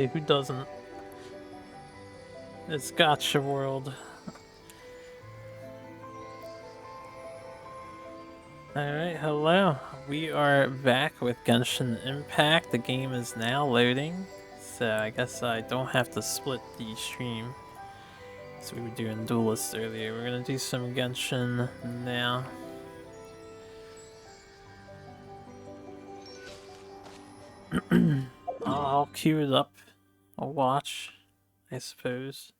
Hey, who doesn't? It's Gotcha World. Alright, hello. We are back with Genshin Impact. The game is now loading, so I guess I don't have to split the stream. So we were doing Duelist earlier. We're gonna do some Genshin now. I'll queue it up. I'll watch, I suppose.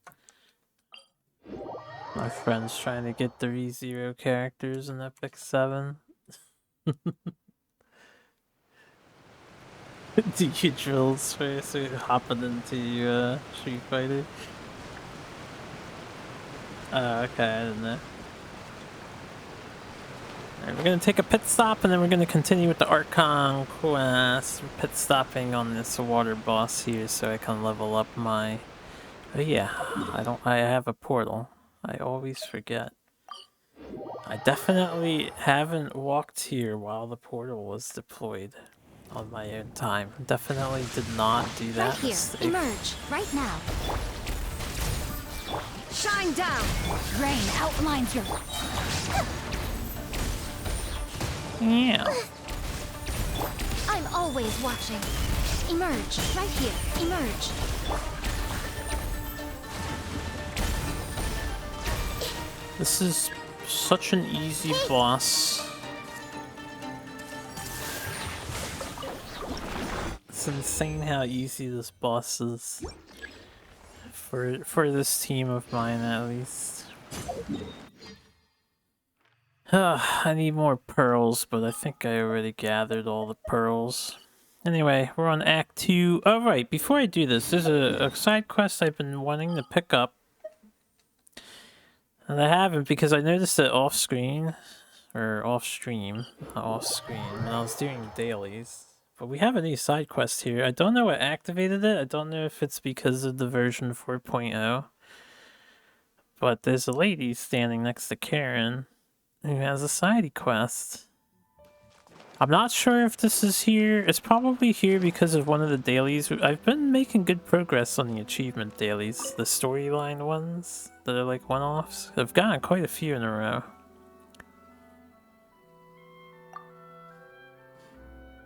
My friend's trying to get the ReZero characters in Epic 7. Do you drills first or hopping into Street Fighter? Oh, okay, I didn't know. Alright, we're gonna take a pit stop and then we're gonna continue with the Archon quest. We're pit stopping on this water boss here so I can level up my... Oh yeah, I have a portal. I always forget. I definitely haven't walked here while the portal was deployed on my own time. Definitely did not do that right here. mistake. Emerge right now. Shine down. Rain outlines your. Yeah. I'm always watching. Emerge right here. Emerge. This is such an easy boss. It's insane how easy this boss is. For this team of mine, at least. I need more pearls, but I think I already gathered all the pearls. Anyway, we're on Act 2. Oh, right, before I do this, there's a side quest I've been wanting to pick up. And I haven't because I noticed it off-screen. Or off-stream. Not off-screen. When I was doing dailies. But we have a new side quest here. I don't know what activated it. I don't know if it's because of the version 4.0. But there's a lady standing next to Karen who has a side quest. I'm not sure if this is here. It's probably here because of one of the dailies. I've been making good progress on the achievement dailies. The storyline ones that are like one-offs. I've gotten quite a few in a row.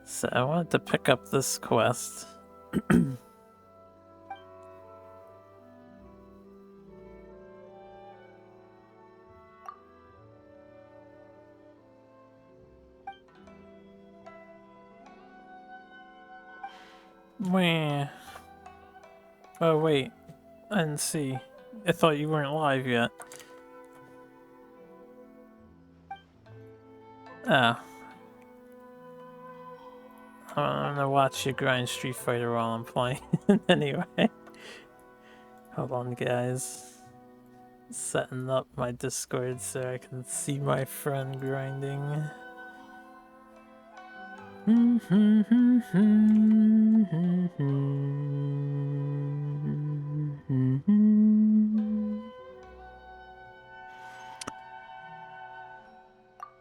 So I wanted to pick up this quest. Wah. Oh wait, I didn't see. I thought you weren't live yet. Oh. I'm gonna watch you grind Street Fighter while I'm playing. Anyway. Hold on, guys. Setting up my Discord so I can see my friend grinding. I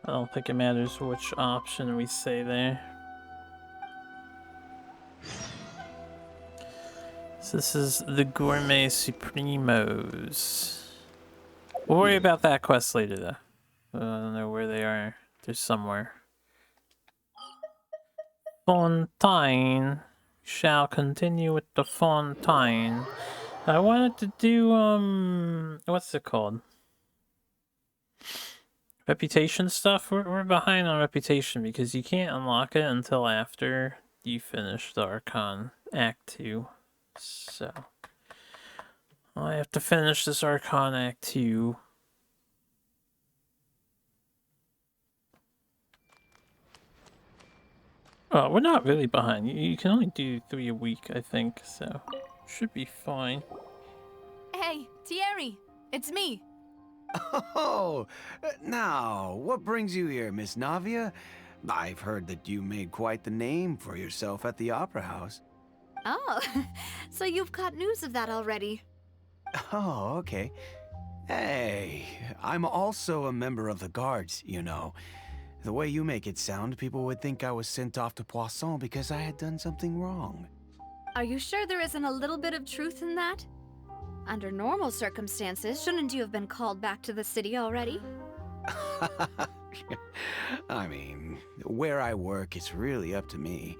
don't think it matters which option we say there. So this is the Gourmet Supremos. We'll worry about that quest later though. I don't know where they are. They're somewhere. Fontaine. Shall continue with the Fontaine. I wanted to do, what's it called? Reputation stuff? We're behind on reputation because you can't unlock it until after you finish the Archon Act 2. So I have to finish this Archon Act 2. Oh, we're not really behind. You can only do 3 a week, I think, so should be fine. Hey, Thierry, it's me. Oh, now, what brings you here, Miss Navia? I've heard that you made quite the name for yourself at the Opera House. Oh, so you've got news of that already. Oh, okay. Hey, I'm also a member of the guards, you know. The way you make it sound, people would think I was sent off to Poisson because I had done something wrong. Are you sure there isn't a little bit of truth in that? Under normal circumstances, shouldn't you have been called back to the city already? I mean, where I work, it's really up to me.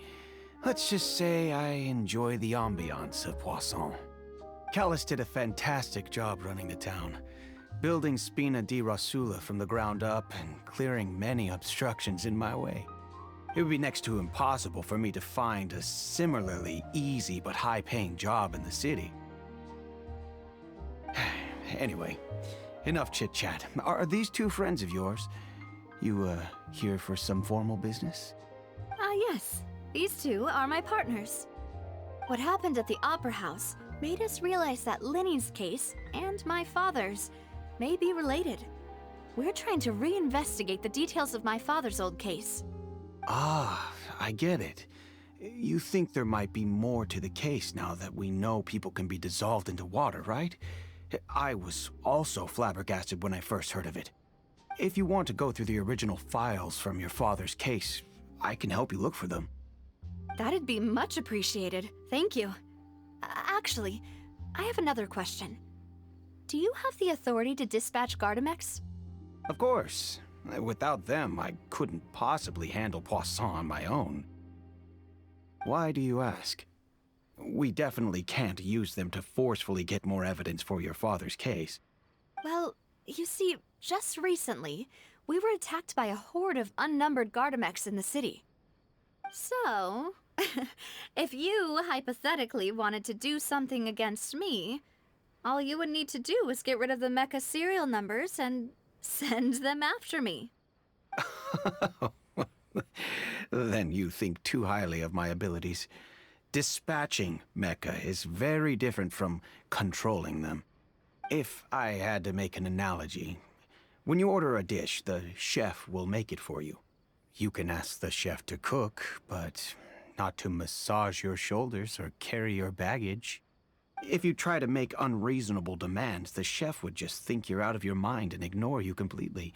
Let's just say I enjoy the ambiance of Poisson. Callis did a fantastic job running the town, building Spina di Rosula from the ground up and clearing many obstructions in my way. It would be next to impossible for me to find a similarly easy but high-paying job in the city. Anyway, enough chit-chat. Are these two friends of yours? You, here for some formal business? Yes. These two are my partners. What happened at the Opera House made us realize that Linny's case and my father's may be related. We're trying to reinvestigate the details of my father's old case. Ah, I get it. You think there might be more to the case now that we know people can be dissolved into water, right? I was also flabbergasted when I first heard of it. If you want to go through the original files from your father's case, I can help you look for them. That'd be much appreciated. Thank you. Actually, I have another question. Do you have the authority to dispatch Gardamex? Of course. Without them, I couldn't possibly handle Poisson on my own. Why do you ask? We definitely can't use them to forcefully get more evidence for your father's case. Well, you see, just recently, we were attacked by a horde of unnumbered Gardamex in the city. So, if you hypothetically wanted to do something against me, all you would need to do is get rid of the mecha serial numbers and send them after me. Then you think too highly of my abilities. Dispatching mecha is very different from controlling them. If I had to make an analogy, when you order a dish, the chef will make it for you. You can ask the chef to cook, but not to massage your shoulders or carry your baggage. If you try to make unreasonable demands, the chef would just think you're out of your mind and ignore you completely.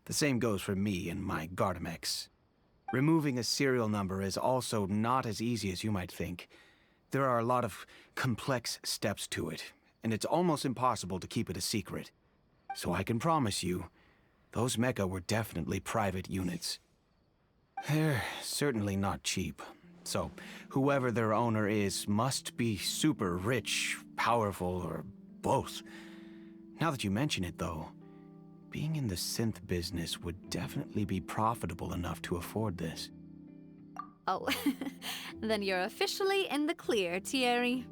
The same goes for me and my Gardamex. Removing a serial number is also not as easy as you might think. There are a lot of complex steps to it, and it's almost impossible to keep it a secret. So I can promise you, those mecha were definitely private units. They're certainly not cheap. So, whoever their owner is must be super rich, powerful, or both. Now that you mention it, though, being in the synth business would definitely be profitable enough to afford this. Oh, then you're officially in the clear, Thierry.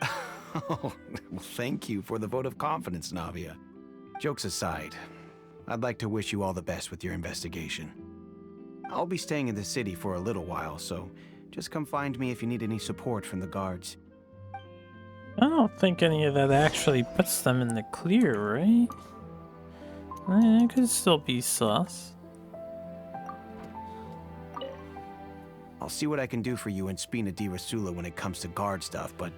Oh, well, thank you for the vote of confidence, Navia. Jokes aside, I'd like to wish you all the best with your investigation. I'll be staying in the city for a little while, so just come find me if you need any support from the guards. I don't think any of that actually puts them in the clear, right? It could still be sus. I'll see what I can do for you in Spina di Rosula when it comes to guard stuff, but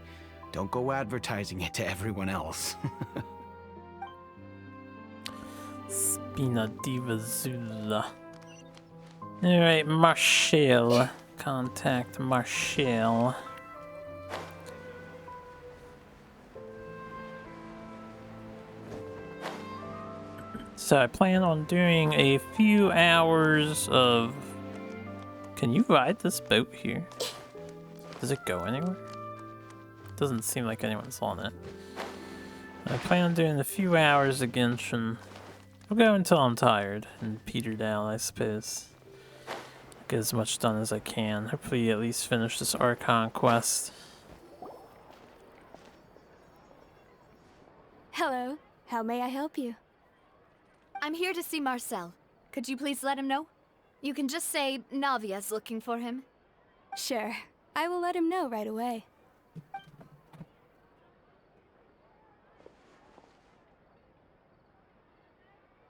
don't go advertising it to everyone else. Spina di Rosula. Alright, Marshall. Contact Marshall. So I plan on doing a few hours of... Can you ride this boat here? Does it go anywhere? Doesn't seem like anyone's on it. I plan on doing a few hours of Genshin. I'll go until I'm tired and peter down, I suppose. Get as much done as I can. Hopefully at least finish this Archon quest. Hello. How may I help you? I'm here to see Marcel. Could you please let him know? You can just say Navia's looking for him. Sure. I will let him know right away.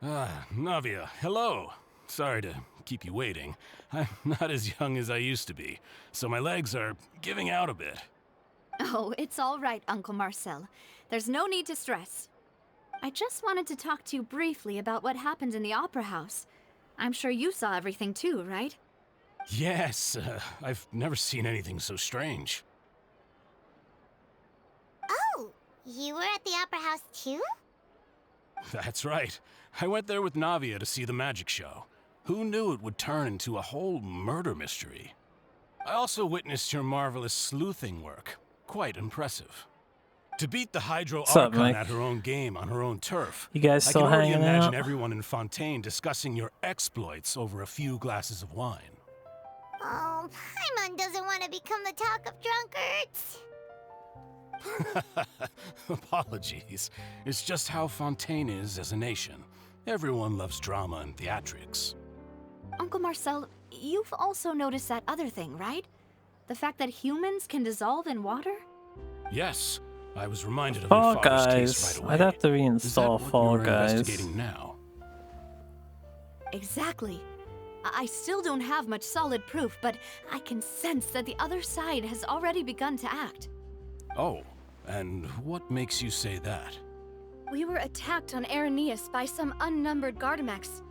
Ah, Navia, hello. Sorry to keep you waiting. I'm not as young as I used to be, so my legs are giving out a bit. Oh, it's all right, Uncle Marcel. There's no need to stress. I just wanted to talk to you briefly about what happened in the Opera House. I'm sure you saw everything too, right? Yes, I've never seen anything so strange. Oh, you were at the Opera House too? That's right. I went there with Navia to see the magic show. Who knew it would turn into a whole murder mystery? I also witnessed your marvelous sleuthing work. Quite impressive. To beat the Hydro What's up, Archon Mike? at her own game on her own turf, You guys I still can already hanging imagine out? everyone in Fontaine discussing your exploits over a few glasses of wine. Oh, Paimon doesn't want to become the talk of drunkards. Apologies. It's just how Fontaine is as a nation. Everyone loves drama and theatrics. Uncle Marcel, you've also noticed that other thing, right? The fact that humans can dissolve in water? Yes, I was reminded of Fall your father's case Guys. right away. I'd have to Is that reinstall what Fall you're Guys. investigating now? Exactly. I still don't have much solid proof, but I can sense that the other side has already begun to act. Oh, and what makes you say that? We were attacked on Araneus by some unnumbered Gardamex.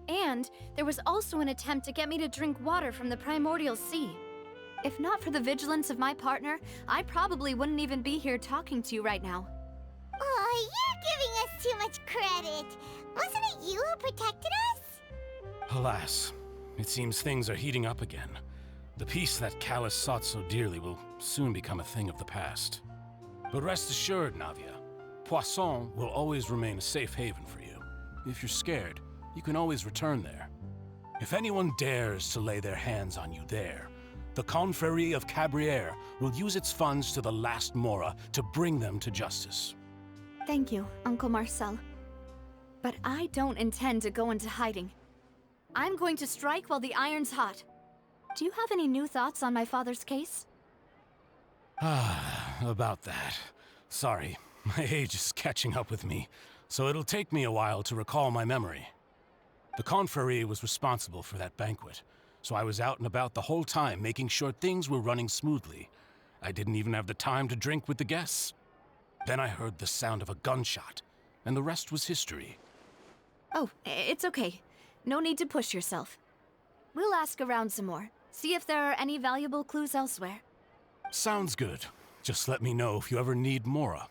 And there was also an attempt to get me to drink water from the primordial sea. If not for the vigilance of my partner, I probably wouldn't even be here talking to you right now. Oh, you're giving us too much credit. Wasn't it you who protected us? Alas, it seems things are heating up again. The peace that Callus sought so dearly will soon become a thing of the past. But rest assured, Navia, Poisson will always remain a safe haven for you. If you're scared, you can always return there. If anyone dares to lay their hands on you there, the Confrérie of Cabrières will use its funds to the last Mora to bring them to justice. Thank you, Uncle Marcel. But I don't intend to go into hiding. I'm going to strike while the iron's hot. Do you have any new thoughts on my father's case? About that. Sorry, my age is catching up with me, so it'll take me a while to recall my memory. The Confrérie was responsible for that banquet, so I was out and about the whole time making sure things were running smoothly. I didn't even have the time to drink with the guests. Then I heard the sound of a gunshot, and the rest was history. Oh, it's okay. No need to push yourself. We'll ask around some more, see if there are any valuable clues elsewhere. Sounds good. Just let me know if you ever need Mora.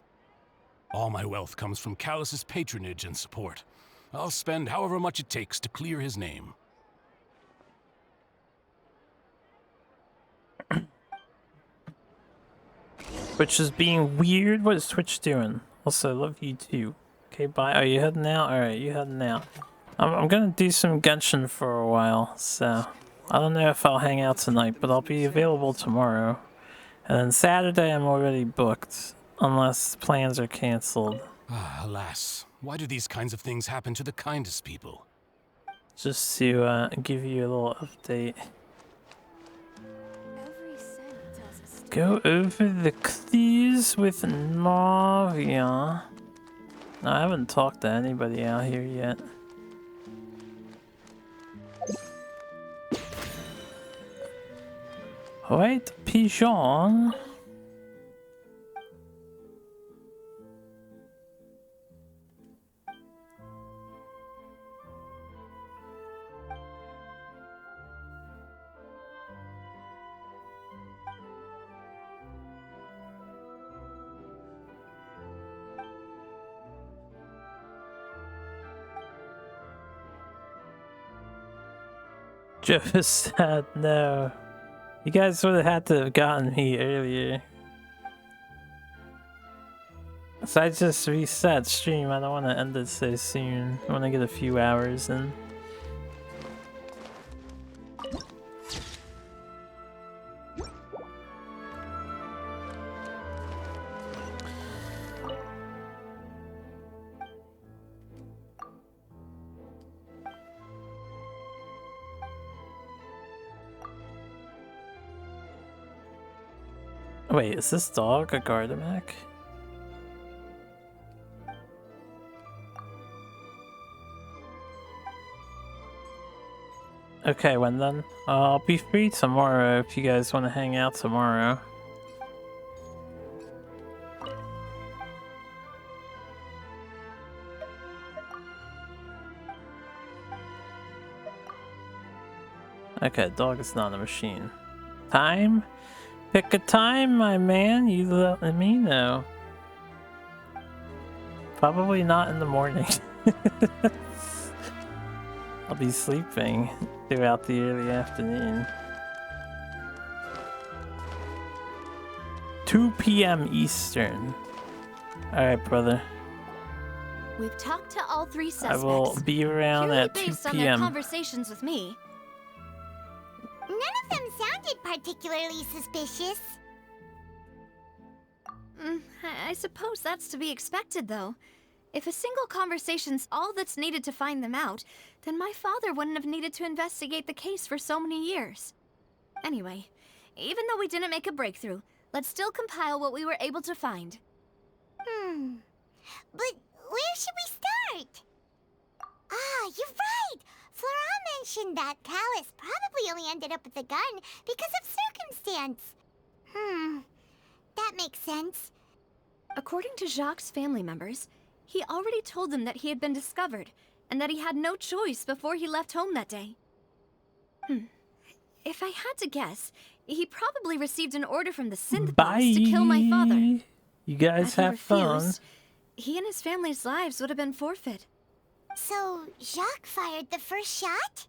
All my wealth comes from Callus's patronage and support. I'll spend however much it takes to clear his name. Twitch is being weird. What is Twitch doing? Also, love you too. Okay, bye. Are you heading out? Alright, you heading out. I'm gonna do some Genshin for a while, so I don't know if I'll hang out tonight, but I'll be available tomorrow. And then Saturday I'm already booked, unless plans are cancelled. Alas, why do these kinds of things happen to the kindest people? Just to give you a little update. Every scent tells a story. Go over the clues with Navia. No, I haven't talked to anybody out here yet. Wait, pigeon. Jeff is sad, no. You guys would have had to have gotten me earlier. So I just reset stream, I don't want to end it so soon. I want to get a few hours in. Wait, is this dog a Gardamek? Okay, when then? I'll be free tomorrow if you guys want to hang out tomorrow. Okay, dog is not a machine. Time? Pick a time, my man. You let me know. Probably not in the morning. I'll be sleeping throughout the early afternoon. 2 p.m. Eastern. Alright, brother. We've talked to all three I suspects. will be around Purely at 2 based on their p.m. conversations with me. None of them sounded particularly suspicious. I suppose that's to be expected, though. If a single conversation's all that's needed to find them out, then my father wouldn't have needed to investigate the case for so many years. Anyway, even though we didn't make a breakthrough, let's still compile what we were able to find. But where should we start? Ah, you're right! Flora mentioned that Callus probably only ended up with the gun because of circumstance. That makes sense. According to Jacques' family members, he already told them that he had been discovered, and that he had no choice before he left home that day. If I had to guess, he probably received an order from the synth boss to kill my father. You guys Had he have fun. refused, he and his family's lives would have been forfeit. So, Jacques fired the first shot?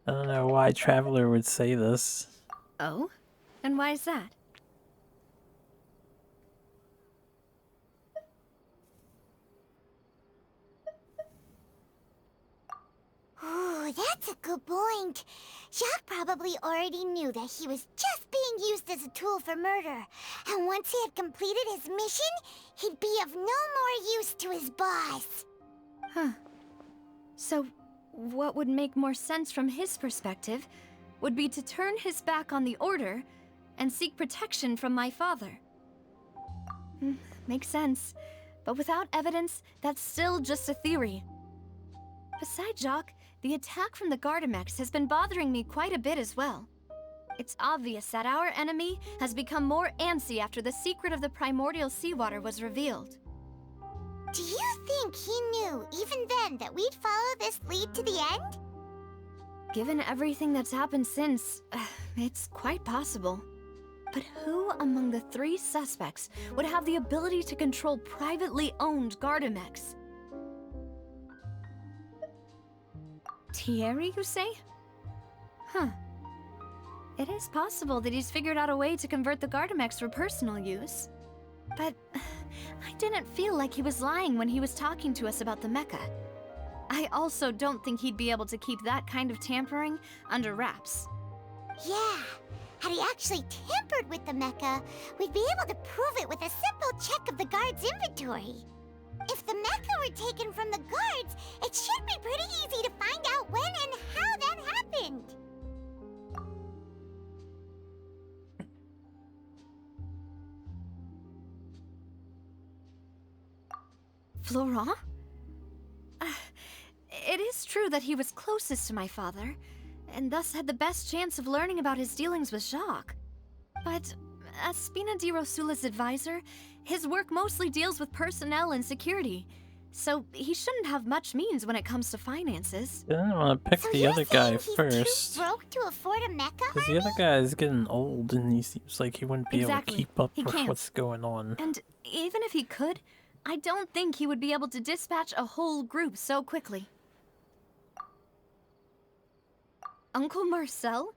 I don't know why Traveler would say this. Oh? And why is that? Ooh, that's a good point. Jacques probably already knew that he was just being used as a tool for murder. And once he had completed his mission, he'd be of no more use to his boss. Huh. So, what would make more sense from his perspective would be to turn his back on the Order and seek protection from my father. Makes sense. But without evidence, that's still just a theory. Besides Jacques, the attack from the Gardamex has been bothering me quite a bit as well. It's obvious that our enemy has become more antsy after the secret of the primordial seawater was revealed. Do you think he knew, even then, that we'd follow this lead to the end? Given everything that's happened since, it's quite possible. But who among the three suspects would have the ability to control privately owned Gardamex? Thierry, you say? Huh. It is possible that he's figured out a way to convert the Gardamex for personal use. But I didn't feel like he was lying when he was talking to us about the mecha. I also don't think he'd be able to keep that kind of tampering under wraps. Yeah. Had he actually tampered with the mecha, we'd be able to prove it with a simple check of the guard's inventory. If the mecha were taken from the guards, it should be pretty easy to find out when and how that happened. Florent? It is true that he was closest to my father, and thus had the best chance of learning about his dealings with Jacques. But as Spina di Rosula's advisor, his work mostly deals with personnel and security, so he shouldn't have much means when it comes to finances. I don't want to pick So the you're other guy saying he's first. too broke to afford a mecha Because the army? other guy is getting old and he seems like he wouldn't be able Exactly. to keep up He with can't. what's going on. And even if he could, I don't think he would be able to dispatch a whole group so quickly. Uncle Marcel?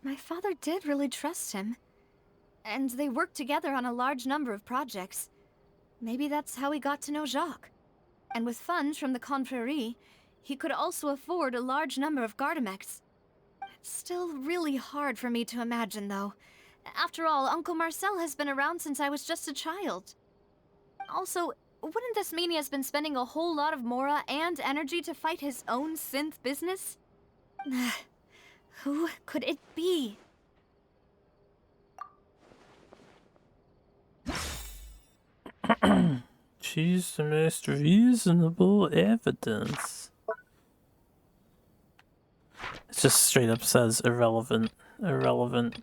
My father did really trust him. And they worked together on a large number of projects. Maybe that's how he got to know Jacques. And with funds from the Confrérie, he could also afford a large number of Gardamex. It's still really hard for me to imagine, though. After all, Uncle Marcel has been around since I was just a child. Also, wouldn't this mean he has been spending a whole lot of mora and energy to fight his own synth business? Who could it be? Choose the most reasonable evidence. It just straight up says irrelevant. Irrelevant.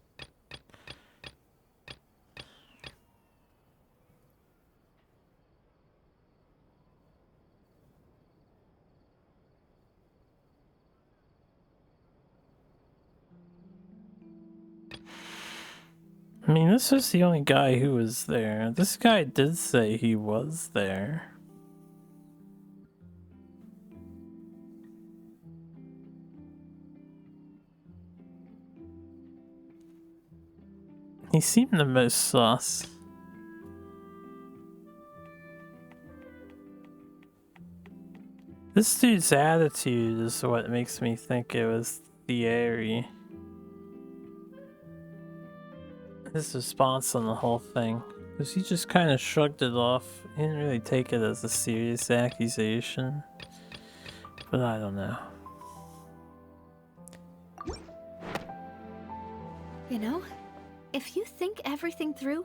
I mean, this is the only guy who was there. This guy did say he was there. He seemed the most sus. This dude's attitude is what makes me think it was Thierry. His response on the whole thing, because he just kind of shrugged it off. He didn't really take it as a serious accusation. But I don't know. You know, if you think everything through,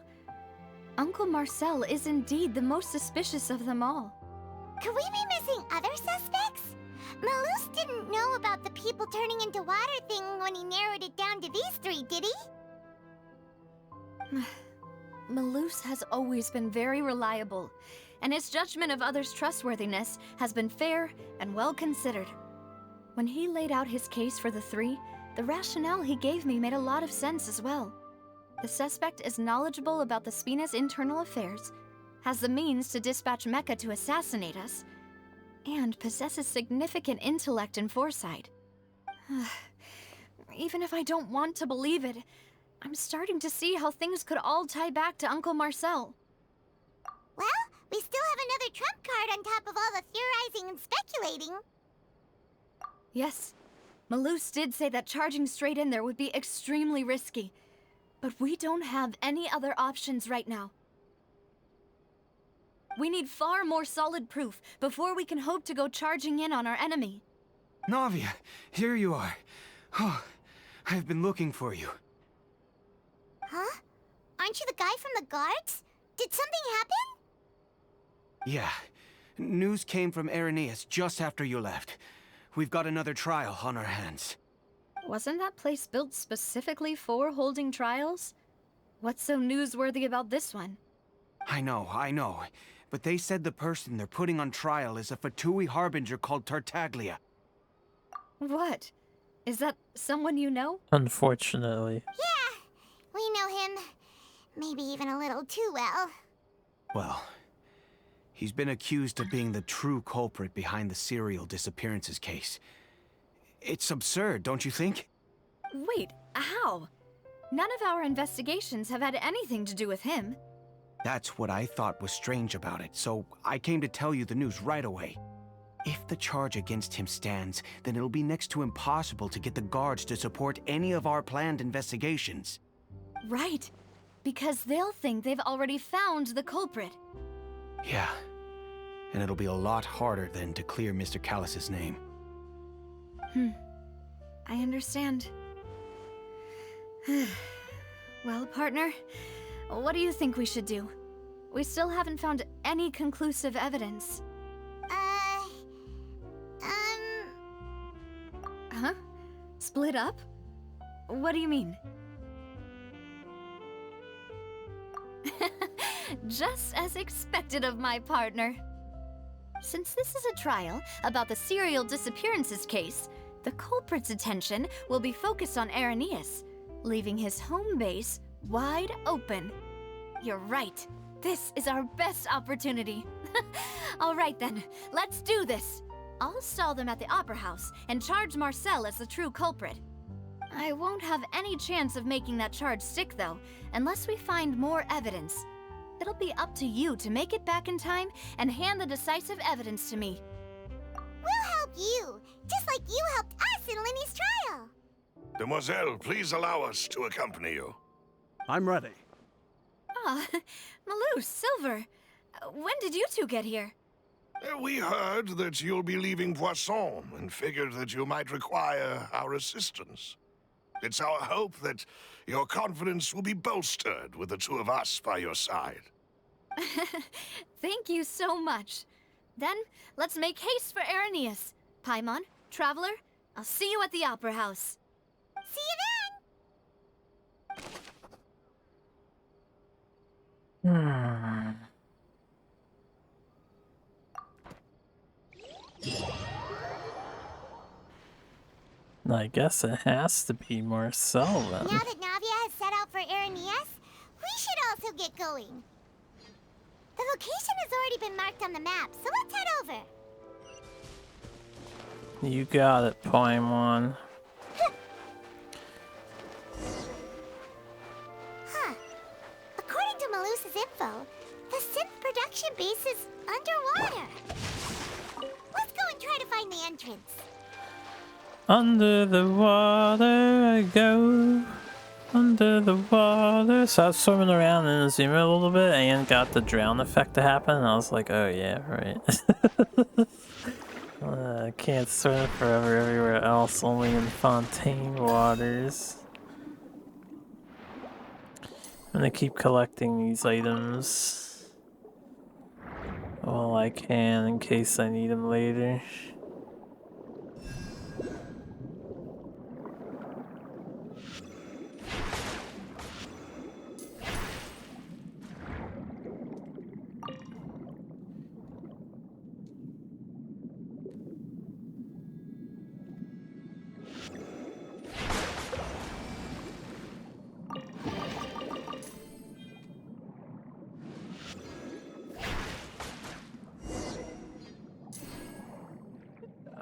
Uncle Marcel is indeed the most suspicious of them all. Could we be missing other suspects? Malus didn't know about the people turning into water thing when he narrowed it down to these three, did he? Malus has always been very reliable, and his judgment of others' trustworthiness has been fair and well considered. When he laid out his case for the three, the rationale he gave me made a lot of sense as well. The suspect is knowledgeable about the Spina's internal affairs, has the means to dispatch Mecha to assassinate us, and possesses significant intellect and foresight. Even if I don't want to believe it, I'm starting to see how things could all tie back to Uncle Marcel. Well, we still have another trump card on top of all the theorizing and speculating. Yes, Malus did say that charging straight in there would be extremely risky, but we don't have any other options right now. We need far more solid proof before we can hope to go charging in on our enemy. Navia, here you are. Oh, I've been looking for you. Huh? Aren't you the guy from the guards? Did something happen? Yeah. News came from Irenaeus just after you left. We've got another trial on our hands. Wasn't that place built specifically for holding trials? What's so newsworthy about this one? I know. But they said the person they're putting on trial is a Fatui harbinger called Tartaglia. What? Is that someone you know? Unfortunately. Yeah, we know him. Maybe even a little too well. Well, he's been accused of being the true culprit behind the serial disappearances case. It's absurd, don't you think? Wait, how? None of our investigations have had anything to do with him. That's what I thought was strange about it, so I came to tell you the news right away. If the charge against him stands, then it'll be next to impossible to get the guards to support any of our planned investigations. Right, because they'll think they've already found the culprit. Yeah, and it'll be a lot harder then to clear Mr. Callus's name. I understand. Well, partner, what do you think we should do? We still haven't found any conclusive evidence. Huh? Split up? What do you mean? Just as expected of my partner. Since this is a trial about the serial disappearances case, the culprit's attention will be focused on Irenaeus, leaving his home base wide open. You're right. This is our best opportunity. All right then, let's do this. I'll stall them at the Opera House and charge Marcel as the true culprit. I won't have any chance of making that charge stick though, unless we find more evidence. It'll be up to you to make it back in time and hand the decisive evidence to me. We'll help you, just like you helped us in Linny's trial. Demoiselle, please allow us to accompany you. I'm ready. Ah, Malus, Silver. When did you two get here? We heard that you'll be leaving Poisson and figured that you might require our assistance. It's our hope that your confidence will be bolstered with the two of us by your side. Thank you so much. Then, let's make haste for Irenaeus. Paimon, Traveler, I'll see you at the Opera House. See you then! I guess it has to be Marcel then. Now that Navia has set out for Irenaeus, you'll get going. The location has already been marked on the map, so let's head over. You got it, Paimon. Huh. According to Malusa's info, the synth production base is underwater. Let's go and try to find the entrance. Under the water I go. Under the water. So I was swimming around in Azuma a little bit and got the drown effect to happen. And I was like, oh yeah, right. I can't swim forever everywhere else, only in Fontaine waters. I'm gonna keep collecting these items all I can in case I need them later.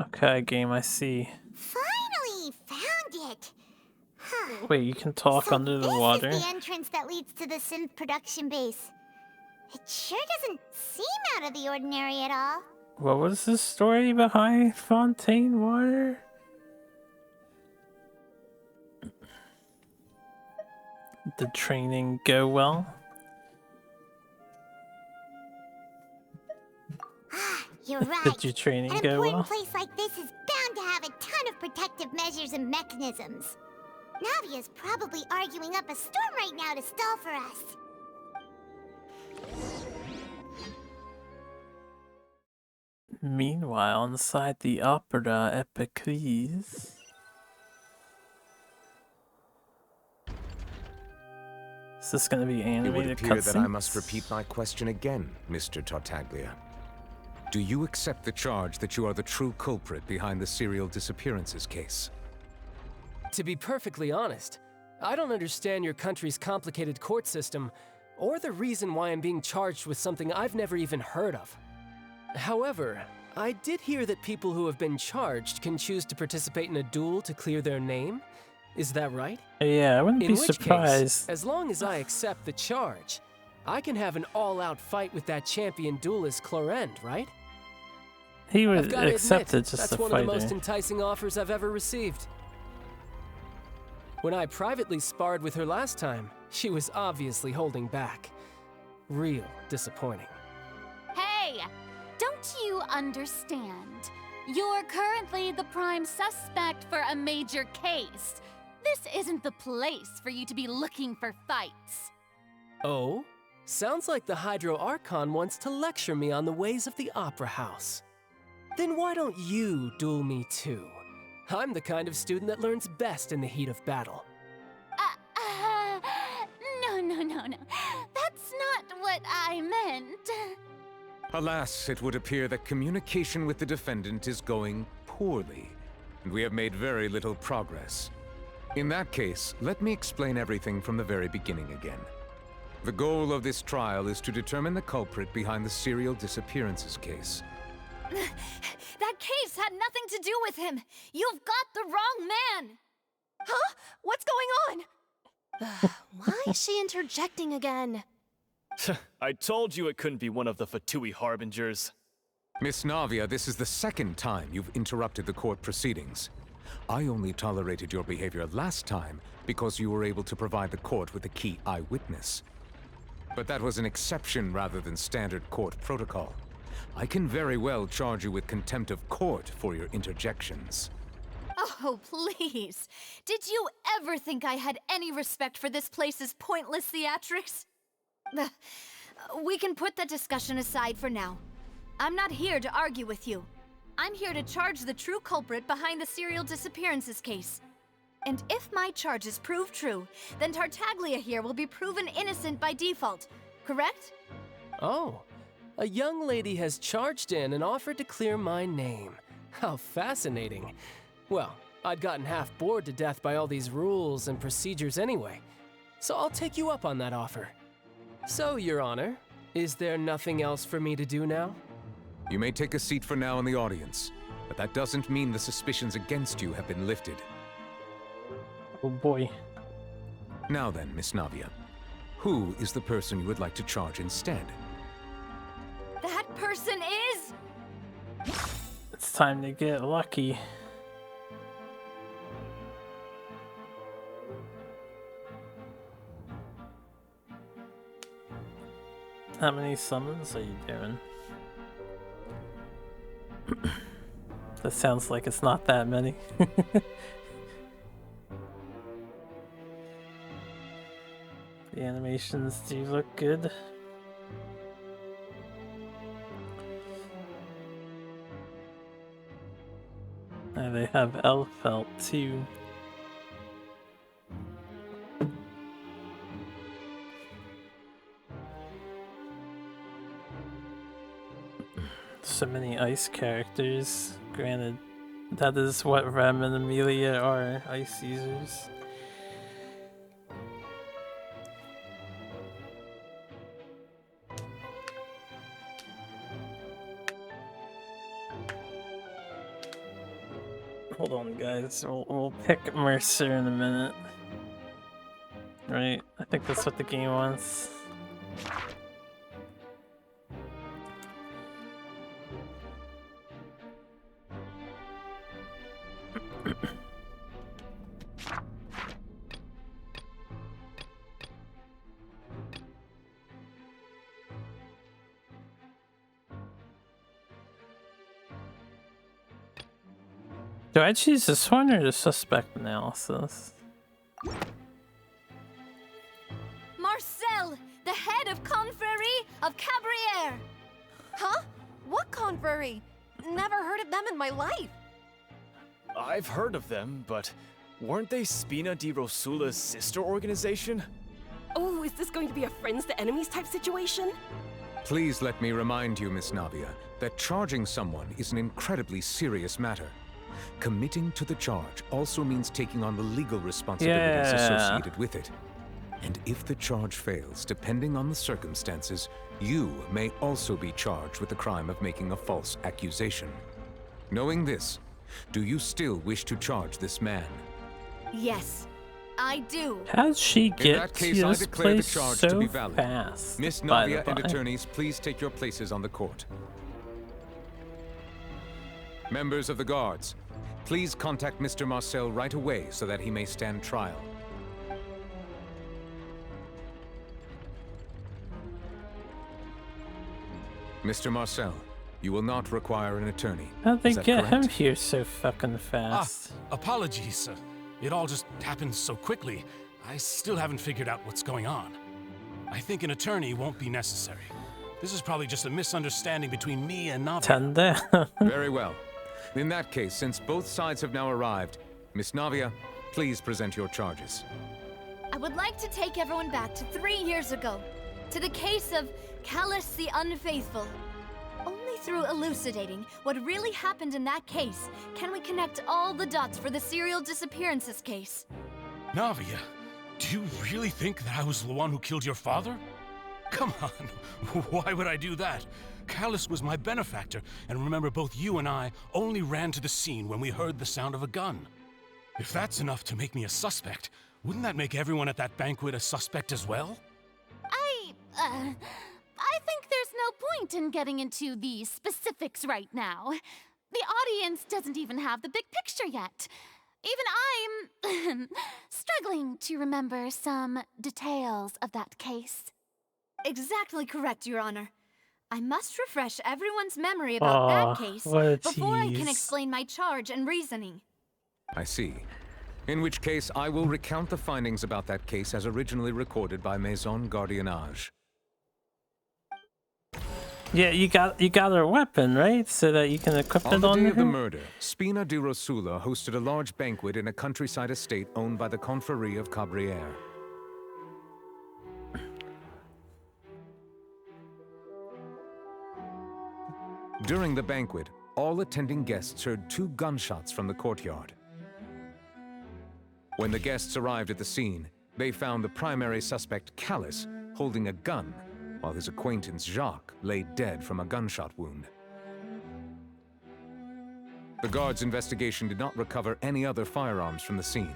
Okay, game, I see. Finally found it. Huh. Wait, you can talk So under the this water? is the entrance that leads to the synth production base. It sure doesn't seem out of the ordinary at all. What was the story behind Fontaine water? Did training go well? Ah, you're right. Did your training An go important well? place like this is bound to have a ton of protective measures and mechanisms. Navia's probably arguing up a storm right now to stall for us. Meanwhile, inside the Opera Epiclese. Is this going to be It would animated appear that I must cutscenes? repeat my question again, Mr. Tartaglia. Do you accept the charge that you are the true culprit behind the serial disappearances case? To be perfectly honest, I don't understand your country's complicated court system, or the reason why I'm being charged with something I've never even heard of. However, I did hear that people who have been charged can choose to participate in a duel to clear their name. Is that right? Yeah, I wouldn't In be which surprised. case, as long as I accept the charge, I can have an all-out fight with that champion duelist Clorend, right? He I've would gotta accept admit, it just that's to one of fight the most her. enticing offers I've ever received. When I privately sparred with her last time, she was obviously holding back. Real disappointing. Hey! Don't you understand? You're currently the prime suspect for a major case. This isn't the place for you to be looking for fights. Oh? Sounds like the Hydro Archon wants to lecture me on the ways of the Opera House. Then why don't you duel me too? I'm the kind of student that learns best in the heat of battle. No. That's not what I meant. Alas, it would appear that communication with the defendant is going poorly, and we have made very little progress. In that case, let me explain everything from the very beginning again. The goal of this trial is to determine the culprit behind the serial disappearances case. That case had nothing to do with him. You've got the wrong man. Huh? What's going on? Why is she interjecting again? I told you it couldn't be one of the Fatui Harbingers. Miss Navia, this is the second time you've interrupted the court proceedings. I only tolerated your behavior last time because you were able to provide the court with a key eyewitness. But that was an exception rather than standard court protocol. I can very well charge you with contempt of court for your interjections. Oh, please. Did you ever think I had any respect for this place's pointless theatrics? We can put that discussion aside for now. I'm not here to argue with you. I'm here to charge the true culprit behind the serial disappearances case. And if my charges prove true, then Tartaglia here will be proven innocent by default, correct? Oh, a young lady has charged in and offered to clear my name. How fascinating. Well, I'd gotten half bored to death by all these rules and procedures anyway, so I'll take you up on that offer. So, Your Honor, is there nothing else for me to do now? You may take a seat for now in the audience, but that doesn't mean the suspicions against you have been lifted. Oh boy. Now then, Miss Navia, who is the person you would like to charge instead? That person is... It's time to get lucky. How many summons are you doing? That sounds like it's not that many. The animations do look good. And they have Elfelt too. So many ice characters. Granted, that is what Rem and Amelia are, ice users. Hold on, guys. We'll pick Mercer in a minute. Right? I think that's what the game wants. Do I choose this one or the suspect analysis? Marcel, the head of Confrérie of Cabriere! Huh? What confrérie? Never heard of them in my life. I've heard of them, but weren't they Spina di Rosula's sister organization? Oh, is this going to be a friends to enemies type situation? Please let me remind you, Miss Navia, that charging someone is an incredibly serious matter. Committing to the charge also means taking on the legal responsibilities associated with it. And if the charge fails, depending on the circumstances, you may also be charged with the crime of making a false accusation. Knowing this, do you still wish to charge this man? Yes, I do. How did she In get that to case, I this declare the place charge so to be valid. fast? Miss by the Navia and by? attorneys, please take your places on the court. Members of the guards, please contact Mr. Marcel right away so that he may stand trial. Mr. Marcel, you will not require an attorney. How'd they Is that get him correct? here so fucking fast? Apologies. It all just happened so quickly. I still haven't figured out what's going on. I think an attorney won't be necessary. This is probably just a misunderstanding between me and Navia. 10 down. Very well. In that case, since both sides have now arrived, Miss Navia, please present your charges. I would like to take everyone back to 3 years ago, to the case of Callus the Unfaithful. Only through elucidating what really happened in that case can we connect all the dots for the serial disappearances case. Navia, do you really think that I was the one who killed your father? Come on, why would I do that? Callus was my benefactor, and remember both you and I only ran to the scene when we heard the sound of a gun. If that's enough to make me a suspect, wouldn't that make everyone at that banquet a suspect as well? I think there's no point in getting into the specifics right now. The audience doesn't even have the big picture yet. Even I'm struggling to remember some details of that case. Exactly correct, Your Honor. I must refresh everyone's memory about that case what a before I can tease. explain my charge and reasoning. I see. In which case, I will recount the findings about that case as originally recorded by Maison Gardiennage. Yeah, you got her weapon, right? So that you can equip On it the on day her? of the murder, Spina di Rosula hosted a large banquet in a countryside estate owned by the Confrérie of Cabriere. During the banquet, all attending guests heard 2 gunshots from the courtyard. When the guests arrived at the scene, they found the primary suspect, Callus, holding a gun, while his acquaintance Jacques lay dead from a gunshot wound. The guards' investigation did not recover any other firearms from the scene.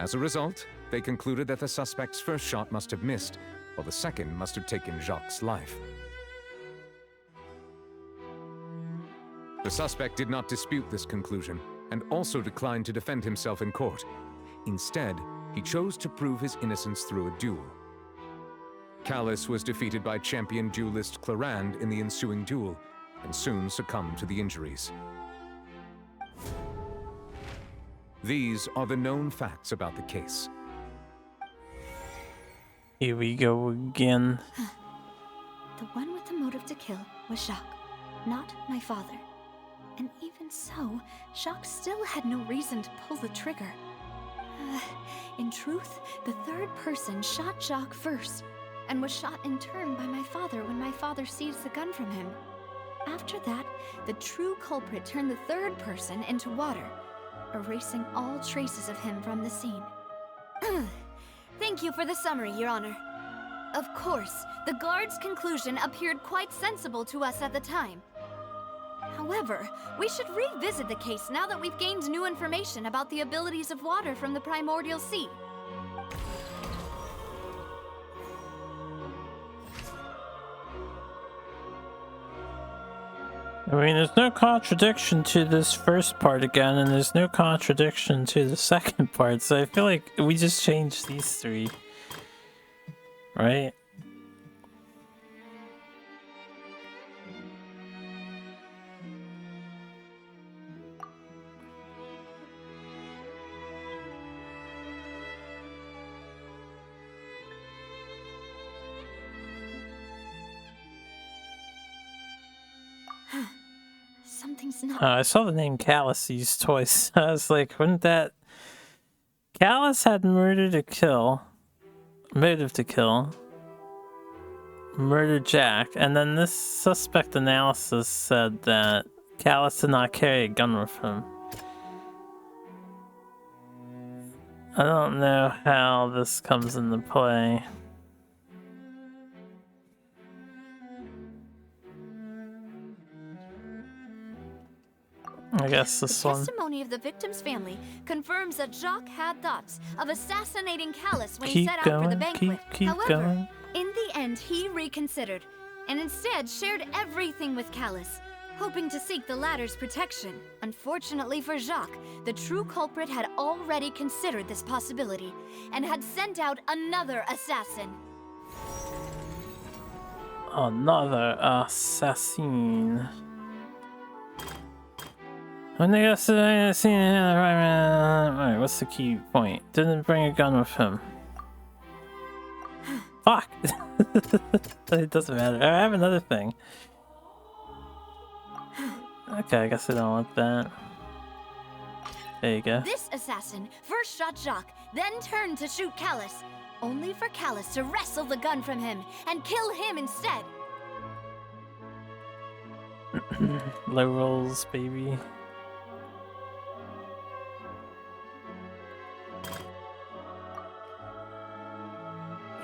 As a result, they concluded that the suspect's first shot must have missed, while the second must have taken Jacques' life. The suspect did not dispute this conclusion, and also declined to defend himself in court. Instead, he chose to prove his innocence through a duel. Callus was defeated by champion duelist Clarand in the ensuing duel, and soon succumbed to the injuries. These are the known facts about the case. Here we go again. The one with the motive to kill was Jacques, not my father. And even so, Jacques still had no reason to pull the trigger. In truth, the third person shot Jacques first, and was shot in turn by my father when my father seized the gun from him. After that, the true culprit turned the third person into water, erasing all traces of him from the scene. Thank you for the summary, Your Honor. Of course, the guard's conclusion appeared quite sensible to us at the time. However, we should revisit the case now that we've gained new information about the abilities of water from the primordial sea. I mean, there's no contradiction to this first part again, and there's no contradiction to the second part, so I feel like we just changed these three. Right? Something's not... I saw the name Callus used twice. I was like, wouldn't that... Callus had motive to kill, murdered Jack, and then this suspect analysis said that Callus did not carry a gun with him. I don't know how this comes into play. I guess this The one. testimony of the victim's family confirms that Jacques had thoughts of assassinating Callus when he Keep set out going, for the banquet. keep However, going. in the end, he reconsidered and instead shared everything with Callus, hoping to seek the latter's protection. Unfortunately for Jacques, the true culprit had already considered this possibility and had sent out another assassin. Another assassin. When they got to the scene, alright, what's the key point? Didn't bring a gun with him. Fuck! It doesn't matter. I have another thing. Okay, I guess I don't want that. There you go. This assassin first shot Jacques, then turned to shoot Callus, only for Callus to wrestle the gun from him and kill him instead. Low rolls, baby.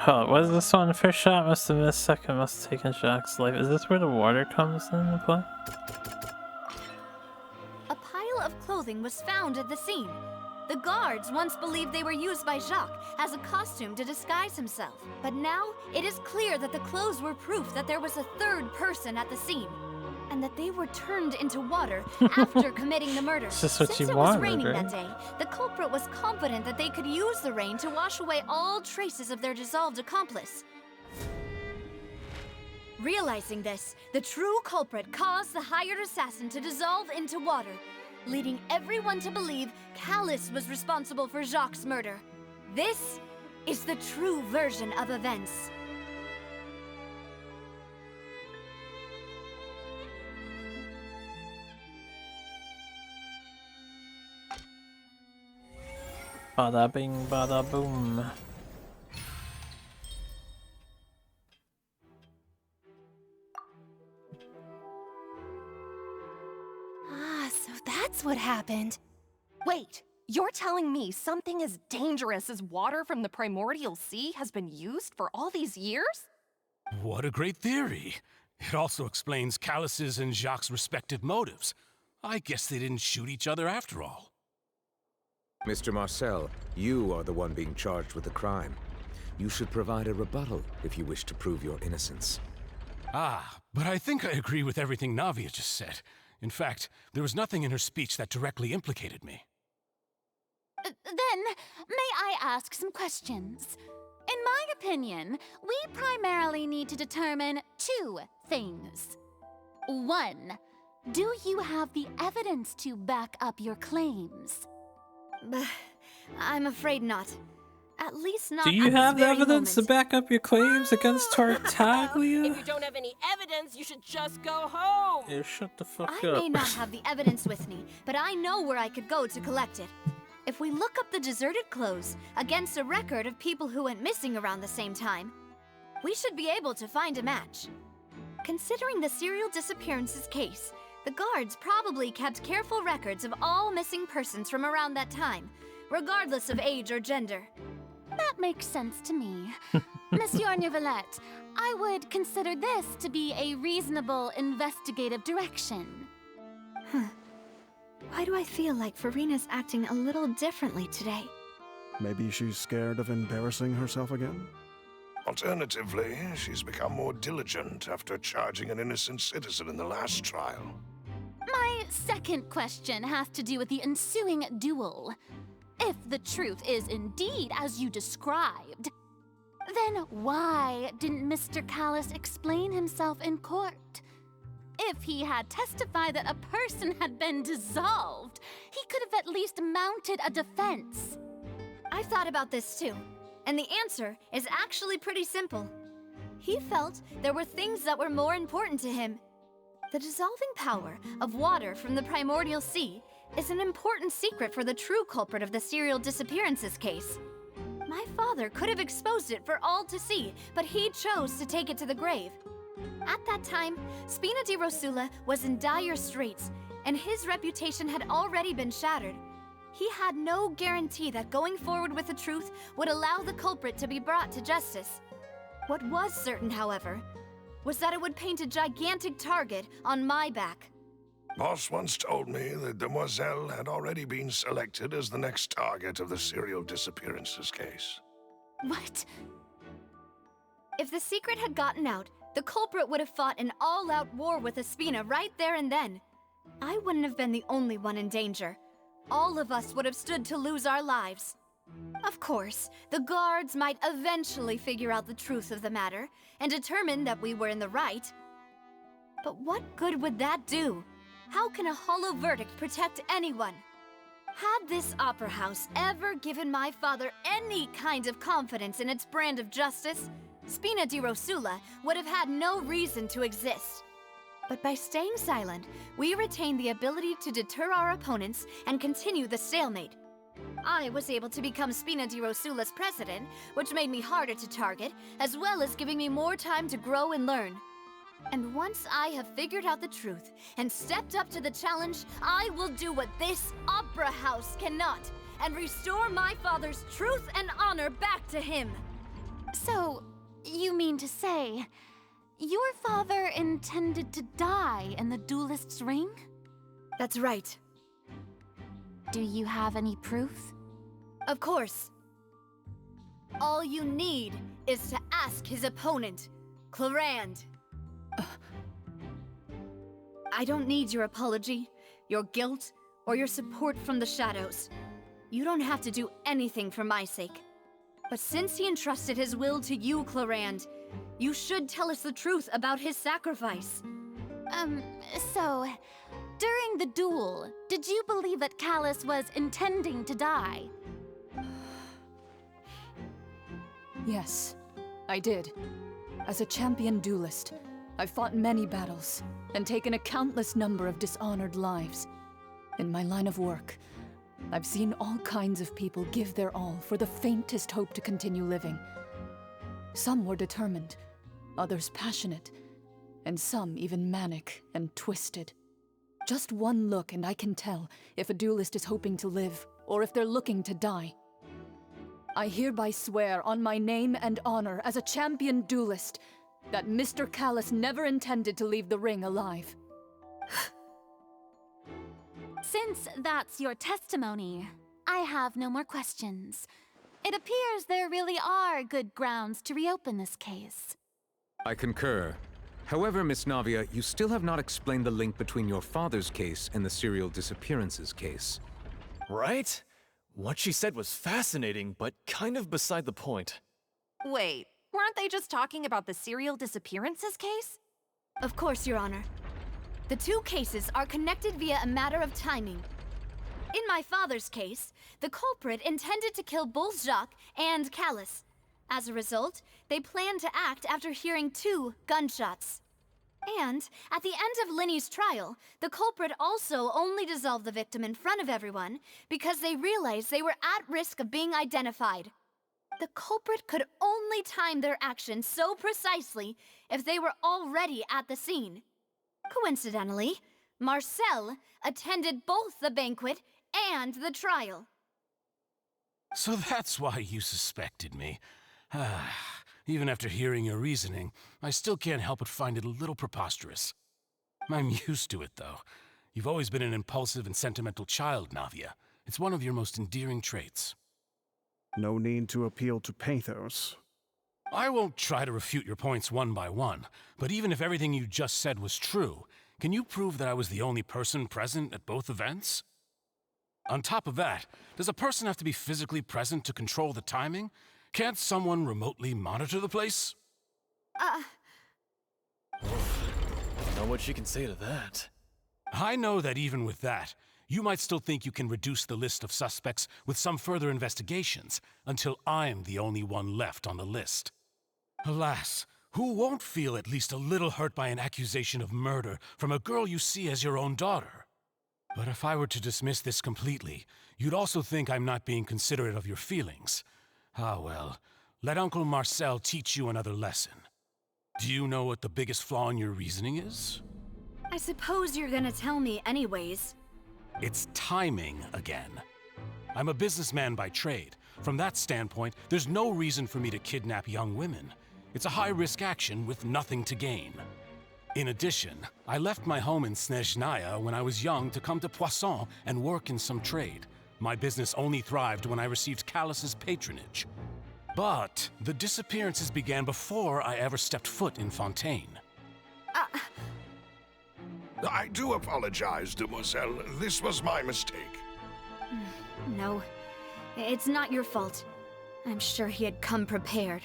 Oh, what is this one? First shot must have missed, second must have taken Jacques' life. Is this where the water comes into play? A pile of clothing was found at the scene. The guards once believed they were used by Jacques as a costume to disguise himself. But now, it is clear that the clothes were proof that there was a third person at the scene, and that they were turned into water after committing the murder. Is this what Since you it was wanted, raining right? that day, the culprit was confident that they could use the rain to wash away all traces of their dissolved accomplice. Realizing this, the true culprit caused the hired assassin to dissolve into water, leading everyone to believe Callus was responsible for Jacques' murder. This is the true version of events. Bada bing, bada boom. Ah, so that's what happened. Wait, You're telling me something as dangerous as water from the primordial sea has been used for all these years? What a great theory. It also explains Callus's and Jacques' respective motives. I guess they didn't shoot each other after all. Mr. Marcel, you are the one being charged with the crime. You should provide a rebuttal if you wish to prove your innocence. Ah, but I think I agree with everything Navia just said. In fact, there was nothing in her speech that directly implicated me. Then, may I ask some questions? In my opinion, we primarily need to determine two things. One, do you have the evidence to back up your claims? I'm afraid not. At least not. Do you at have this the very evidence moment. to back up your claims against Tartaglia? If you don't have any evidence, you should just go home. Yeah, shut the fuck I up. may not have the evidence with me, but I know where I could go to collect it. If we look up the deserted clothes against a record of people who went missing around the same time, we should be able to find a match. Considering the serial disappearances case, the guards probably kept careful records of all missing persons from around that time, regardless of age or gender. That makes sense to me. Monsieur Neuvillette, I would consider this to be a reasonable investigative direction. Why do I feel like Farina's acting a little differently today? Maybe she's scared of embarrassing herself again? Alternatively, she's become more diligent after charging an innocent citizen in the last trial. My second question has to do with the ensuing duel. If the truth is indeed as you described, then why didn't Mr. Callus explain himself in court? If he had testified that a person had been dissolved, he could have at least mounted a defense. I've thought about this too, and the answer is actually pretty simple. He felt there were things that were more important to him. The dissolving power of water from the primordial sea is an important secret for the true culprit of the serial disappearances case. My father could have exposed it for all to see, but he chose to take it to the grave. At that time, Spina di Rosula was in dire straits, and his reputation had already been shattered. He had no guarantee that going forward with the truth would allow the culprit to be brought to justice. What was certain, however, was that it would paint a gigantic target on my back. Boss once told me that Demoiselle had already been selected as the next target of the serial disappearances case. What? If the secret had gotten out, the culprit would have fought an all-out war with Espina right there and then. I wouldn't have been the only one in danger. All of us would have stood to lose our lives. Of course, the guards might eventually figure out the truth of the matter and determine that we were in the right. But what good would that do? How can a hollow verdict protect anyone? Had this opera house ever given my father any kind of confidence in its brand of justice, Spina di Rosula would have had no reason to exist. But by staying silent, we retain the ability to deter our opponents and continue the stalemate. I was able to become Spina di Rosula's president, which made me harder to target, as well as giving me more time to grow and learn. And once I have figured out the truth and stepped up to the challenge, I will do what this opera house cannot, and restore my father's truth and honor back to him. So, you mean to say, your father intended to die in the duelist's ring? That's right. Do you have any proof? Of course. All you need is to ask his opponent, Clarand. I don't need your apology, your guilt, or your support from the shadows. You don't have to do anything for my sake. But since he entrusted his will to you, Clarand, you should tell us the truth about his sacrifice. So, during the duel, did you believe that Callus was intending to die? Yes, I did. As a champion duelist, I've fought many battles and taken a countless number of dishonored lives. In my line of work, I've seen all kinds of people give their all for the faintest hope to continue living. Some were determined, others passionate, and some even manic and twisted. Just one look and I can tell if a duelist is hoping to live or if they're looking to die. I hereby swear on my name and honor as a champion duelist that Mr. Callus never intended to leave the ring alive. Since that's your testimony, I have no more questions. It appears there really are good grounds to reopen this case. I concur. However, Miss Navia, you still have not explained the link between your father's case and the serial disappearances case. Right? What she said was fascinating, but kind of beside the point. Wait, weren't they just talking about the serial disappearances case? Of course, Your Honor. The two cases are connected via a matter of timing. In my father's case, the culprit intended to kill both Jacques and Callus. As a result, they planned to act after hearing 2 gunshots. And at the end of Linny's trial, the culprit also only dissolved the victim in front of everyone because they realized they were at risk of being identified. The culprit could only time their actions so precisely if they were already at the scene. Coincidentally, Marcel attended both the banquet and the trial. So that's why you suspected me. Even after hearing your reasoning, I still can't help but find it a little preposterous. I'm used to it, though. You've always been an impulsive and sentimental child, Navia. It's one of your most endearing traits. No need to appeal to pathos. I won't try to refute your points one by one, but even if everything you just said was true, can you prove that I was the only person present at both events? On top of that, does a person have to be physically present to control the timing? Can't someone remotely monitor the place? Know what she can say to that. I know that even with that, you might still think you can reduce the list of suspects with some further investigations until I'm the only one left on the list. Alas, who won't feel at least a little hurt by an accusation of murder from a girl you see as your own daughter? But if I were to dismiss this completely, you'd also think I'm not being considerate of your feelings. Ah well, let Uncle Marcel teach you another lesson. Do you know what the biggest flaw in your reasoning is? I suppose you're gonna tell me anyways. It's timing again. I'm a businessman by trade. From that standpoint, there's no reason for me to kidnap young women. It's a high-risk action with nothing to gain. In addition, I left my home in Snezhnaya when I was young to come to Poisson and work in some trade. My business only thrived when I received Callus's patronage. But the disappearances began before I ever stepped foot in Fontaine. I do apologize, Demoiselle. This was my mistake. No, it's not your fault. I'm sure he had come prepared.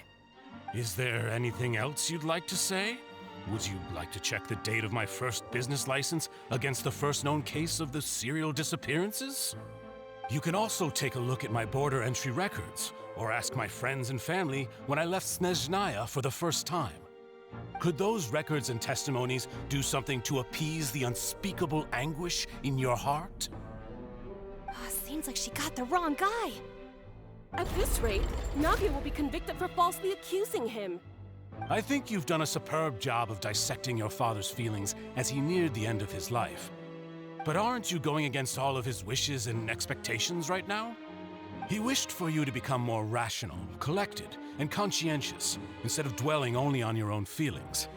Is there anything else you'd like to say? Would you like to check the date of my first business license against the first known case of the serial disappearances? You can also take a look at my border entry records, or ask my friends and family when I left Snezhnaya for the first time. Could those records and testimonies do something to appease the unspeakable anguish in your heart? Seems like she got the wrong guy. At this rate, Navia will be convicted for falsely accusing him. I think you've done a superb job of dissecting your father's feelings as he neared the end of his life. But aren't you going against all of his wishes and expectations right now? He wished for you to become more rational, collected, and conscientious, instead of dwelling only on your own feelings.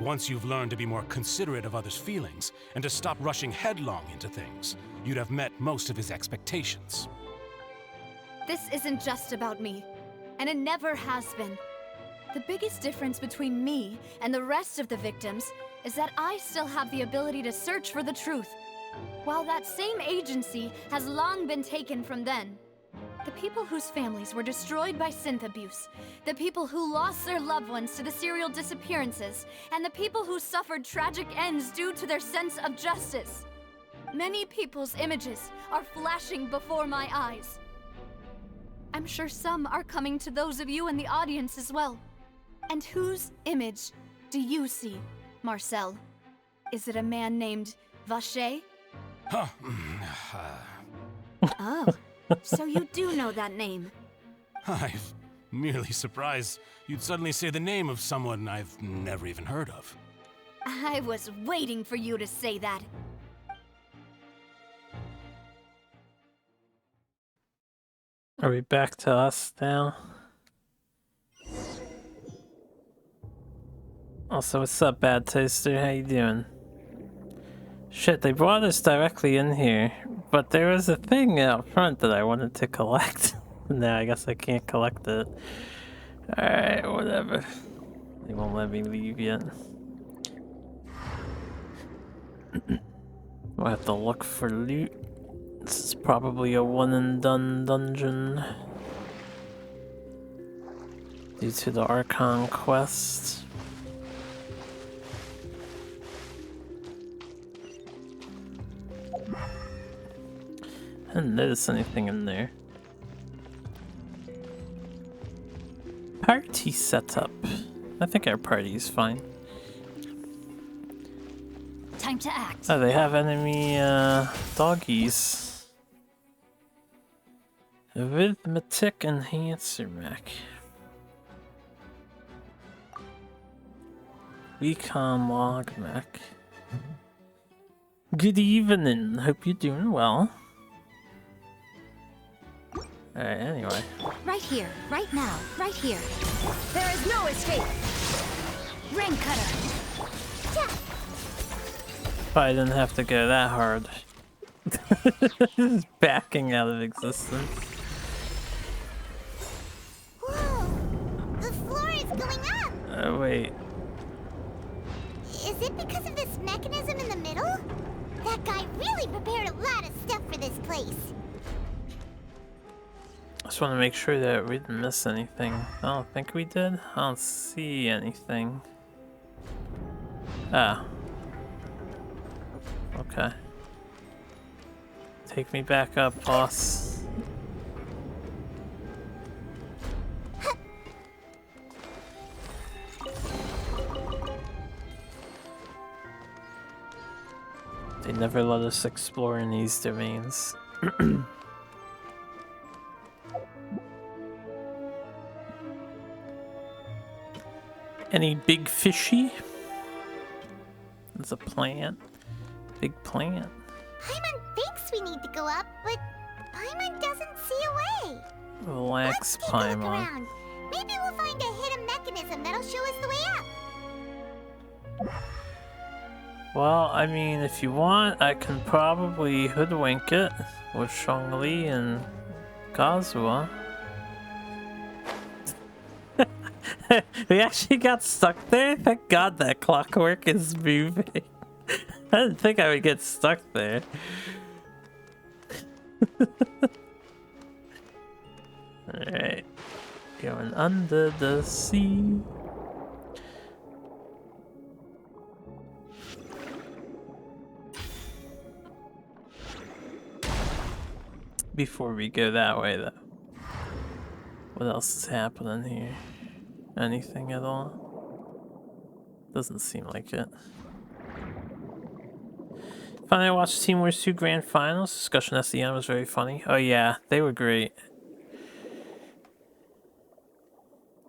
Once you've learned to be more considerate of others' feelings, and to stop rushing headlong into things, you'd have met most of his expectations. This isn't just about me, and it never has been. The biggest difference between me and the rest of the victims is that I still have the ability to search for the truth, while that same agency has long been taken from them. The people whose families were destroyed by synth abuse, the people who lost their loved ones to the serial disappearances, and the people who suffered tragic ends due to their sense of justice. Many people's images are flashing before my eyes. I'm sure some are coming to those of you in the audience as well. And whose image do you see, Marcel? Is it a man named Vacher? Oh, so you do know that name. I'm merely surprised you'd suddenly say the name of someone I've never even heard of. I was waiting for you to say that. Are we back to us now? Also, what's up, Bad Toaster? How you doing? Shit, they brought us directly in here, but there was a thing out front that I wanted to collect. No, I guess I can't collect it. Alright, whatever. They won't let me leave yet. We'll have to look for loot. This is probably a one and done dungeon. Due to the Archon quest. I didn't notice anything in there. Party setup. I think our party is fine. Time to act. Oh, they have enemy doggies. Arithmetic enhancer mech. Recon log mech. Good evening. Hope you're doing well. Alright, anyway. Right here, right now, right here. There is no escape. Ring cutter. Probably didn't have to go that hard. Just backing out of existence. Whoa! The floor is going up! Oh, wait. Is it because of this mechanism in the middle? That guy really prepared a lot of stuff for this place. I just want to make sure that we didn't miss anything. I don't think we did. I don't see anything. Ah. Okay. Take me back up, boss. They never let us explore in these domains. Any big fishy? There's a plant. Big plant. Paimon thinks we need to go up, but Paimon doesn't see a way. Relax, Let's take a look Paimon. around. Maybe we'll find a hidden mechanism that'll show us the way up. Well, I mean, if you want, I can probably hoodwink it with Shangli and Kazuha. We actually got stuck there? Thank God that clockwork is moving. I didn't think I would get stuck there. Alright. Going under the sea. Before we go that way, though. What else is happening here? Anything at all? Doesn't seem like it. Finally, I watched Team Wars 2 Grand Finals. Discussion at the end was very funny. Oh yeah, they were great.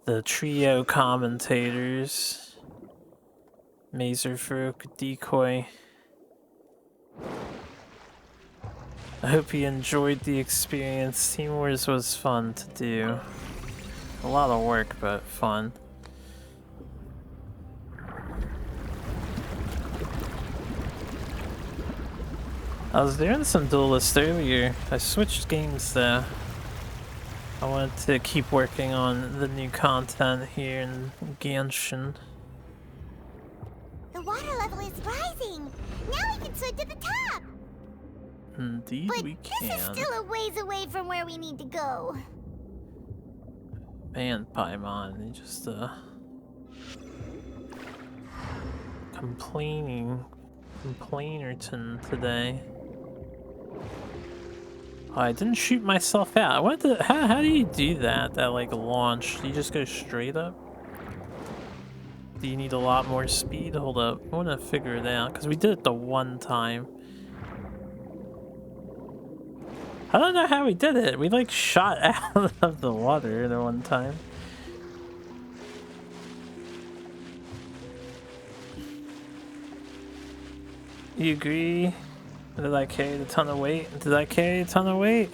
The trio commentators. Mazer, Farouk, Decoy. I hope you enjoyed the experience. Team Wars was fun to do. A lot of work, but fun. I was doing some Duelist earlier. I switched games though. I wanted to keep working on the new content here in Genshin. The water level is rising. Now we can swim to the top. Indeed, But we this is can. still a ways away from where we need to go. Man, Paimon, you just complainerton today. Oh, I didn't shoot myself out. What the? How do you do that? That like launch? Do you just go straight up? Do you need a lot more speed? Hold up, I want to figure it out because we did it the one time. I don't know how we did it. We like shot out of the water the one time. You agree? Did I carry a ton of weight? Did I carry a ton of weight?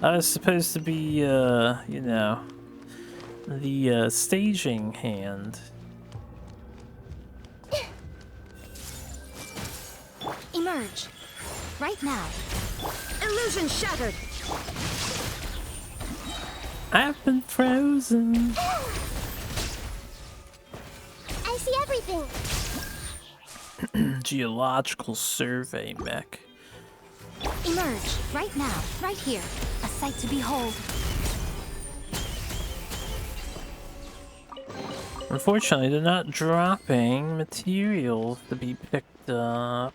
I was supposed to be, you know, the staging hand. Emerge. Right now. Illusion shattered. I've been frozen. I see everything. Geological survey mech. Emerge. Right now. Right here. A sight to behold. Unfortunately, they're not dropping materials to be picked up.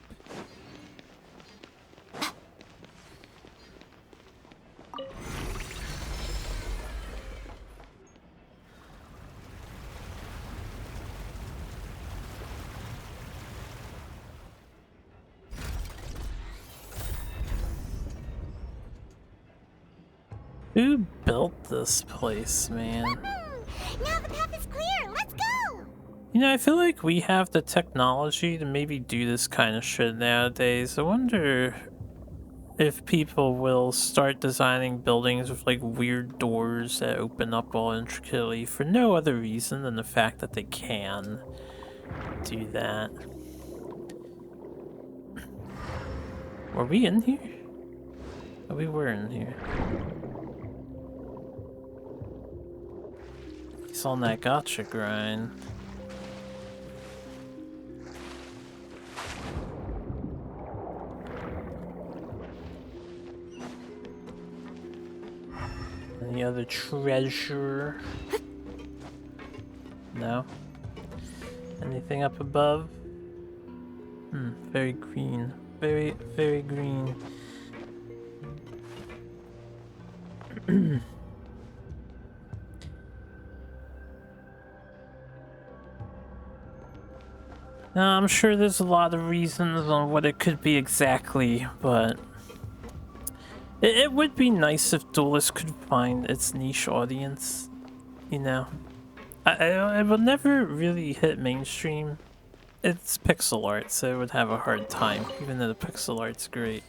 Who built this place, man? Now the path is clear. Let's go. You know, I feel like we have the technology to maybe do this kind of shit nowadays. I wonder if people will start designing buildings with like weird doors that open up all intricately for no other reason than the fact that they can do that. Were we in here? Oh, we were in here. He's on that gotcha grind. Any other treasure? No? Anything up above? Very green. Very, very green. Now, I'm sure there's a lot of reasons on what it could be exactly, but it would be nice if Duelist could find its niche audience, you know? It will never really hit mainstream. It's pixel art, so it would have a hard time, even though the pixel art's great.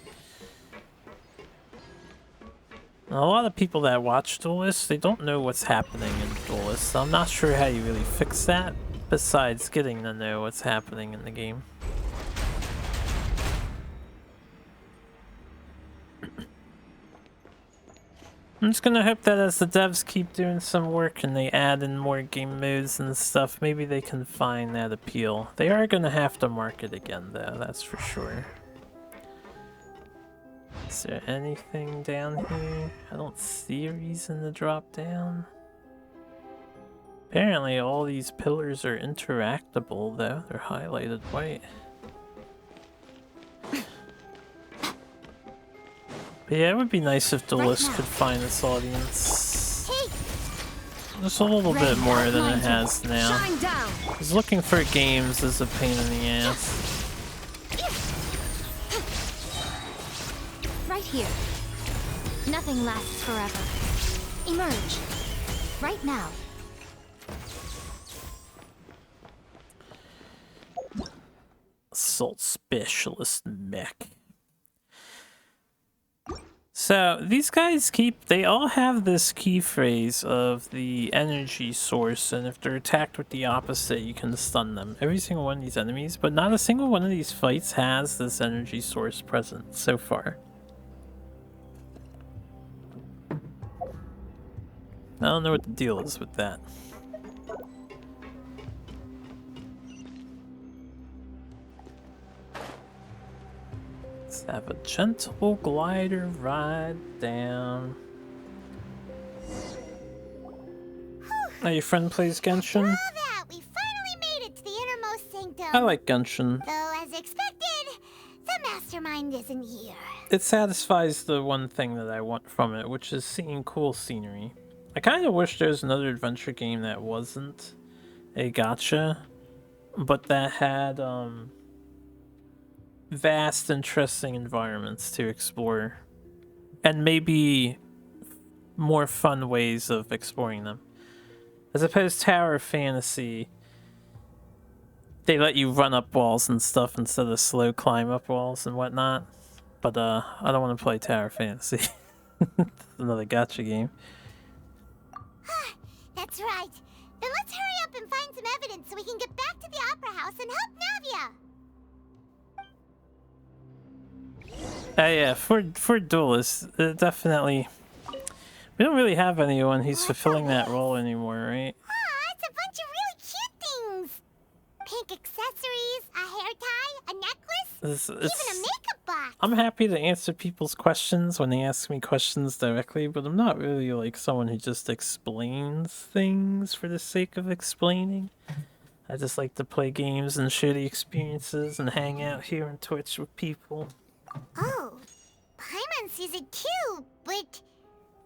And a lot of people that watch Duelist, they don't know what's happening in Duelist, so I'm not sure how you really fix that, besides getting to know what's happening in the game. I'm just gonna hope that as the devs keep doing some work and they add in more game modes and stuff, maybe they can find that appeal. They are gonna have to market again though, that's for sure. Is there anything down here? I don't see a reason to drop down. Apparently all these pillars are interactable though, they're highlighted white. But yeah, it would be nice if Duelist could find its audience. Just a little bit more than it has now. Because looking for games is a pain in the ass. Right here. Nothing lasts forever. Emerge. Right now. Assault Specialist Mech. So these guys they all have this key phrase of the energy source, and if they're attacked with the opposite, you can stun them. Every single one of these enemies, but not a single one of these fights has this energy source present so far. I don't know what the deal is with that. Let's have a gentle glider ride down. Oh, your friend plays Genshin? That we finally made it to the innermost sanctum. I like Genshin. Though, as expected, the mastermind isn't here. It satisfies the one thing that I want from it, which is seeing cool scenery. I kind of wish there was another adventure game that wasn't a gacha, but that had vast, interesting environments to explore, and maybe more fun ways of exploring them. As opposed to Tower Fantasy, they let you run up walls and stuff instead of slow climb up walls and whatnot. But I don't want to play Tower Fantasy. Another gacha game. That's right. Then let's hurry up and find some evidence so we can get back to the Opera House and help Navia. Yeah, for duelists, definitely. We don't really have anyone who's fulfilling that role anymore, right? It's a bunch of really cute things. Pink accessories, a hair tie, a necklace, even a makeup box. I'm happy to answer people's questions when they ask me questions directly, but I'm not really like someone who just explains things for the sake of explaining. I just like to play games and share the experiences and hang out here on Twitch with people. Oh, Paimon sees it too, but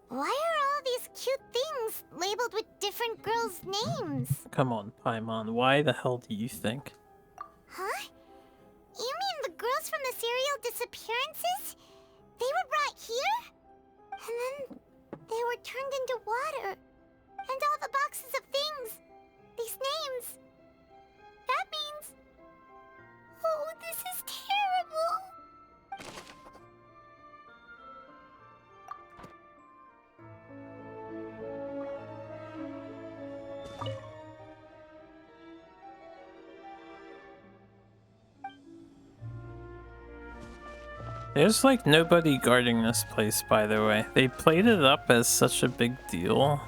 why are all these cute things labeled with different girls' names? Come on, Paimon, why the hell do you think? Huh? You mean the girls from the serial disappearances? They were brought here? And then they were turned into water. And all the boxes of things. These names. That means... Oh, this is terrible. There's like nobody guarding this place, by the way. They played it up as such a big deal.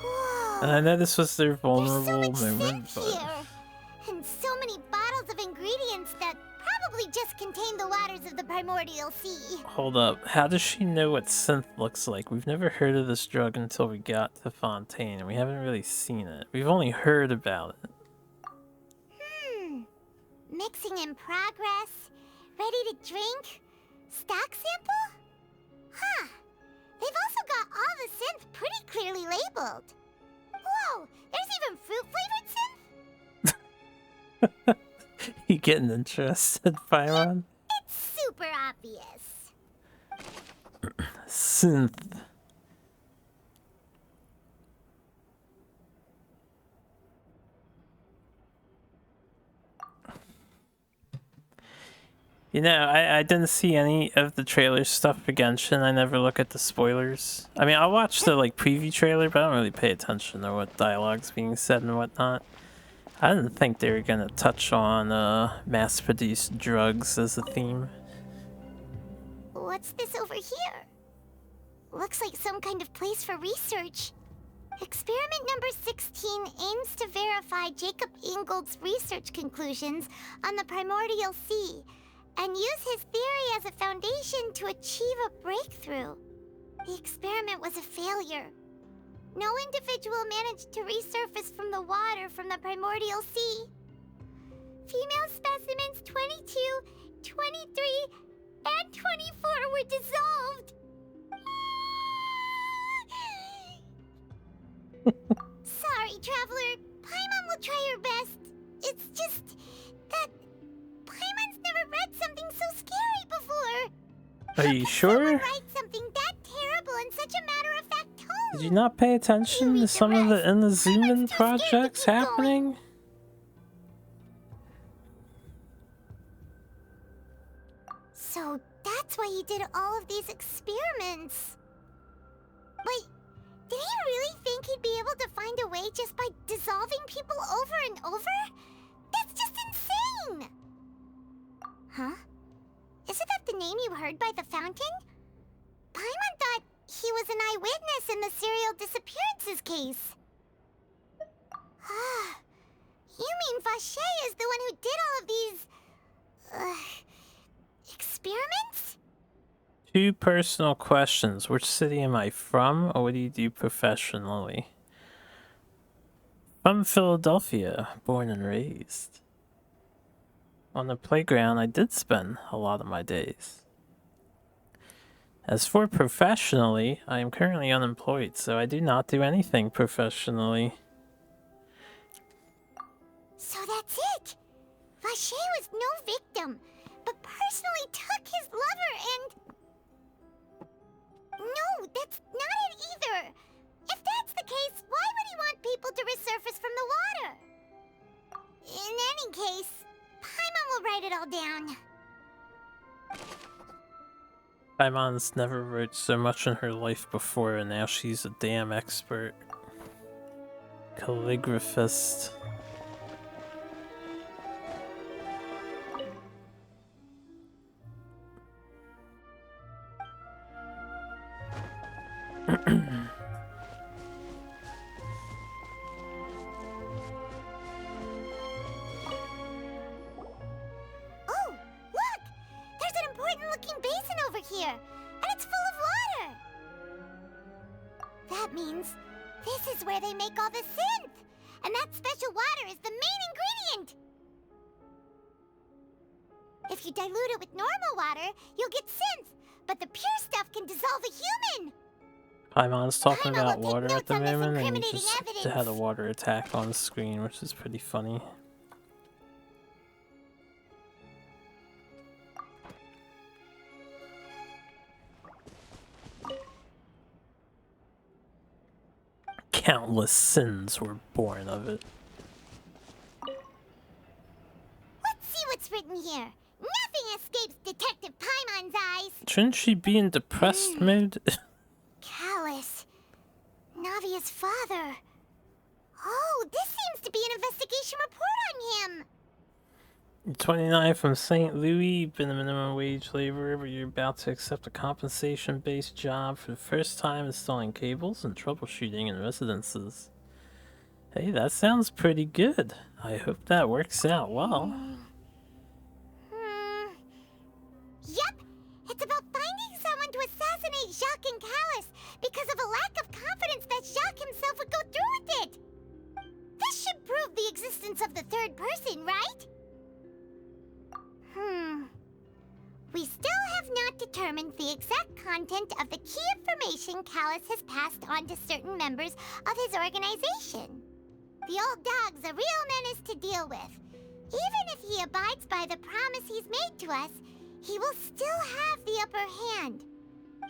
Whoa. And I know this was their vulnerable There's so much moment, synth but... here. And so many bottles of ingredients that probably just contain the waters of the primordial sea. Hold up, how does she know what synth looks like? We've never heard of this drug until we got to Fontaine, and we haven't really seen it. We've only heard about it. Mixing in progress, ready to drink, stock sample? Huh. They've also got all the synth pretty clearly labeled. Whoa, there's even fruit-flavored synth? You getting interested, Byron? It's super obvious. Synth. You know, I didn't see any of the trailer stuff for Genshin. I never look at the spoilers. I mean, I'll watch the like preview trailer, but I don't really pay attention to what dialogue's being said and whatnot. I didn't think they were gonna touch on mass-produced drugs as a theme. What's this over here? Looks like some kind of place for research. Experiment number 16 aims to verify Jacob Ingold's research conclusions on the primordial sea and use his theory as a foundation to achieve a breakthrough. The experiment was a failure. No individual managed to resurface from the water from the primordial sea. Female specimens 22, 23, and 24 were dissolved. Sorry, Traveler. Paimon will try her best. It's just that Paimon's never read something so scary before. Are you sure? Write something that terrible in such a matter-of-fact tone. Did you not pay attention to some of the Inazuman projects happening? So that's why he did all of these experiments. Wait, did he really think he'd be able to find a way just by dissolving people over and over? That's just insane! Huh? Isn't that the name you heard by the fountain? Paimon thought he was an eyewitness in the serial disappearances case. You mean Vache is the one who did all of these... experiments? Two personal questions. Which city am I from, or what do you do professionally? From Philadelphia, born and raised. On the playground, I did spend a lot of my days. As for professionally, I am currently unemployed, so I do not do anything professionally. So that's it! Vache was no victim, but personally took his lover and... No, that's not it either! If that's the case, why would he want people to resurface from the water? In any case, Paimon will write it all down. Paimon's never wrote so much in her life before, and now she's a damn expert calligraphist. Oh, look! There's an important-looking basin over here, and it's full of water! That means this is where they make all the synth! And that special water is the main ingredient! If you dilute it with normal water, you'll get synth, but the pure stuff can dissolve a human! Paimon's talking Paimon will about take water at notes the on this moment, and he incriminating just evidence. had a water attack on the screen, which is pretty funny. Countless sins were born of it. Let's see what's written here. Nothing escapes Detective Paimon's eyes. Shouldn't she be in depressed mode? Callus. Navia's father. Oh, this seems to be an investigation report on him. You're 29 from St. Louis, been a minimum wage laborer, but you're about to accept a compensation-based job for the first time installing cables and troubleshooting in residences. Hey, that sounds pretty good. I hope that works out well. Yep, it's about finding someone to assassinate Jacques and Callus because of a lack of confidence that Jacques himself would go through with it. This should prove the existence of the third person, right? We still have not determined the exact content of the key information Callus has passed on to certain members of his organization. The old dog's a real menace to deal with. Even if he abides by the promise he's made to us, he will still have the upper hand.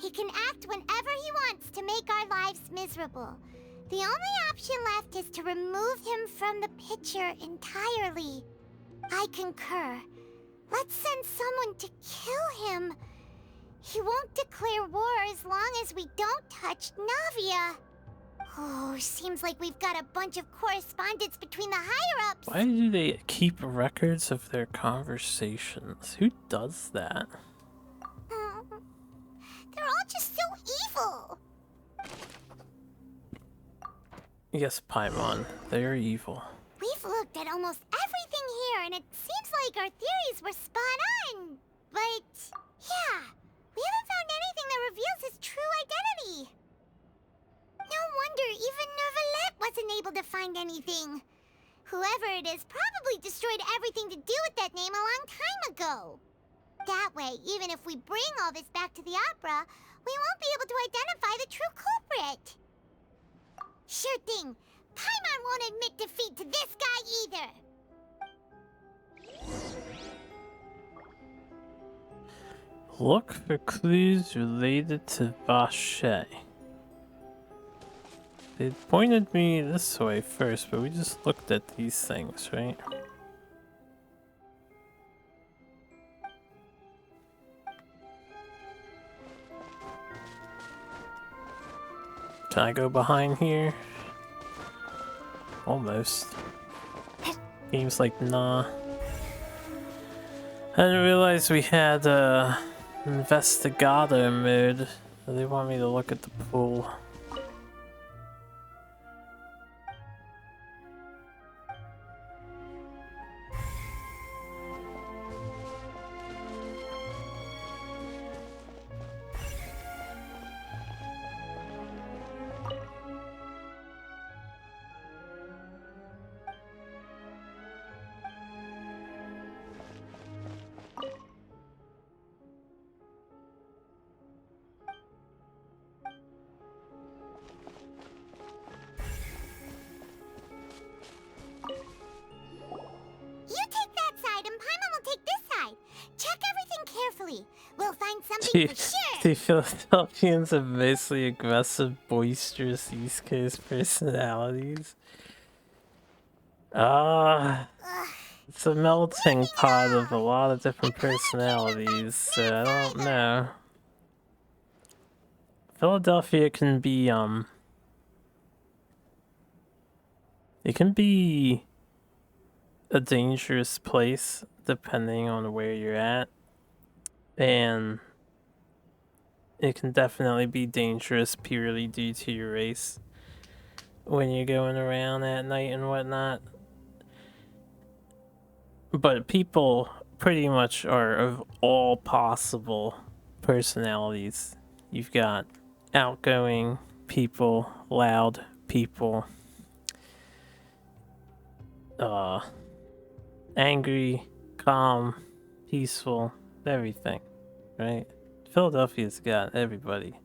He can act whenever he wants to make our lives miserable. The only option left is to remove him from the picture entirely. I concur. Let's send someone to kill him. He won't declare war as long as we don't touch Navia. Oh, seems like we've got a bunch of correspondence between the higher-ups. Why do they keep records of their conversations? Who does that? They're all just so evil. Yes, Paimon, they are evil. We've looked at almost everything here, and it seems like our theories were spot on. But, yeah, we haven't found anything that reveals his true identity. No wonder even Neuvillette wasn't able to find anything. Whoever it is probably destroyed everything to do with that name a long time ago. That way, even if we bring all this back to the opera, we won't be able to identify the true culprit. Sure thing. Paimon won't admit defeat to this guy either. Look for clues related to Vache. They pointed me this way first, but we just looked at these things, right? Can I go behind here? Almost. Game's like, nah. I didn't realize we had Investigator mode. They want me to look at the pool. You take that side, and Paimon will take this side. Check everything carefully. We'll find something for sure. The Philadelphians have mostly aggressive, boisterous East Coast personalities. It's a melting pot of a lot of different personalities, so I don't know. Philadelphia can be it can be a dangerous place depending on where you're at, and it can definitely be dangerous purely due to your race when you're going around at night and whatnot. But people pretty much are of all possible personalities. You've got outgoing people, loud people, angry, calm, peaceful, everything, right? Philadelphia's got everybody.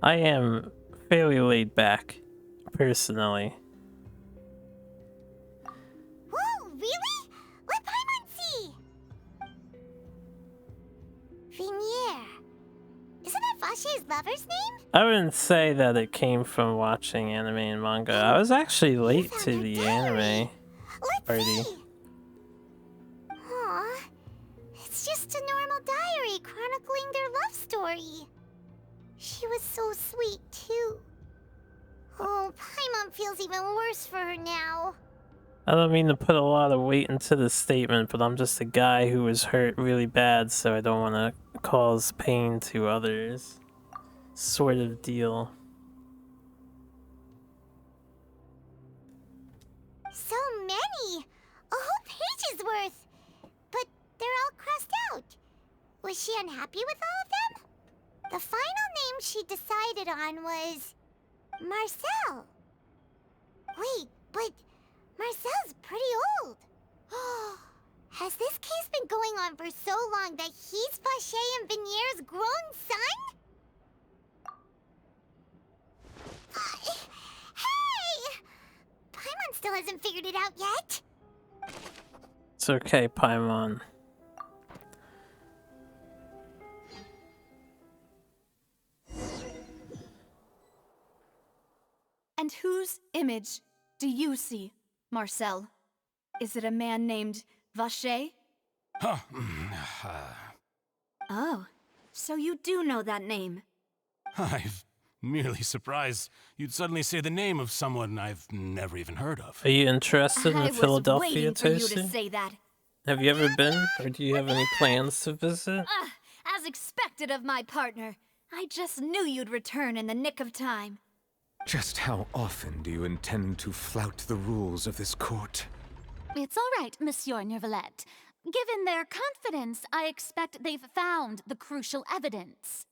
I am fairly laid back, personally. Whoa, really? Let Paimon see! Venier. Isn't that Vache's lover's name? I wouldn't say that it came from watching anime and manga. I was actually late to the anime party. Aw, it's just a normal diary chronicling their love story. She was so sweet, too. Oh, Paimon feels even worse for her now. I don't mean to put a lot of weight into the statement, but I'm just a guy who was hurt really bad, so I don't want to cause pain to others. Sort of deal. So many! A whole page's worth! But they're all crossed out. Was she unhappy with all of them? The final name she decided on was... Marcel. Wait, but Marcel's pretty old. Has this case been going on for so long that he's Vache and Venier's grown son? Hey! Paimon still hasn't figured it out yet. It's okay, Paimon. And whose image do you see, Marcel? Is it a man named Vache? Oh, so you do know that name. I'm merely surprised you'd suddenly say the name of someone I've never even heard of. Are you interested in Philadelphia, for you to Toasty? say that. Have you ever been, or do you have any plans to visit? As expected of my partner. I just knew you'd return in the nick of time. Just how often do you intend to flout the rules of this court? It's all right, Monsieur Neuvillette. Given their confidence, I expect they've found the crucial evidence.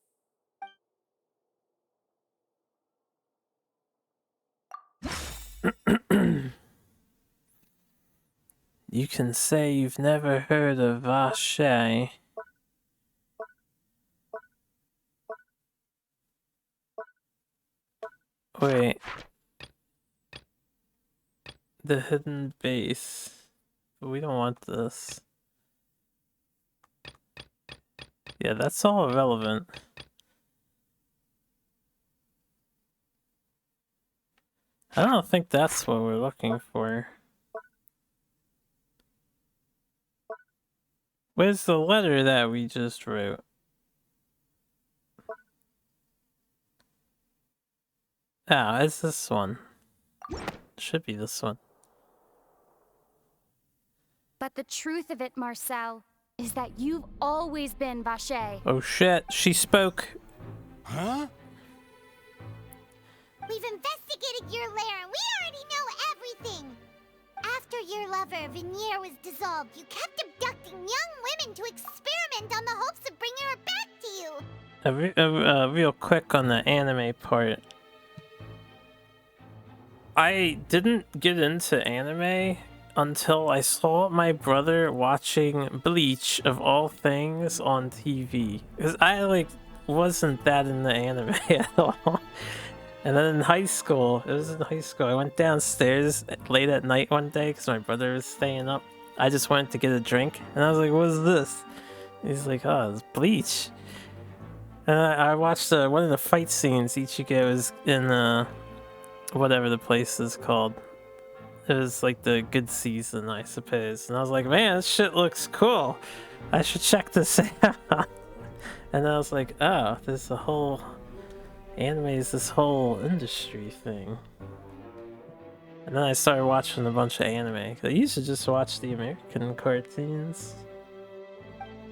You can say you've never heard of Vache. Wait. The hidden base. But we don't want this. Yeah, that's all irrelevant. I don't think that's what we're looking for. Where's the letter that we just wrote? Ah, it's this one. Should be this one. But the truth of it, Marcel, is that you've always been Vache. Oh shit, she spoke. Huh? We've investigated your lair and we already know everything. After your lover, Venier, was dissolved, you kept abducting young women to experiment on the hopes of bringing her back to you. Real quick on the anime part. I didn't get into anime until I saw my brother watching Bleach, of all things, on TV. Because I, wasn't that into anime at all. And then in high school, I went downstairs late at night one day because my brother was staying up. I just went to get a drink, and I was like, what is this? He's like, oh, it's Bleach. And I watched one of the fight scenes. Ichigo is in whatever the place is called. It was like the good season, I suppose. And I was like, man, this shit looks cool. I should check this out. And I was like, oh, there's a whole anime is this whole industry thing. And then I started watching a bunch of anime. I used to just watch the American cartoons.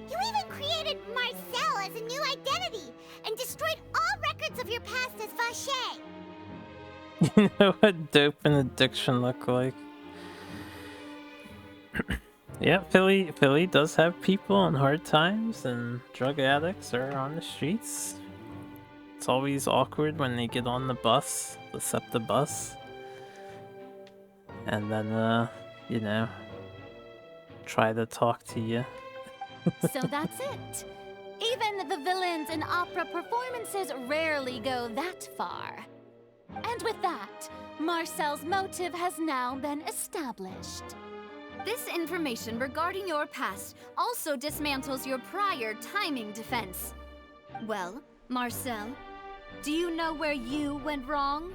You even created Marcel as a new identity and destroyed all records of your past as Vache. You know what dope and addiction look like? Yeah, Philly does have people on hard times, and drug addicts are on the streets. It's always awkward when they get on the bus, the SEPTA bus. And then, you know, try to talk to you. So that's it. Even the villains in opera performances rarely go that far. And with that, Marcel's motive has now been established. This information regarding your past also dismantles your prior timing defense. Well, Marcel, do you know where you went wrong?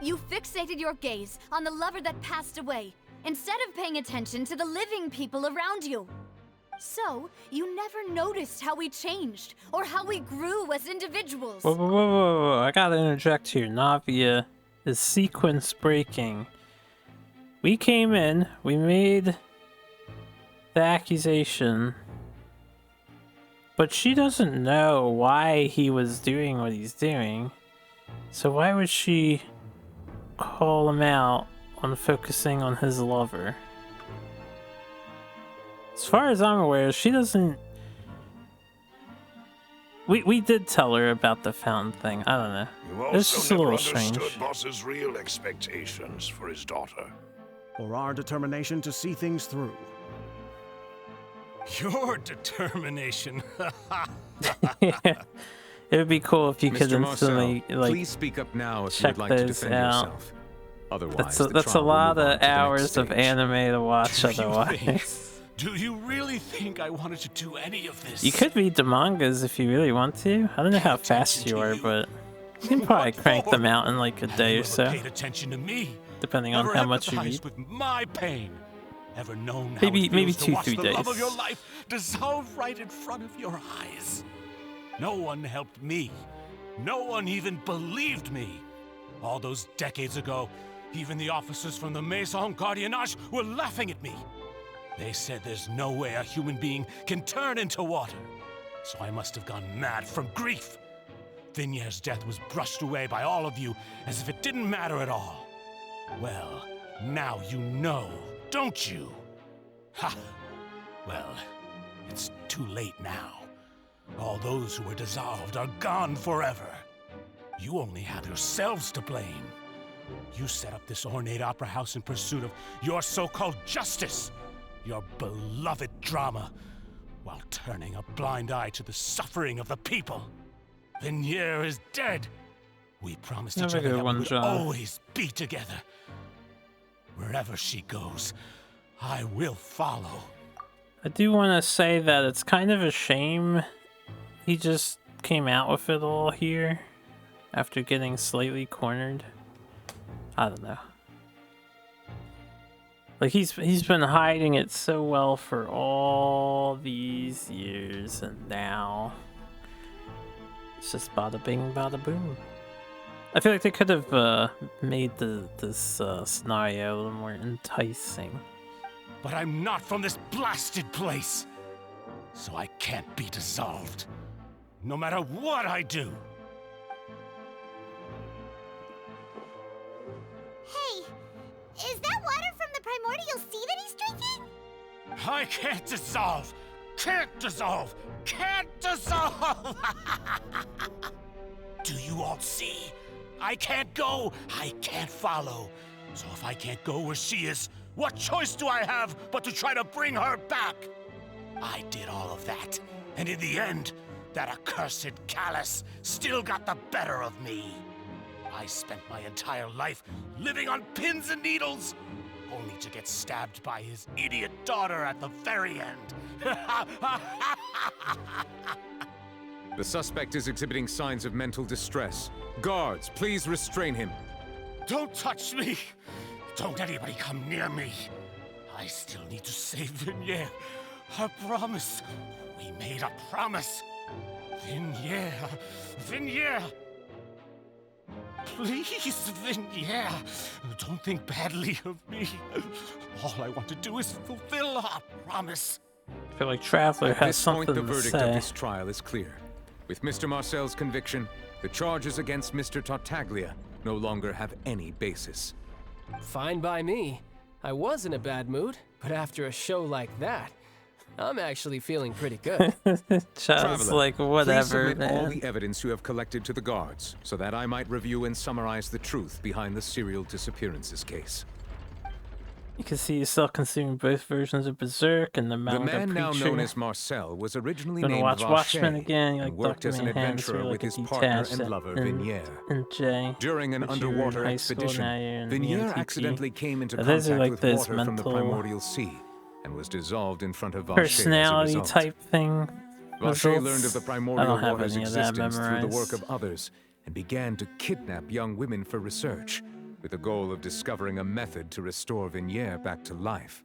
You fixated your gaze on the lover that passed away, instead of paying attention to the living people around you. So, you never noticed how we changed, or how we grew as individuals. Whoa. I gotta interject here. Navia is sequence breaking. We came in, we made the accusation, but she doesn't know why he was doing what he's doing. So why would she call him out on focusing on his lover? As far as I'm aware, she doesn't... We did tell her about the fountain thing. I don't know. You It's just also a never little understood strange. Boss's real expectations for his daughter. Or our determination to see things through. Your determination. Yeah. It would be cool if you could Mr. instantly, Marcel, like, please speak up now if you check would like to those defend out. yourself. Otherwise, That's the a trial will lot move on of to the next hours of stage. anime to watch Do you otherwise. Do you really think I wanted to do any of this? You could read the mangas if you really want to. I don't know how fast you are, but you can probably crank them out in like a day or so, Paid attention to me. depending on Ever how much you empathized read. with my pain. Ever known how Maybe it feels to 2-3 watch the love of days. your life dissolve right in front of your eyes? No one helped me. No one even believed me. All those decades ago, even the officers from the Maison Gardiennage were laughing at me. They said there's no way a human being can turn into water. So I must have gone mad from grief. Vignier's death was brushed away by all of you as if it didn't matter at all. Well, now you know, don't you? Ha! Well, it's too late now. All those who were dissolved are gone forever. You only have yourselves to blame. You set up this ornate opera house in pursuit of your so-called justice, your beloved drama, while turning a blind eye to the suffering of the people. Vignier is dead. We promised each Never other good that one, we would John. always be together. Wherever she goes, I will follow. I do want to say that it's kind of a shame he just came out with it all here after getting slightly cornered. I don't know. Like he's been hiding it so well for all these years, and now it's just bada bing, bada boom. I feel like they could have made this scenario a little more enticing. But I'm not from this blasted place, so I can't be dissolved, no matter what I do. Hey, is that water from the primordial sea that he's drinking? I can't dissolve! Can't dissolve! Can't dissolve! Do you all see? I can't go! I can't follow! So if I can't go where she is, what choice do I have but to try to bring her back? I did all of that, and in the end, that accursed Callus still got the better of me. I spent my entire life living on pins and needles, only to get stabbed by his idiot daughter at the very end. The suspect is exhibiting signs of mental distress. Guards, please restrain him. Don't touch me! Don't anybody come near me! I still need to save Vignier. I promise. We made a promise. Vignere. Vignere. Please, Vignere. Don't think badly of me. All I want to do is fulfill our promise. I feel like Traveler At has this point, something the to verdict say. of this trial is clear. With Mr. Marcel's conviction, the charges against Mr. Tartaglia no longer have any basis. Fine by me. I was in a bad mood, but after a show like that, I'm actually feeling pretty good. Just Traveler, like please whatever, submit all man. the evidence you have collected to the guards, so that I might review and summarize the truth behind the serial disappearances case. You can see yourself consuming both versions of Berserk and the The manga man now Preacher. known as Marcel was originally Gonna named watch Watchmen Vacher again, like and worked Dr. as an Manhattan, adventurer so with like his partner detached and lover, in Vignere. J. During an But you were in underwater high school, expedition, now you're in the Vignere MTT. accidentally came into Now, those are contact like with those water from the mental primordial sea and was dissolved in front of Vacher as a personality result. type thing. Vacher learned of the I primordial don't have water's any of that existence through the work memorized. of others and began to kidnap young women for research, with the goal of discovering a method to restore Vignere back to life.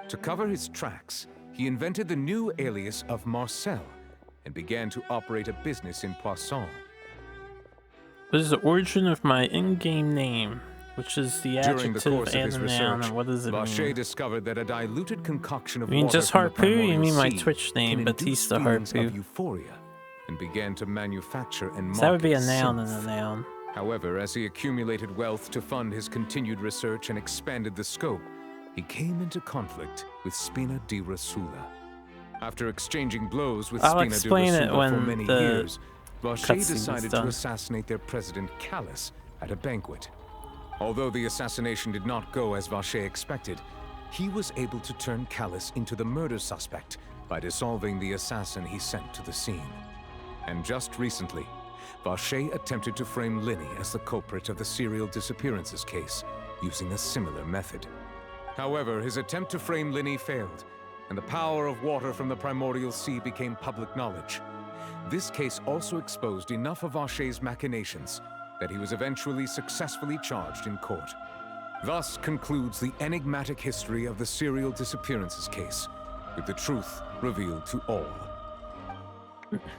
To cover his tracks, he invented the new alias of Marcel and began to operate a business in Poisson. What is the origin of my in-game name? Which is the During the adjective course of and his the noun, research, and what does it Vacher mean? discovered that a diluted concoction of You mean water just from the Harpoo? You primordial mean my sea Twitch name, can induce Batista feelings Harpoo? of euphoria, and began to manufacture and market So that would be a noun synth. and a noun. However, as he accumulated wealth to fund his continued research and expanded the scope, he came into conflict with Spina di Rosula. After exchanging blows with I'll Spina di explain it Rosula for when many the years, Vacher cutscene's decided done. to assassinate their president Callus at a banquet. Although the assassination did not go as Vacher expected, he was able to turn Callus into the murder suspect by dissolving the assassin he sent to the scene. And just recently, Vacher attempted to frame Linny as the culprit of the serial disappearances case, using a similar method. However, his attempt to frame Linny failed, and the power of water from the primordial sea became public knowledge. This case also exposed enough of Vacher's machinations that he was eventually successfully charged in court. Thus concludes the enigmatic history of the serial disappearances case, with the truth revealed to all.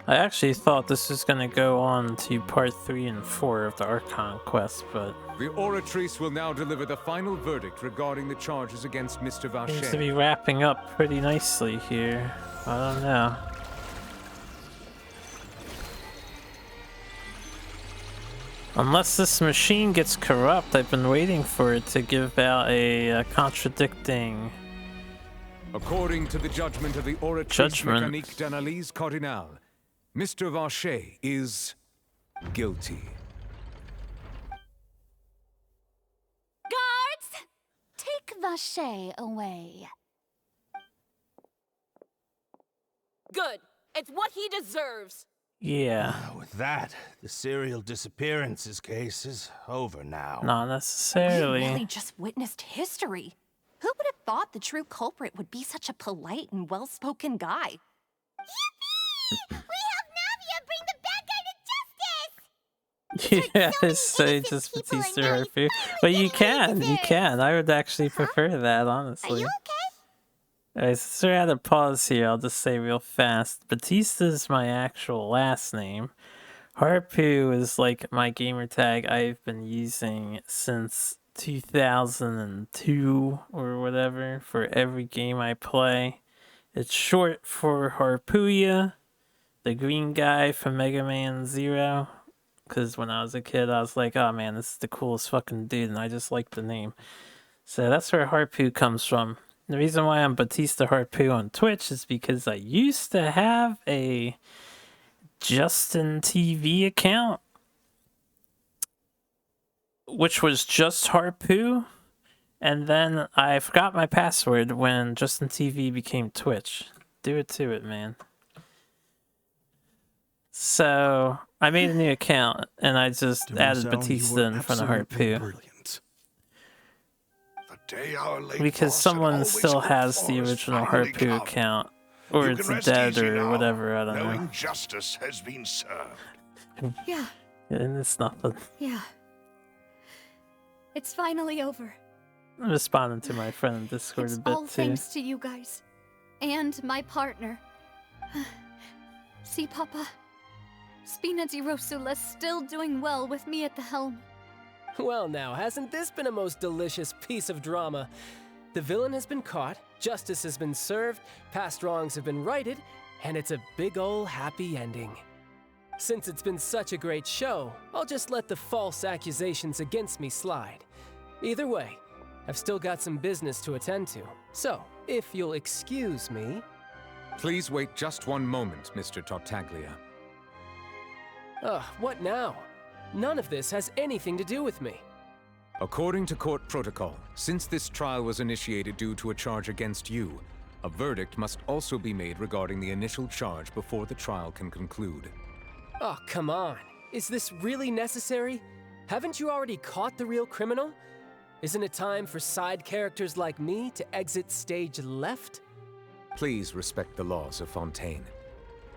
I actually thought this was gonna go on to part 3 and 4 of the Archon quest, but The Oratrice will now deliver the final verdict regarding the charges against Mr. seems to Vacher. be wrapping up pretty nicely here. I don't know. Unless this machine gets corrupt, I've been waiting for it to give out a contradicting According to the judgment of the Oratrice Judgment. Mécanique d'Analyse Cardinale, Mr. Vacher is guilty. Guards! Take Vacher away. Good. It's what he deserves. Yeah, With that, the serial disappearances case is over now. not We necessarily. really just witnessed history. Who would have thought the true culprit would be such a polite and well-spoken guy? We helped Navia bring the bad guy to justice! Yeah, so just Batista Harpoo. But you can. I would actually prefer that, honestly. Are you okay? Alright, since we're at a pause here, I'll just say real fast. Batista's my actual last name. Harpoo is like my gamer tag I've been using since 2002 or whatever for every game I play. It's short for Harpooya, the green guy from Mega Man Zero. Because when I was a kid, I was like, oh man, this is the coolest fucking dude, and I just like the name. So that's where Harpoo comes from. The reason why I'm Batista Harpoo on Twitch is because I used to have a Justin TV account, which was just Harpoo, and then I forgot my password when Justin TV became Twitch. Do it to it, man. So I made a new account, and I just added Marcel, you Batista were in front of absolutely Harpoo. brilliant. The day our late Because boss had someone always still hoped has for the has original finally Harpoo come. account. Or You it's can rest dead easy or now, whatever, I don't knowing know. justice has been served. Yeah, And it's nothing. yeah. It's finally over. I'm responding to my friend in Discord It's a bit all too. thanks to you guys. And my partner. See, Papa? Spina di Rosula's still doing well with me at the helm. Well now, hasn't this been a most delicious piece of drama? The villain has been caught, justice has been served, past wrongs have been righted, and it's a big ol' happy ending. Since it's been such a great show, I'll just let the false accusations against me slide. Either way, I've still got some business to attend to, so if you'll excuse me... Please wait just one moment, Mr. Tartaglia. What now? None of this has anything to do with me. According to court protocol, since this trial was initiated due to a charge against you, a verdict must also be made regarding the initial charge before the trial can conclude. Oh, come on. Is this really necessary? Haven't you already caught the real criminal? Isn't it time for side characters like me to exit stage left? Please respect the laws of Fontaine.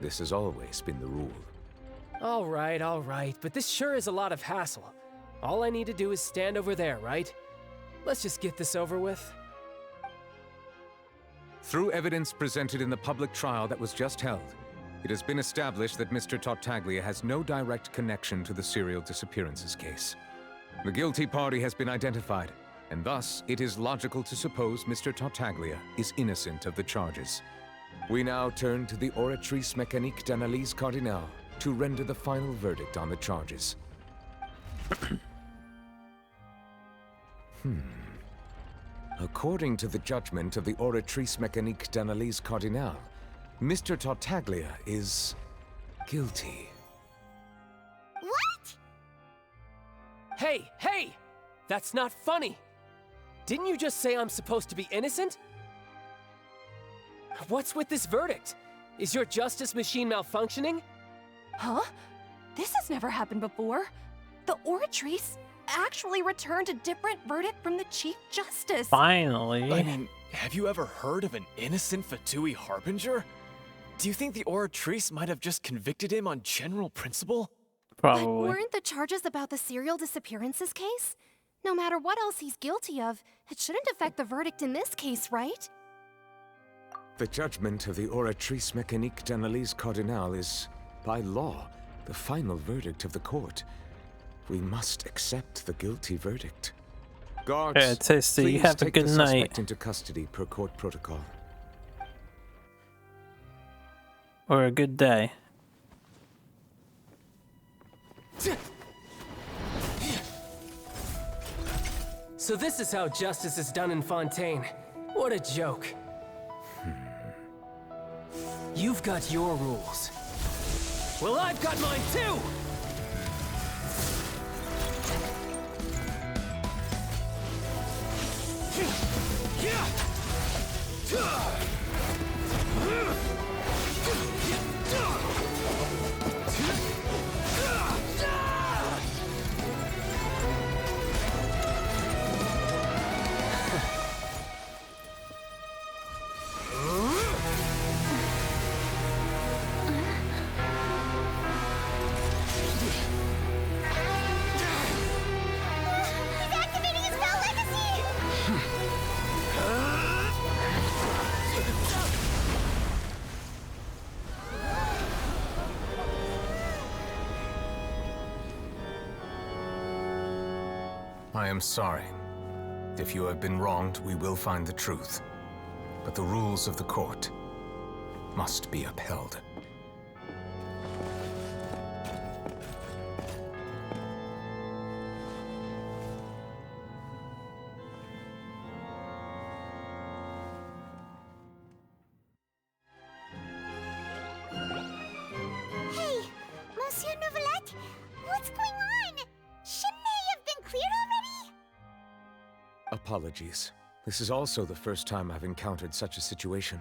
This has always been the rule. All right, but this sure is a lot of hassle. All I need to do is stand over there, right? Let's just get this over with. Through evidence presented in the public trial that was just held, it has been established that Mr. Tartaglia has no direct connection to the serial disappearances case. The guilty party has been identified, and thus it is logical to suppose Mr. Tartaglia is innocent of the charges. We now turn to the Oratrice Mécanique d'Analyse Cardinale to render the final verdict on the charges. According to the judgment of the Oratrice Mécanique d'Analyse Cardinale, Mr. Tartaglia is guilty. What? Hey! That's not funny! Didn't you just say I'm supposed to be innocent? What's with this verdict? Is your justice machine malfunctioning? Huh? This has never happened before. The Oratrice actually returned a different verdict from the Chief Justice. Finally. I mean, have you ever heard of an innocent Fatui Harbinger? Do you think the Oratrice might have just convicted him on general principle? Probably. But weren't the charges about the serial disappearances case? No matter what else he's guilty of, it shouldn't affect the verdict in this case, right? The judgment of the Oratrice Mécanique d'Analyse Cardinale is, by law, the final verdict of the court. We must accept the guilty verdict. Guards, Okay, Tasty, please have a take good the night. suspect into custody per court protocol. Or a good day. So this is how justice is done in Fontaine. What a joke. You've got your rules. Well, I've got mine too! He's activating his spell legacy! I am sorry. If you have been wronged, we will find the truth. But the rules of the court must be upheld. Hey, Monsieur Nouvelette, what's going on? Shouldn't they have been cleared already? Apologies. This is also the first time I've encountered such a situation.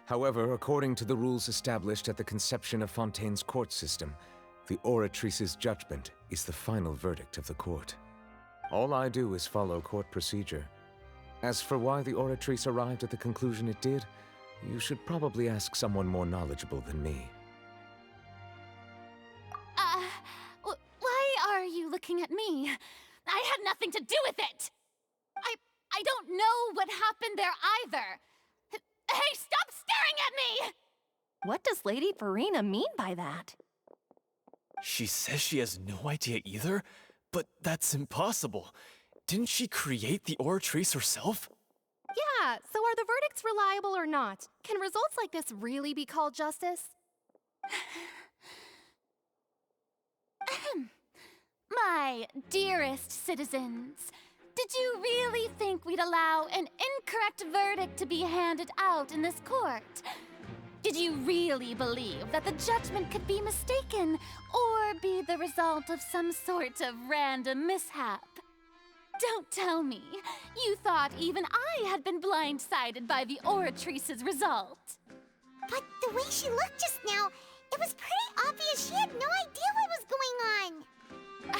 However, according to the rules established at the conception of Fontaine's court system, the Oratrice's judgment is the final verdict of the court. All I do is follow court procedure. As for why the Oratrice arrived at the conclusion it did, you should probably ask someone more knowledgeable than me. Why are you looking at me? I had nothing to do with it! I don't know what happened there either. Hey, stop staring at me! What does Lady Farina mean by that? She says she has no idea either, but that's impossible. Didn't she create the Oratrice herself? Yeah, so are the verdicts reliable or not? Can results like this really be called justice? My dearest citizens, did you really think we'd allow an incorrect verdict to be handed out in this court? Did you really believe that the judgment could be mistaken or be the result of some sort of random mishap? Don't tell me you thought even I had been blindsided by the Oratrice's result. But the way she looked just now, it was pretty obvious she had no idea what was going on.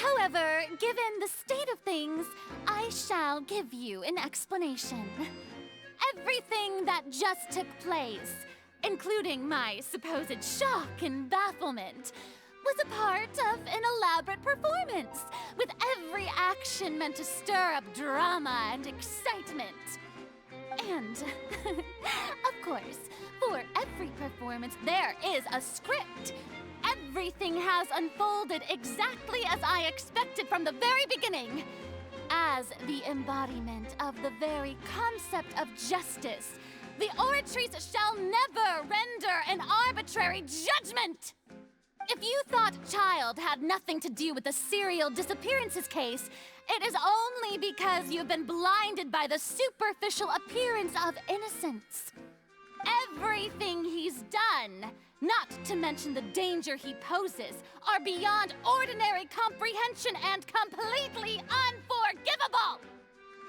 However, given the state of things, I shall give you an explanation. Everything that just took place, including my supposed shock and bafflement, was a part of an elaborate performance, with every action meant to stir up drama and excitement. And, of course, for every performance there is a script. Everything has unfolded exactly as I expected from the very beginning. As the embodiment of the very concept of justice, the Oratrice shall never render an arbitrary judgment! If you thought Child had nothing to do with the serial disappearances case, it is only because you've been blinded by the superficial appearance of innocence. Everything he's done, not to mention the danger he poses, are beyond ordinary comprehension and completely unforgivable!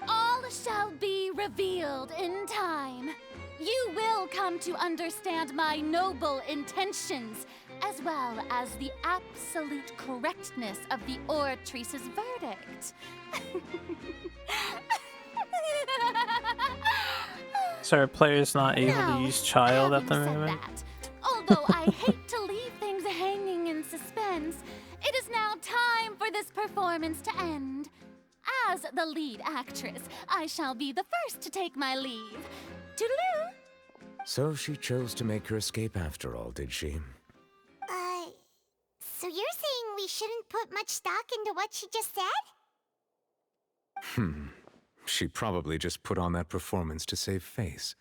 All shall be revealed in time. You will come to understand my noble intentions, as well as the absolute correctness of the Oratrice's verdict. So our player's not able to use Child at the moment? Although I hate to leave things hanging in suspense, it is now time for this performance to end. As the lead actress, I shall be the first to take my leave. Toodaloo! So she chose to make her escape after all, did she? So you're saying we shouldn't put much stock into what she just said? She probably just put on that performance to save face.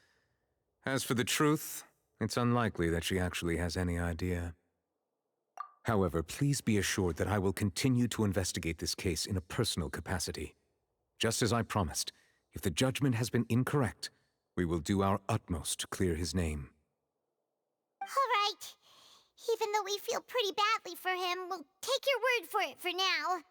As for the truth, it's unlikely that she actually has any idea. However, please be assured that I will continue to investigate this case in a personal capacity. Just as I promised, if the judgment has been incorrect, we will do our utmost to clear his name. All right. Even though we feel pretty badly for him, we'll take your word for it for now.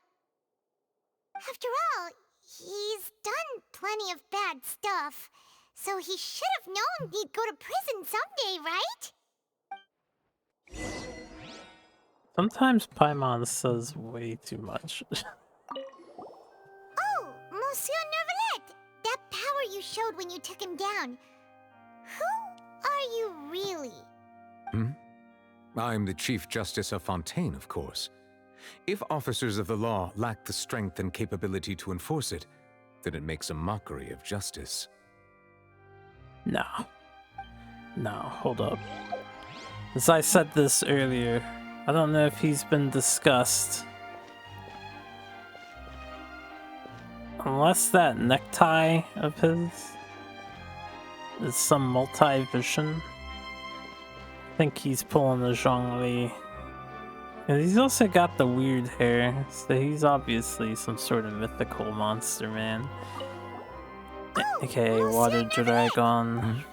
After all, he's done plenty of bad stuff, so he should have known he'd go to prison someday, right? Sometimes Paimon says way too much. Oh, Monsieur Neuvillette! That power you showed when you took him down. Who are you really? I'm the Chief Justice of Fontaine, of course. If officers of the law lack the strength and capability to enforce it, then it makes a mockery of justice. No, hold up. As I said this earlier, I don't know if he's been discussed. Unless that necktie of his is some multi-vision. I think he's pulling a Zhongli. And he's also got the weird hair, so he's obviously some sort of mythical monster man. Okay, Water Dragon.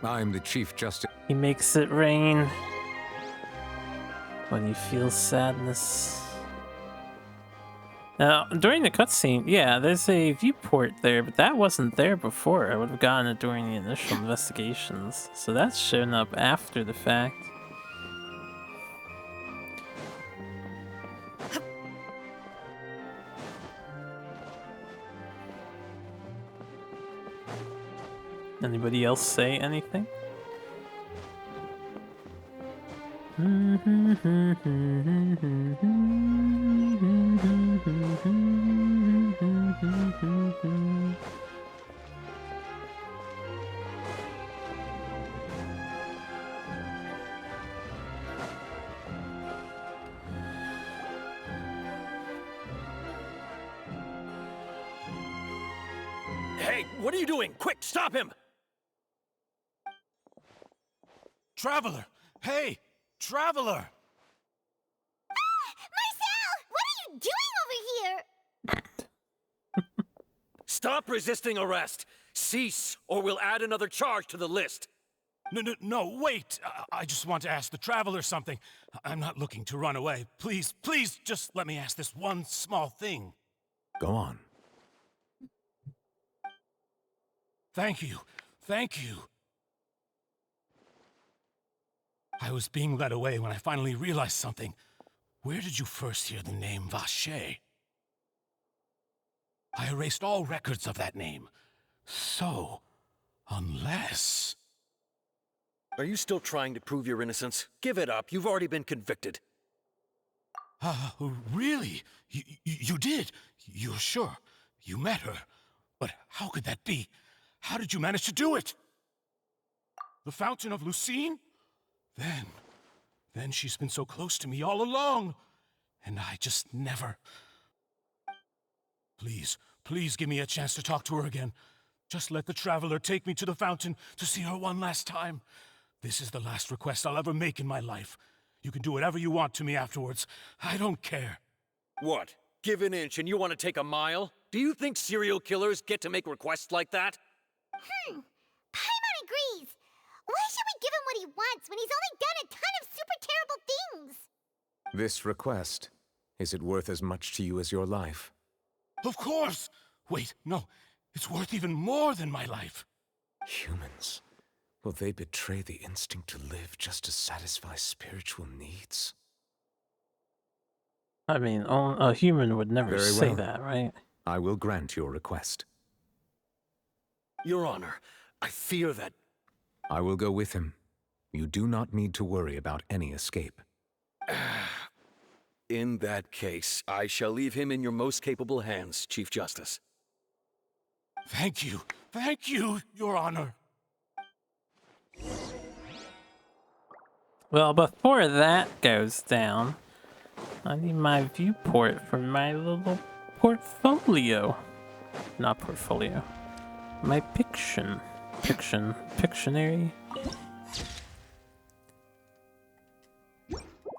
I'm the Chief Justice. He makes it rain when you feel sadness. Now, during the cutscene, yeah, there's a viewport there, but that wasn't there before. I would have gotten it during the initial investigations, so that's shown up after the fact. Anybody else say anything? Hey, what are you doing? Quick, stop him! Traveler! Hey! Traveler! Marcel! What are you doing over here? Stop resisting arrest! Cease, or we'll add another charge to the list! No, wait! I just want to ask the Traveler something. I'm not looking to run away. Please, just let me ask this one small thing. Go on. Thank you. I was being led away when I finally realized something. Where did you first hear the name Vacher? I erased all records of that name. So, unless... Are you still trying to prove your innocence? Give it up. You've already been convicted. Really? You did? You're sure? You met her? But how could that be? How did you manage to do it? The Fountain of Lucine? Then she's been so close to me all along. And I just never... Please give me a chance to talk to her again. Just let the Traveler take me to the fountain to see her one last time. This is the last request I'll ever make in my life. You can do whatever you want to me afterwards. I don't care. What? Give an inch and you want to take a mile? Do you think serial killers get to make requests like that? Paimon agrees. Why should we give him what he wants when he's only done a ton of super terrible things? This request, is it worth as much to you as your life? Of course! Wait, no. It's worth even more than my life. Humans. Will they betray the instinct to live just to satisfy spiritual needs? I mean, a human would never Very say well. that, right? I will grant your request. Your Honor, I fear that... I will go with him. You do not need to worry about any escape. In that case, I shall leave him in your most capable hands, Chief Justice. Thank you, Your Honor. Well, before that goes down, I need my viewport for my little portfolio. Not portfolio. My Pictionary.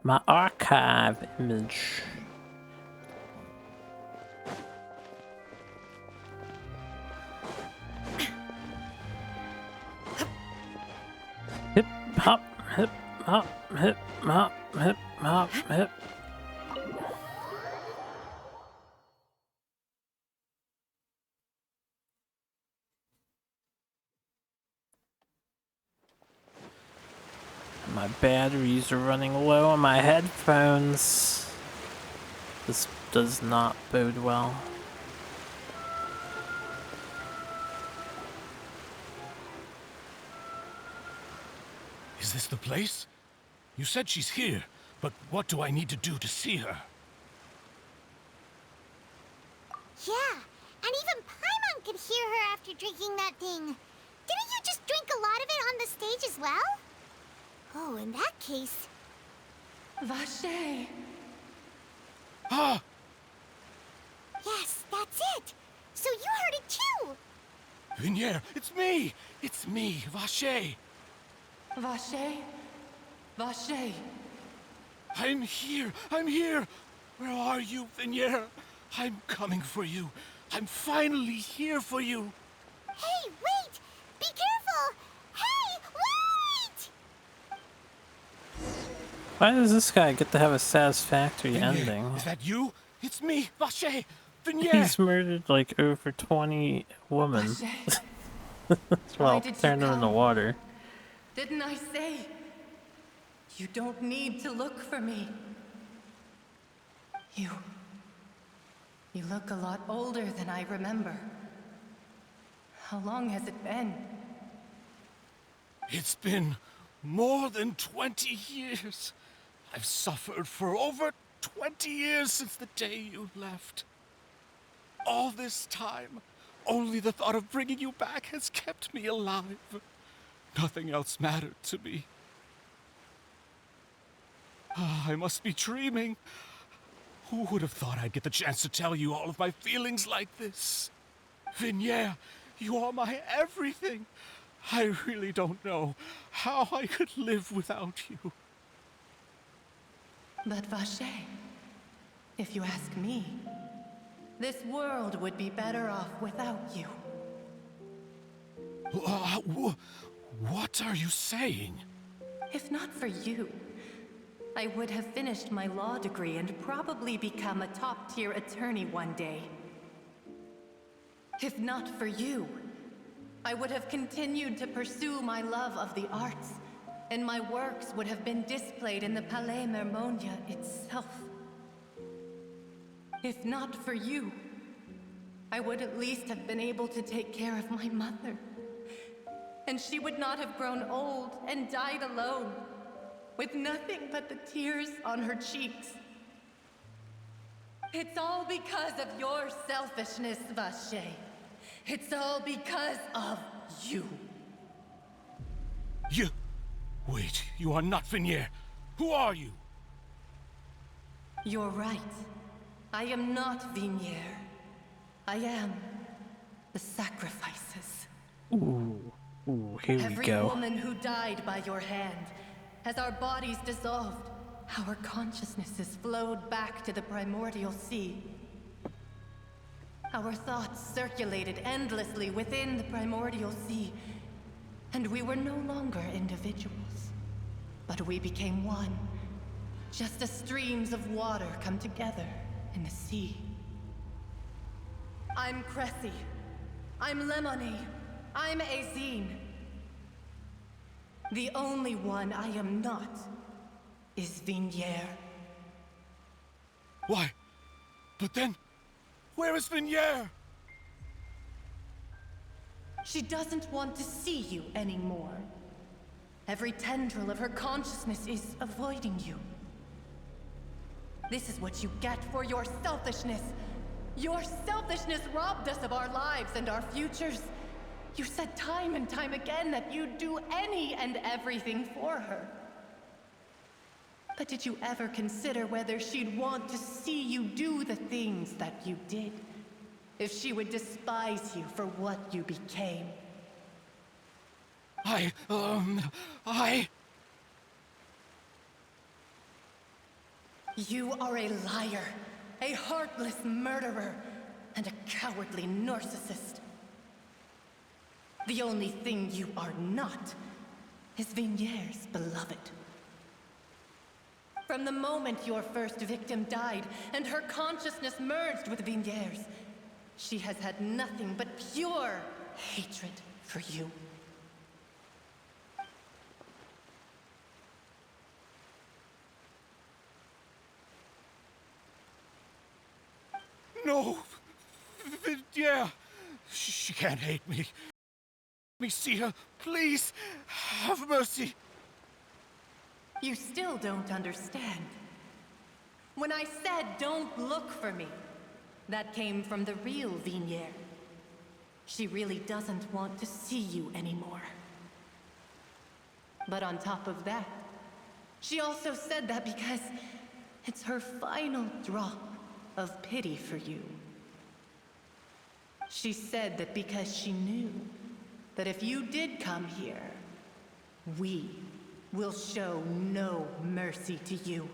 My archive image. Hip hop, hip hop, hip hop, hip hop, hip. My batteries are running low on my headphones. This does not bode well. Is this the place? You said she's here, but what do I need to do to see her? Yeah, and even Paimon could hear her after drinking that thing. Didn't you just drink a lot of it on the stage as well? Oh, in that case... Vacher! Ah! Yes, that's it! So you heard it too! Vignier, it's me! It's me, Vacher! Vacher? Vacher! I'm here! Where are you, Vignier? I'm coming for you. I'm finally here for you. Hey, wait! Be careful! Hey, wait! Why does this guy get to have a satisfactory Vignier, ending? is that you? It's me, Vacher! Vignier! He's murdered like over 20 women. Well, turned them in the water. Didn't I say? You don't need to look for me. You look a lot older than I remember. How long has it been? It's been more than 20 years. I've suffered for over 20 years since the day you left. All this time, only the thought of bringing you back has kept me alive. Nothing else mattered to me. I must be dreaming. Who would have thought I'd get the chance to tell you all of my feelings like this? Vignier, You are my everything. I really don't know how I could live without you. But Vache, if you ask me, this world would be better off without you. What are you saying? If not for you, I would have finished my law degree and probably become a top-tier attorney one day. If not for you, I would have continued to pursue my love of the arts, and my works would have been displayed in the Palais Mermonia itself. If not for you, I would at least have been able to take care of my mother. And she would not have grown old and died alone, with nothing but the tears on her cheeks. It's all because of your selfishness, Vache. It's all because of you. You... Wait, you are not Vignier. Who are you? You're right. I am not Vignier. I am the sacrifices. Ooh, here we Every go. woman who died by your hand, as our bodies dissolved, our consciousnesses flowed back to the primordial sea. Our thoughts circulated endlessly within the primordial sea, and we were no longer individuals. But we became one, just as streams of water come together in the sea. I'm Cressy. I'm Lemony. I'm Azine. The only one I am not is Vignier. Why? But then, where is Vignier? She doesn't want to see you anymore. Every tendril of her consciousness is avoiding you. This is what you get for your selfishness. Your selfishness robbed us of our lives and our futures. You said time and time again that you'd do any and everything for her. But did you ever consider whether she'd want to see you do the things that you did? If she would despise you for what you became? You are a liar, a heartless murderer, and a cowardly narcissist. The only thing you are not is Vignier's beloved. From the moment your first victim died and her consciousness merged with Vignier's, she has had nothing but pure hatred for you. No! Vignier! She can't hate me. Let me see her, please! Have mercy! You still don't understand. When I said don't look for me, that came from the real Vignier. She really doesn't want to see you anymore. But on top of that, she also said that because it's her final drop of pity for you. She said that because she knew that if you did come here, we will show no mercy to you.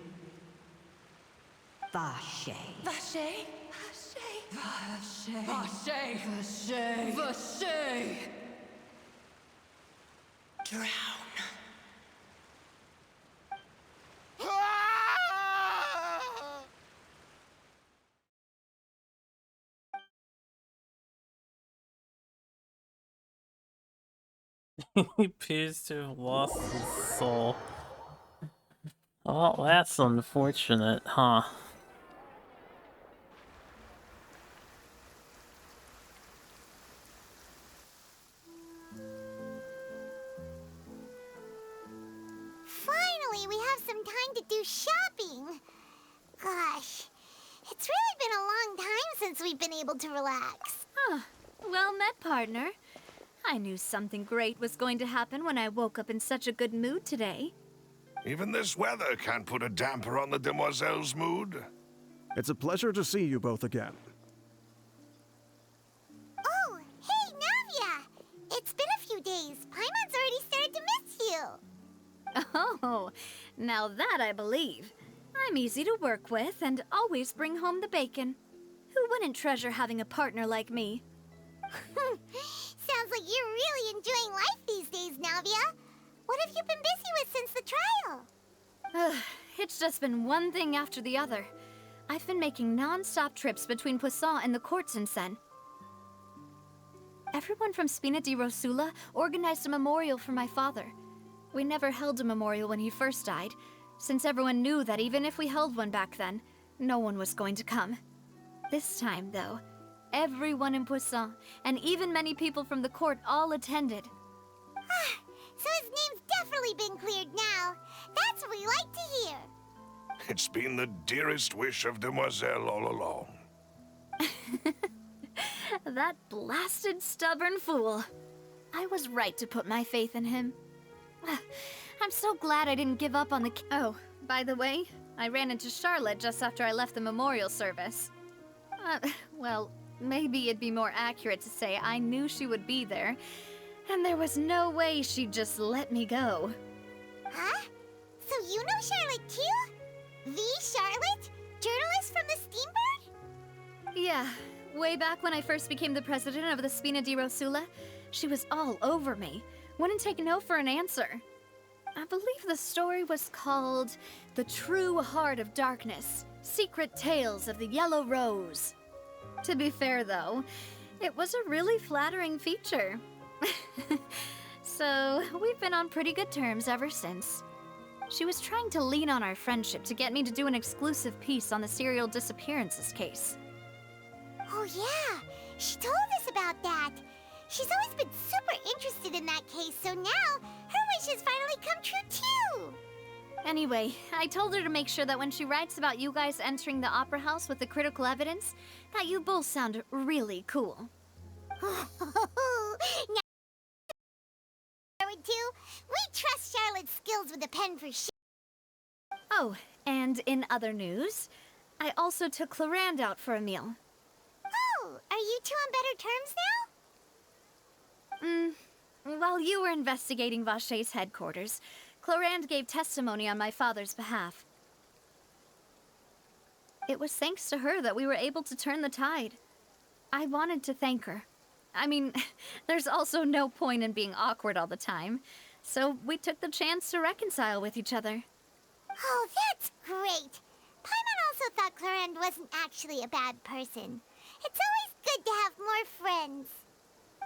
Vache. Vache? Vache. Vache. Vache. Vache. Drown. He appears to have lost his soul. Well, that's unfortunate, huh? Finally, we have some time to do shopping. Gosh, it's really been a long time since we've been able to relax. Huh. Well met, partner. I knew something great was going to happen when I woke up in such a good mood today. Even this weather can't put a damper on the demoiselle's mood. It's a pleasure to see you both again. Oh, hey, Oh, now that I believe. I'm easy to work with and always bring home the bacon. Who wouldn't treasure having a partner like me? Sounds like you're really enjoying life these days, Navia. What have you been busy with since the trial? It's just been one thing after the other. I've been making non-stop trips between Poisson and the courts in Sen. Everyone from Spina di Rosula organized a memorial for my father. We never held a memorial when he first died, since everyone knew that even if we held one back then, no one was going to come. This time, though, everyone in Poisson, and even many people from the court, all attended. So his name's definitely been cleared now. That's what we like to hear. It's been the dearest wish of Demoiselle all along. That blasted stubborn fool. I was right to put my faith in him. I'm so glad I didn't give up on the... Oh, by the way, I ran into Charlotte just after I left the memorial service. Well, maybe it'd be more accurate to say I knew she would be there, and there was no way she'd just let me go. Huh? So you know Charlotte too? The Charlotte? Journalist from the Steambird? Yeah, way back when I first became the president of the Spina di Rosula, she was all over me. Wouldn't take no for an answer. I believe the story was called The True Heart of Darkness, Secret Tales of the Yellow Rose. To be fair, though, it was a really flattering feature. So, we've been on pretty good terms ever since. She was trying to lean on our friendship to get me to do an exclusive piece on the serial disappearances case. Oh yeah, she told us about that. She's always been super interested in that case, so now her wishes finally come true too. Anyway, I told her to make sure that when she writes about you guys entering the opera house with the critical evidence, that you both sound really cool. Now, too, we trust Charlotte's skills with a pen for sure. Oh, and in other news, I also took Clarand out for a meal. Oh, are you two on better terms now? While you were investigating Vaché's headquarters, Clarand gave testimony on my father's behalf. It was thanks to her that we were able to turn the tide. I wanted to thank her. I mean, there's also no point in being awkward all the time, so we took the chance to reconcile with each other. Oh, that's great. Paimon also thought Clarand wasn't actually a bad person. It's always good to have more friends.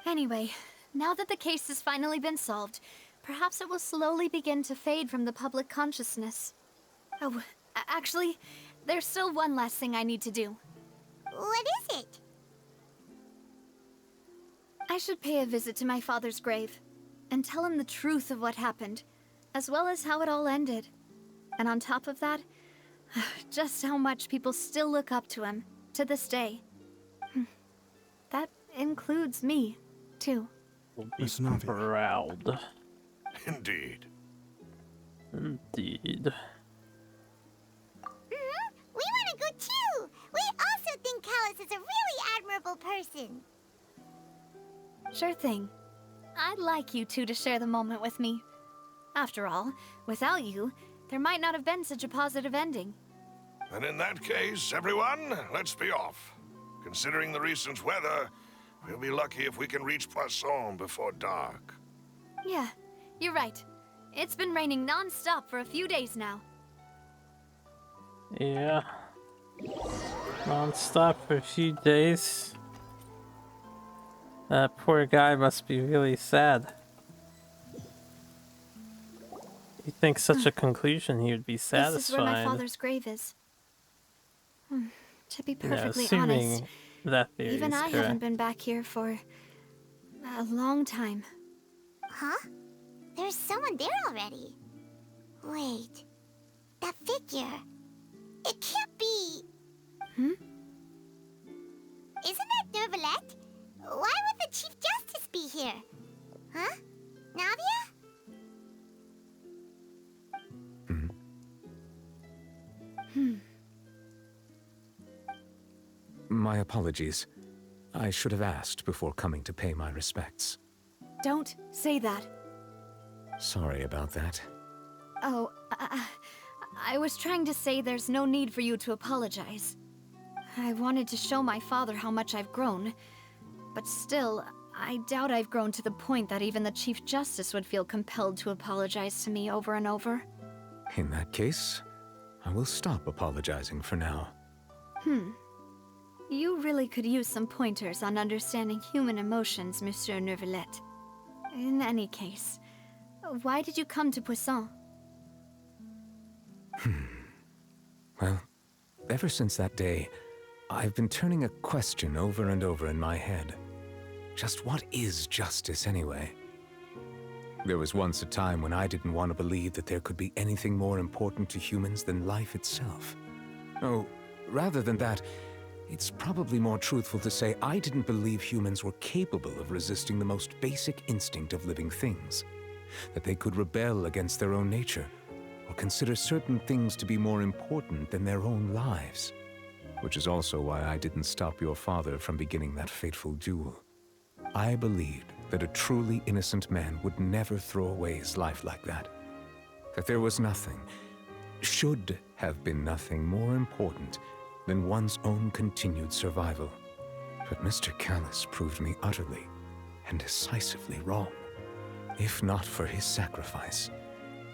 Anyway, now that the case has finally been solved, perhaps it will slowly begin to fade from the public consciousness. Oh, actually, there's still one last thing I need to do. What is it? I should pay a visit to my father's grave, and tell him the truth of what happened, as well as how it all ended. And on top of that, just how much people still look up to him, to this day. That includes me, too. Miss Navi. Proud. Indeed. Indeed. We want to go too! We also think Callus is a really admirable person. Sure thing. I'd like you two to share the moment with me. After all, without you, there might not have been such a positive ending. And in that case, everyone, let's be off. Considering the recent weather, we'll be lucky if we can reach Poisson before dark. Yeah, you're right. It's been raining non-stop for a few days now. Yeah. Non-stop for a few days. That poor guy must be really sad. You think such a conclusion he would be satisfied? This is where my father's grave is. To be perfectly assuming honest, that theory even is I correct. haven't been back here for a long time. Huh? There's someone there already. Wait. That figure. It can't be... Isn't that Nervalette? Why would the Chief Justice be here? Huh? Navia? My apologies. I should have asked before coming to pay my respects. Don't say that. Sorry about that. Oh, I was trying to say there's no need for you to apologize. I wanted to show my father how much I've grown, but still, I doubt I've grown to the point that even the Chief Justice would feel compelled to apologize to me over and over. In that case, I will stop apologizing for now. You really could use some pointers on understanding human emotions, Monsieur Neuvillette. In any case, why did you come to Poisson? Well, ever since that day, I've been turning a question over and over in my head. Just what is justice anyway? There was once a time when I didn't want to believe that there could be anything more important to humans than life itself. Oh, rather than that, it's probably more truthful to say I didn't believe humans were capable of resisting the most basic instinct of living things. That they could rebel against their own nature, or consider certain things to be more important than their own lives. Which is also why I didn't stop your father from beginning that fateful duel. I believed that a truly innocent man would never throw away his life like that. That there was nothing, should have been nothing more important than one's own continued survival. But Mr. Callus proved me utterly and decisively wrong. If not for his sacrifice,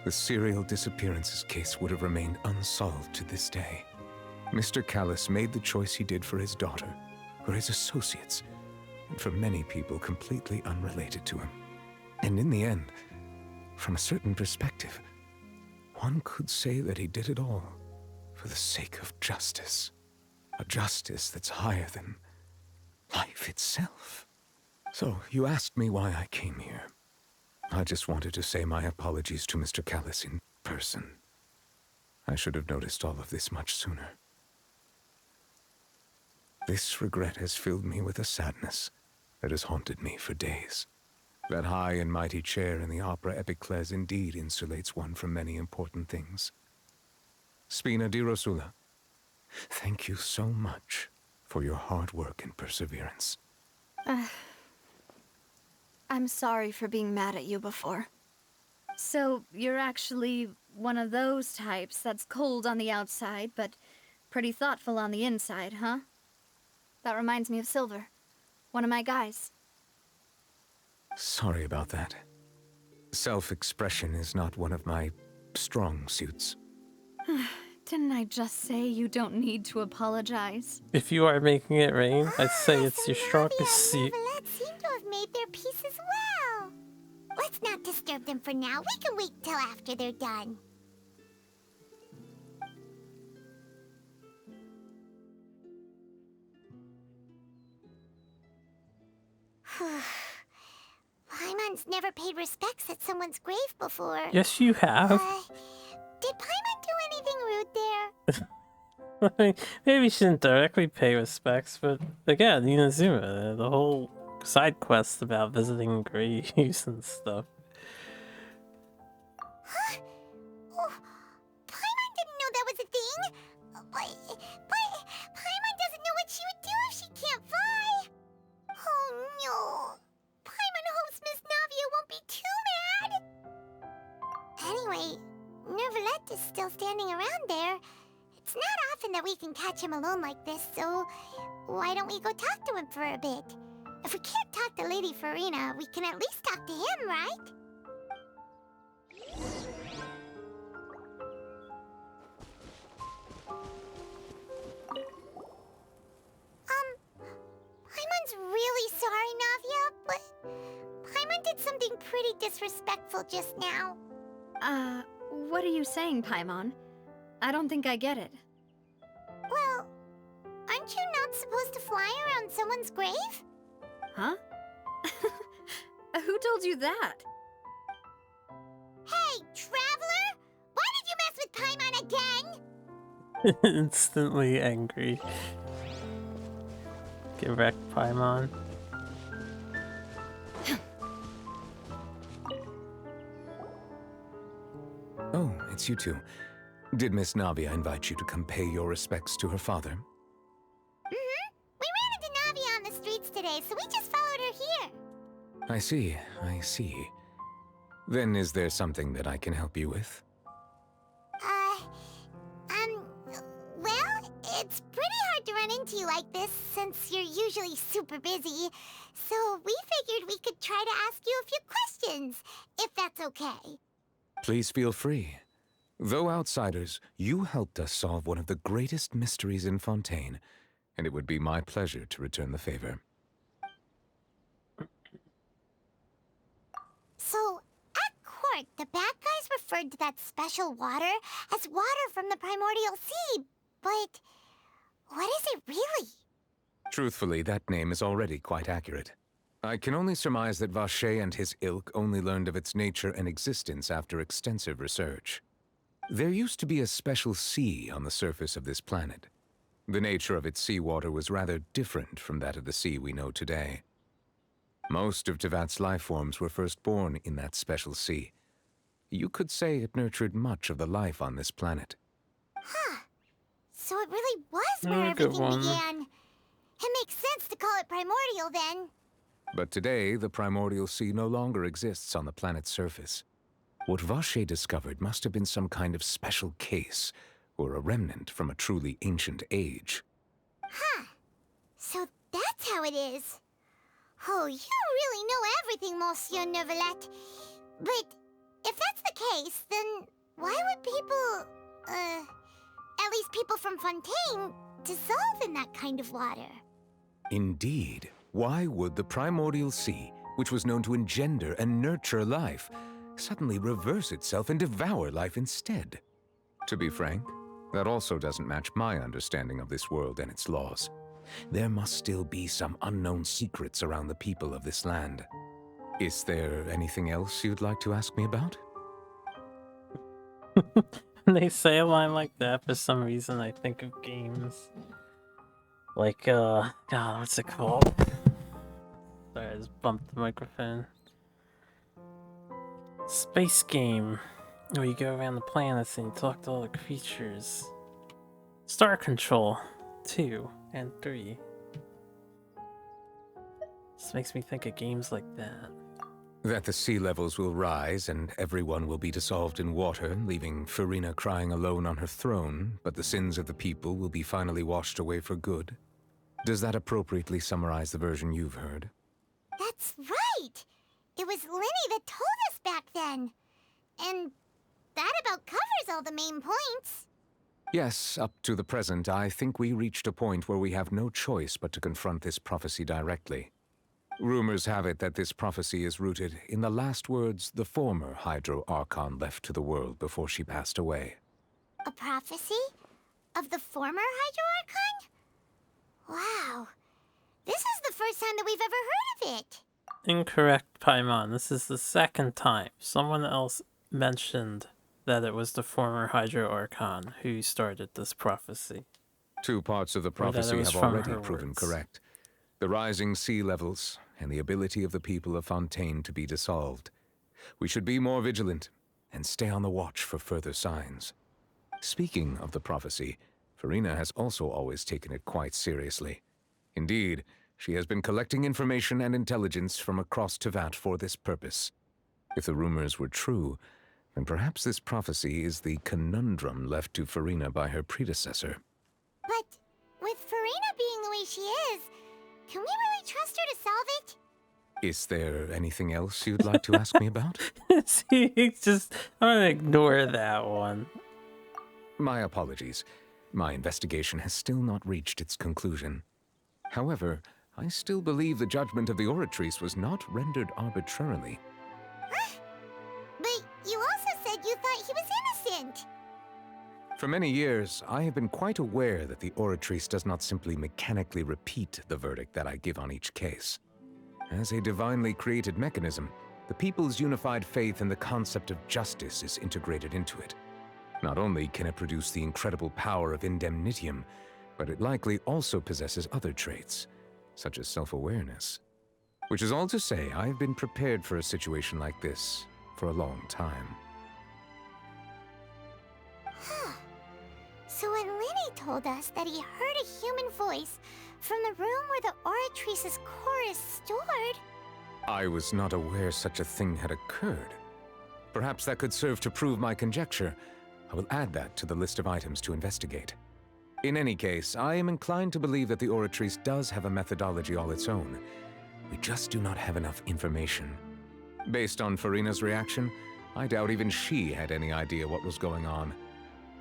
the serial disappearances case would have remained unsolved to this day. Mr. Callus made the choice he did for his daughter, for his associates, and for many people completely unrelated to him. And in the end, from a certain perspective, one could say that he did it all for the sake of justice. A justice that's higher than life itself. So, you asked me why I came here. I just wanted to say my apologies to Mr. Callus in person. I should have noticed all of this much sooner. This regret has filled me with a sadness that has haunted me for days. That high and mighty chair in the Opera Epiclese indeed insulates one from many important things. Spina di Rosula, thank you so much for your hard work and perseverance. I'm sorry for being mad at you before. So, you're actually one of those types that's cold on the outside, but pretty thoughtful on the inside, huh? That reminds me of Silver, one of my guys. Sorry about that. Self-expression is not one of my strong suits. Didn't I just say you don't need to apologize? If you are making it rain, I'd say it's your strongest suit. Neuvillette seem to have made their peace as well. Let's not disturb them for now. We can wait till after they're done. Paimon's never paid respects at someone's grave before. Yes, you have. Did Paimon do anything rude there? Maybe she didn't directly pay respects, but again, Inazuma, the whole side quest about visiting graves and stuff. Huh? Oh, Paimon didn't know that was a thing. But Paimon doesn't know what she would do if she can't fly. Oh no. Paimon hopes Miss Navia won't be too mad. Anyway, Neuvillette is still standing around there. It's not often that we can catch him alone like this, so why don't we go talk to him for a bit? If we can't talk to Lady Farina, we can at least talk to him, right? Paimon's really sorry, Navia, but Paimon did something pretty disrespectful just now. What are you saying, Paimon? I don't think I get it. Well, aren't you not supposed to fly around someone's grave? Huh? Who told you that? Hey, traveler! Why did you mess with Paimon again? Instantly angry. Get wrecked, Paimon. Oh, it's you two. Did Miss Navia invite you to come pay your respects to her father? Mm-hmm. We ran into Navia on the streets today, so we just followed her here. I see, I see. Then is there something that I can help you with? It's pretty hard to run into you like this since you're usually super busy. So we figured we could try to ask you a few questions, if that's okay. Please feel free. Though outsiders, you helped us solve one of the greatest mysteries in Fontaine, and it would be my pleasure to return the favor. So, at court, the bad guys referred to that special water as water from the primordial sea, but what is it really? Truthfully, that name is already quite accurate. I can only surmise that Vacher and his ilk only learned of its nature and existence after extensive research. There used to be a special sea on the surface of this planet. The nature of its seawater was rather different from that of the sea we know today. Most of Tevat's life forms were first born in that special sea. You could say it nurtured much of the life on this planet. Huh. So it really was where everything began. It makes sense to call it primordial then. But today, the primordial sea no longer exists on the planet's surface. What Vacher discovered must have been some kind of special case, or a remnant from a truly ancient age. Huh. So that's how it is. Oh, you really know everything, Monsieur Neuvillette. But if that's the case, then why would people, at least people from Fontaine, dissolve in that kind of water? Indeed. Why would the primordial sea, which was known to engender and nurture life, suddenly reverse itself and devour life instead? To be frank, that also doesn't match my understanding of this world and its laws. There must still be some unknown secrets around the people of this land. Is there anything else you'd like to ask me about? When they say a line like that, for some reason I think of games. Like, God, what's it called? Sorry, I just bumped the microphone. Space game, where you go around the planets and you talk to all the creatures. Star Control 2 and 3. This makes me think of games like that. That the sea levels will rise and everyone will be dissolved in water, leaving Farina crying alone on her throne, but the sins of the people will be finally washed away for good. Does that appropriately summarize the version you've heard? That's right! It was Linny that told us back then. And that about covers all the main points. Yes, up to the present, I think we reached a point where we have no choice but to confront this prophecy directly. Rumors have it that this prophecy is rooted in the last words the former Hydro Archon left to the world before she passed away. A prophecy? Of the former Hydro Archon? Wow. This is the first time that we've ever heard of it. Incorrect, Paimon. This is the second time someone else mentioned that it was the former Hydro Archon who started this prophecy. Two parts of the prophecy have already proven correct. The rising sea levels and the ability of the people of Fontaine to be dissolved. We should be more vigilant and stay on the watch for further signs. Speaking of the prophecy, Farina has also always taken it quite seriously. Indeed, she has been collecting information and intelligence from across Tevat for this purpose. If the rumors were true, then perhaps this prophecy is the conundrum left to Farina by her predecessor. But with Farina being the way she is, can we really trust her to solve it? Is there anything else you'd like to ask me about? See, it's just, I'm gonna ignore that one. My apologies. My investigation has still not reached its conclusion. However, I still believe the judgment of the Oratrice was not rendered arbitrarily. Huh? But you also said you thought he was innocent. For many years, I have been quite aware that the Oratrice does not simply mechanically repeat the verdict that I give on each case. As a divinely created mechanism, the people's unified faith in the concept of justice is integrated into it. Not only can it produce the incredible power of indemnitium, but it likely also possesses other traits, such as self-awareness. Which is all to say, I've been prepared for a situation like this for a long time. Huh. So when Linny told us that he heard a human voice from the room where the Oratrice's core is stored... I was not aware such a thing had occurred. Perhaps that could serve to prove my conjecture. I will add that to the list of items to investigate. In any case, I am inclined to believe that the Oratrice does have a methodology all its own. We just do not have enough information. Based on Farina's reaction, I doubt even she had any idea what was going on.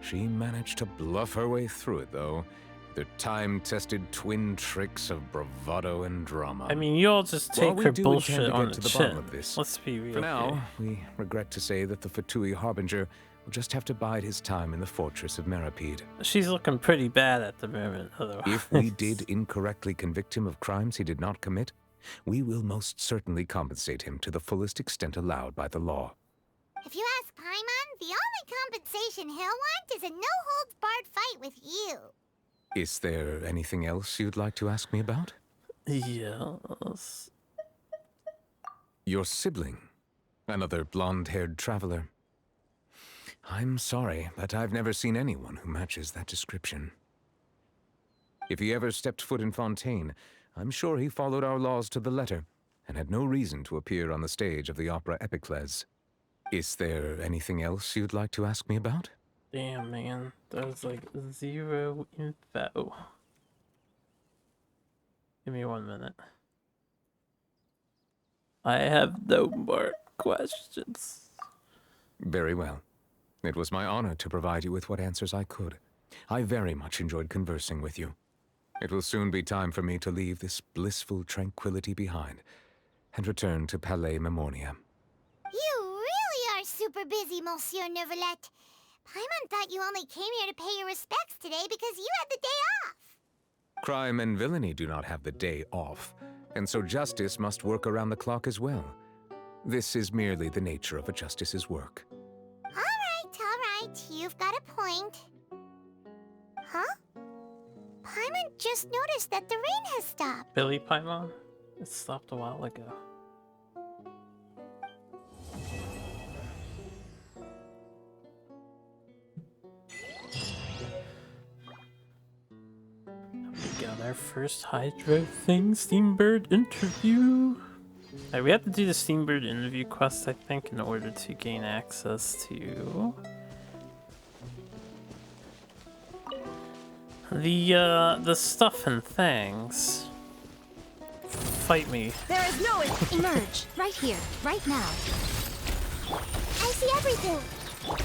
She managed to bluff her way through it, though. The time-tested twin tricks of bravado and drama. I mean, you all just While take we her do bullshit intend to on get to the the bottom chin. of this, Let's be real. for now, here. we regret to say that the Fatui Harbinger will just have to bide his time in the fortress of Meripede. She's looking pretty bad at the moment, otherwise. If we did incorrectly convict him of crimes he did not commit, we will most certainly compensate him to the fullest extent allowed by the law. If you ask Paimon, the only compensation he'll want is a no-holds-barred fight with you. Is there anything else you'd like to ask me about? Yes. Your sibling, another blonde-haired traveler. I'm sorry, but I've never seen anyone who matches that description. If he ever stepped foot in Fontaine, I'm sure he followed our laws to the letter and had no reason to appear on the stage of the opera Epicles. Is there anything else you'd like to ask me about? Damn, man. That was like 0 info. Give me 1 minute. I have no more questions. Very well. It was my honor to provide you with what answers I could. I very much enjoyed conversing with you. It will soon be time for me to leave this blissful tranquility behind and return to Palais Memornia. You really are super busy, Monsieur Neuvillette. Paimon thought you only came here to pay your respects today because you had the day off. Crime and villainy do not have the day off, and so justice must work around the clock as well. This is merely the nature of a justice's work. All right, you've got a point. Huh? Paimon just noticed that the rain has stopped. Billy Paimon? It stopped a while ago. We got our first Hydro thing, Steambird interview. Alright, we have to do the Steambird interview quest, I think, in order to gain access to the stuff and things. Fight me. There is no emerge right here, right now. I see everything.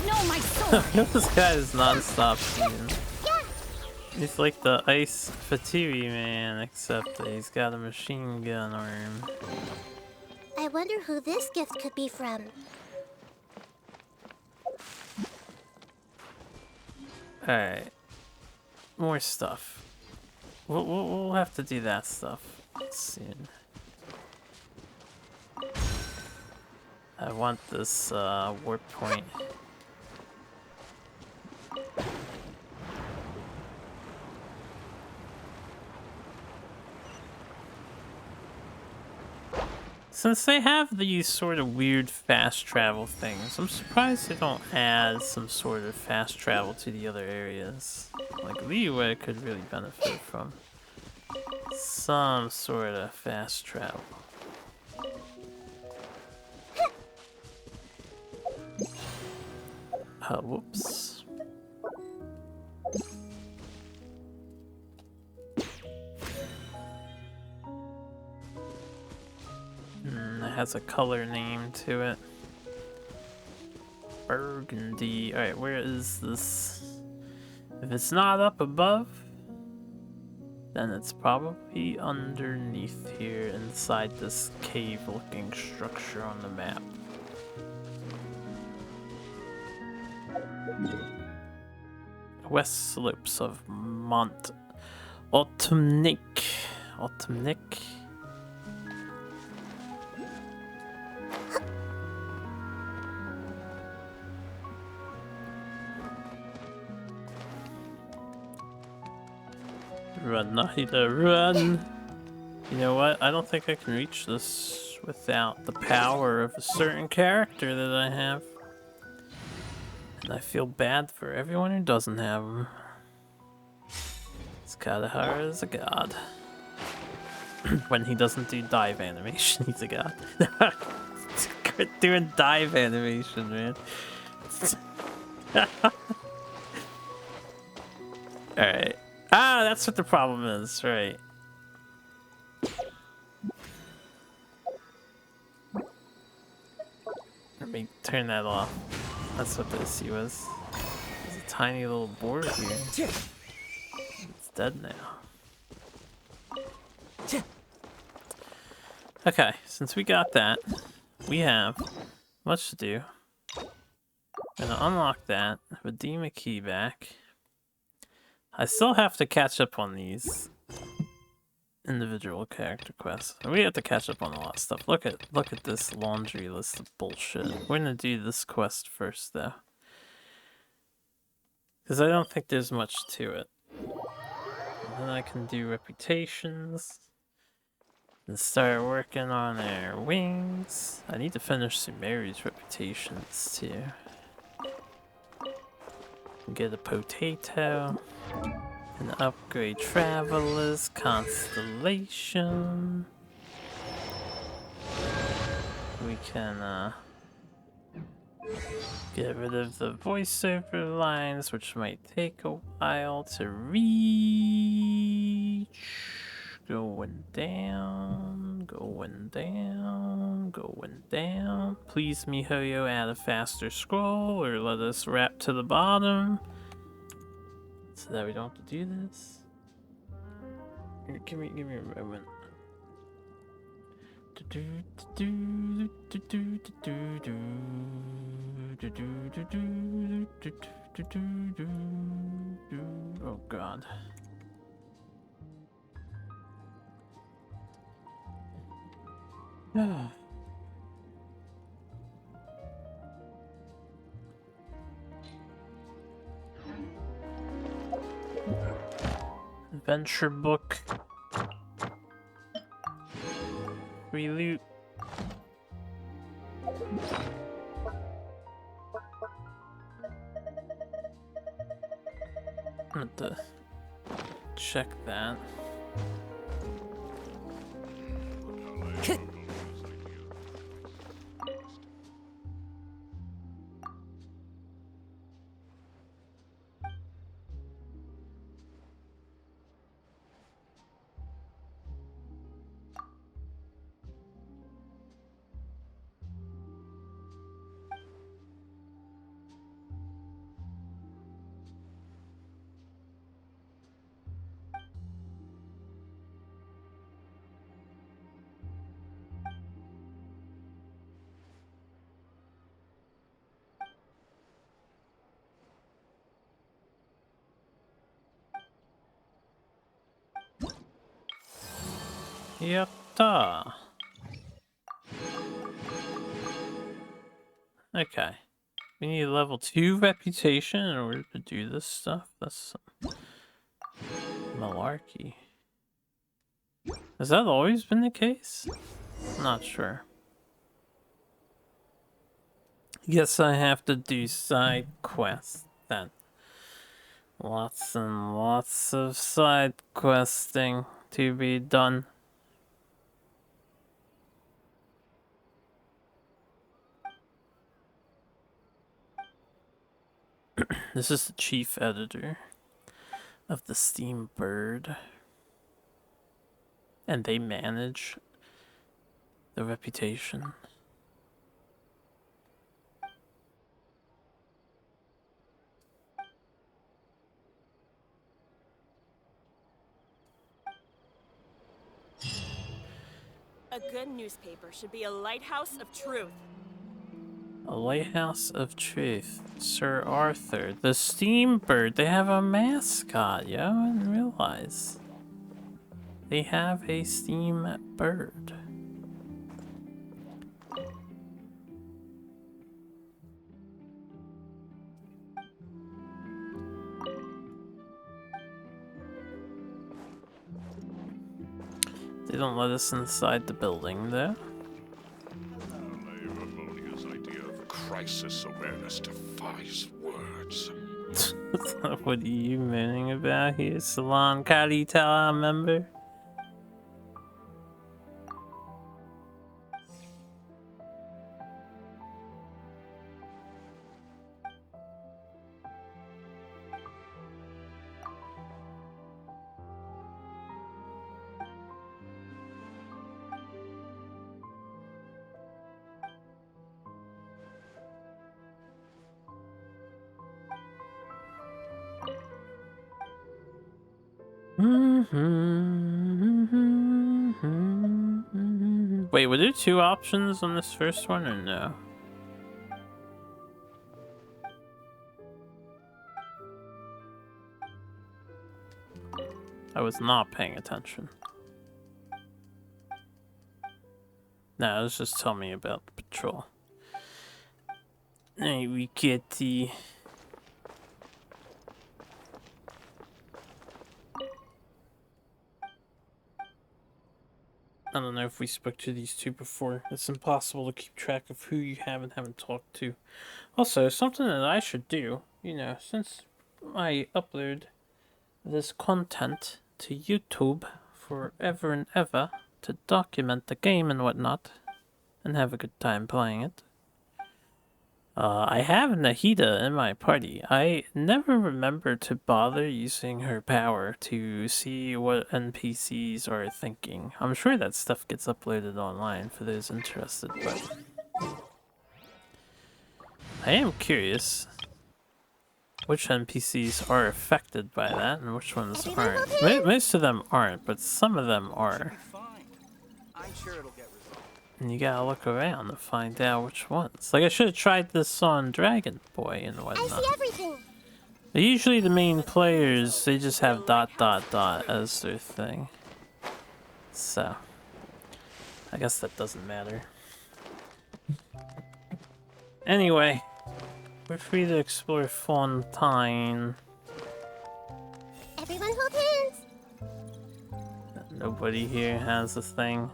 No, my sword. This guy is non-stop shooting. He's like the Ice Fatui man, except that he's got a machine gun arm. I wonder who this gift could be from. Alright. More stuff. We'll have to do that stuff soon. I want this warp point. Since they have these sort of weird fast travel things, I'm surprised they don't add some sort of fast travel to the other areas. Like Liyue could really benefit from some sort of fast travel. Oh, whoops. It has a color name to it. Burgundy. Alright, where is this? If it's not up above, then it's probably underneath here inside this cave-looking structure on the map. West slopes of Mont Autumnic. Autumnic? Run, Nahida, run! You know what? I don't think I can reach this without the power of a certain character that I have. And I feel bad for everyone who doesn't have him. Skadahara is a god. When he doesn't do dive animation, he's a god. Quit doing dive animation, man. Alright. Ah, that's what the problem is, right? Let me turn that off. That's what the issue was. There's a tiny little board here. It's dead now. Okay, since we got that, we have much to do. I'm gonna unlock that, redeem a key back. I still have to catch up on these individual character quests. We have to catch up on a lot of stuff. Look at this laundry list of bullshit. We're gonna do this quest first though. Because I don't think there's much to it. And then I can do reputations. And start working on their wings. I need to finish Sumeri's reputations too. Get a potato. And upgrade Traveler's Constellation. We can get rid of the voiceover lines, which might take a while to reach. Going down, going down, going down. Please, MiHoYo, add a faster scroll or let us wrap to the bottom so that we don't have to do this. Give me a moment. Oh God. Adventure book. Free loot. I have to check that. Yatta. Okay. We need a level 2 reputation in order to do this stuff. That's malarkey. Has that always been the case? Not sure. Guess I have to do side quests then. Lots and lots of side questing to be done. This is the chief editor of the Steam Bird. And they manage the reputation. A good newspaper should be a lighthouse of truth. A lighthouse of truth. Sir Arthur. The Steam Bird. They have a mascot, yo. I didn't realize. They have a Steam Bird. They don't let us inside the building, though. Crisis awareness defies words. What are you moaning about here, Salon Carita member? Wait, were there 2 options on this first one or no? I was not paying attention. No, it was just telling me about the patrol. Hey, we get the... I don't know if we spoke to these 2 before. It's impossible to keep track of who you have and haven't talked to. Also, something that I should do, you know, since I upload this content to YouTube forever and ever to document the game and whatnot, and have a good time playing it. I have Nahida in my party. I never remember to bother using her power to see what NPCs are thinking. I'm sure that stuff gets uploaded online for those interested, but I am curious which NPCs are affected by that and which ones aren't. Most of them aren't, but some of them are. I'm sure it'll get resolved. And you gotta look around to find out which ones. Like, I should have tried this on Dragon Boy and whatnot. I see everything. But usually the main players, they just have ... as their thing. So, I guess that doesn't matter. Anyway, we're free to explore Fontaine. Everyone hold hands. Nobody here has a thing.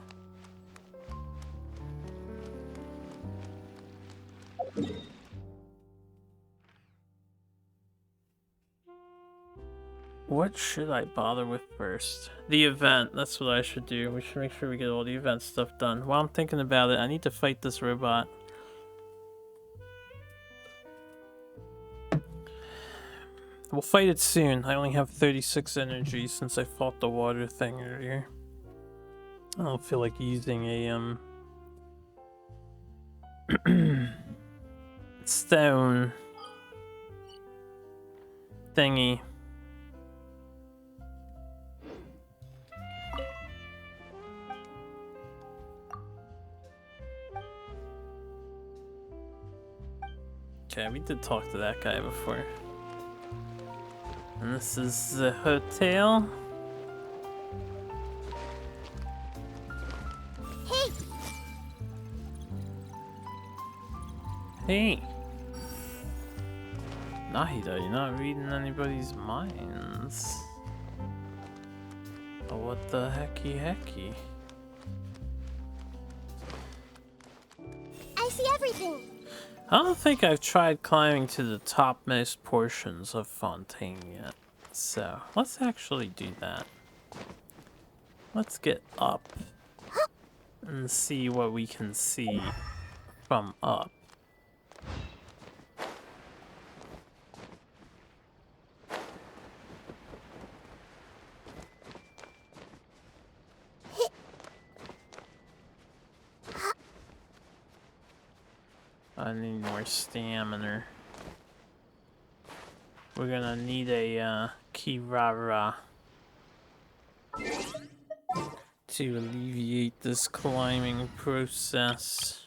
What should I bother with first? The event, that's what I should do. We should make sure we get all the event stuff done. While I'm thinking about it, I need to fight this robot. We'll fight it soon. I only have 36 energy since I fought the water thing earlier. I don't feel like using a stone thingy. Okay, we did talk to that guy before. And this is the hotel. Hey! Hey! Nahida, you're not reading anybody's minds. Oh, what the hecky? I see everything. I don't think I've tried climbing to the topmost portions of Fontaine yet. So, let's actually do that. Let's get up and see what we can see from up. I need more stamina. We're gonna need a Kirara to alleviate this climbing process.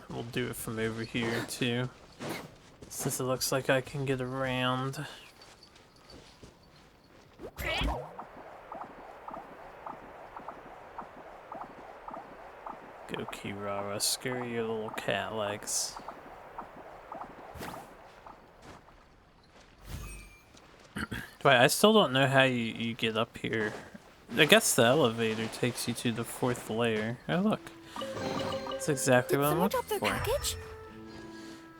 We'll do it from over here too, since it looks like I can get around. Go Kirara, scare your little cat legs. Wait, I still don't know how you get up here. I guess the elevator takes you to the 4th layer. Oh look, that's exactly what I'm looking for.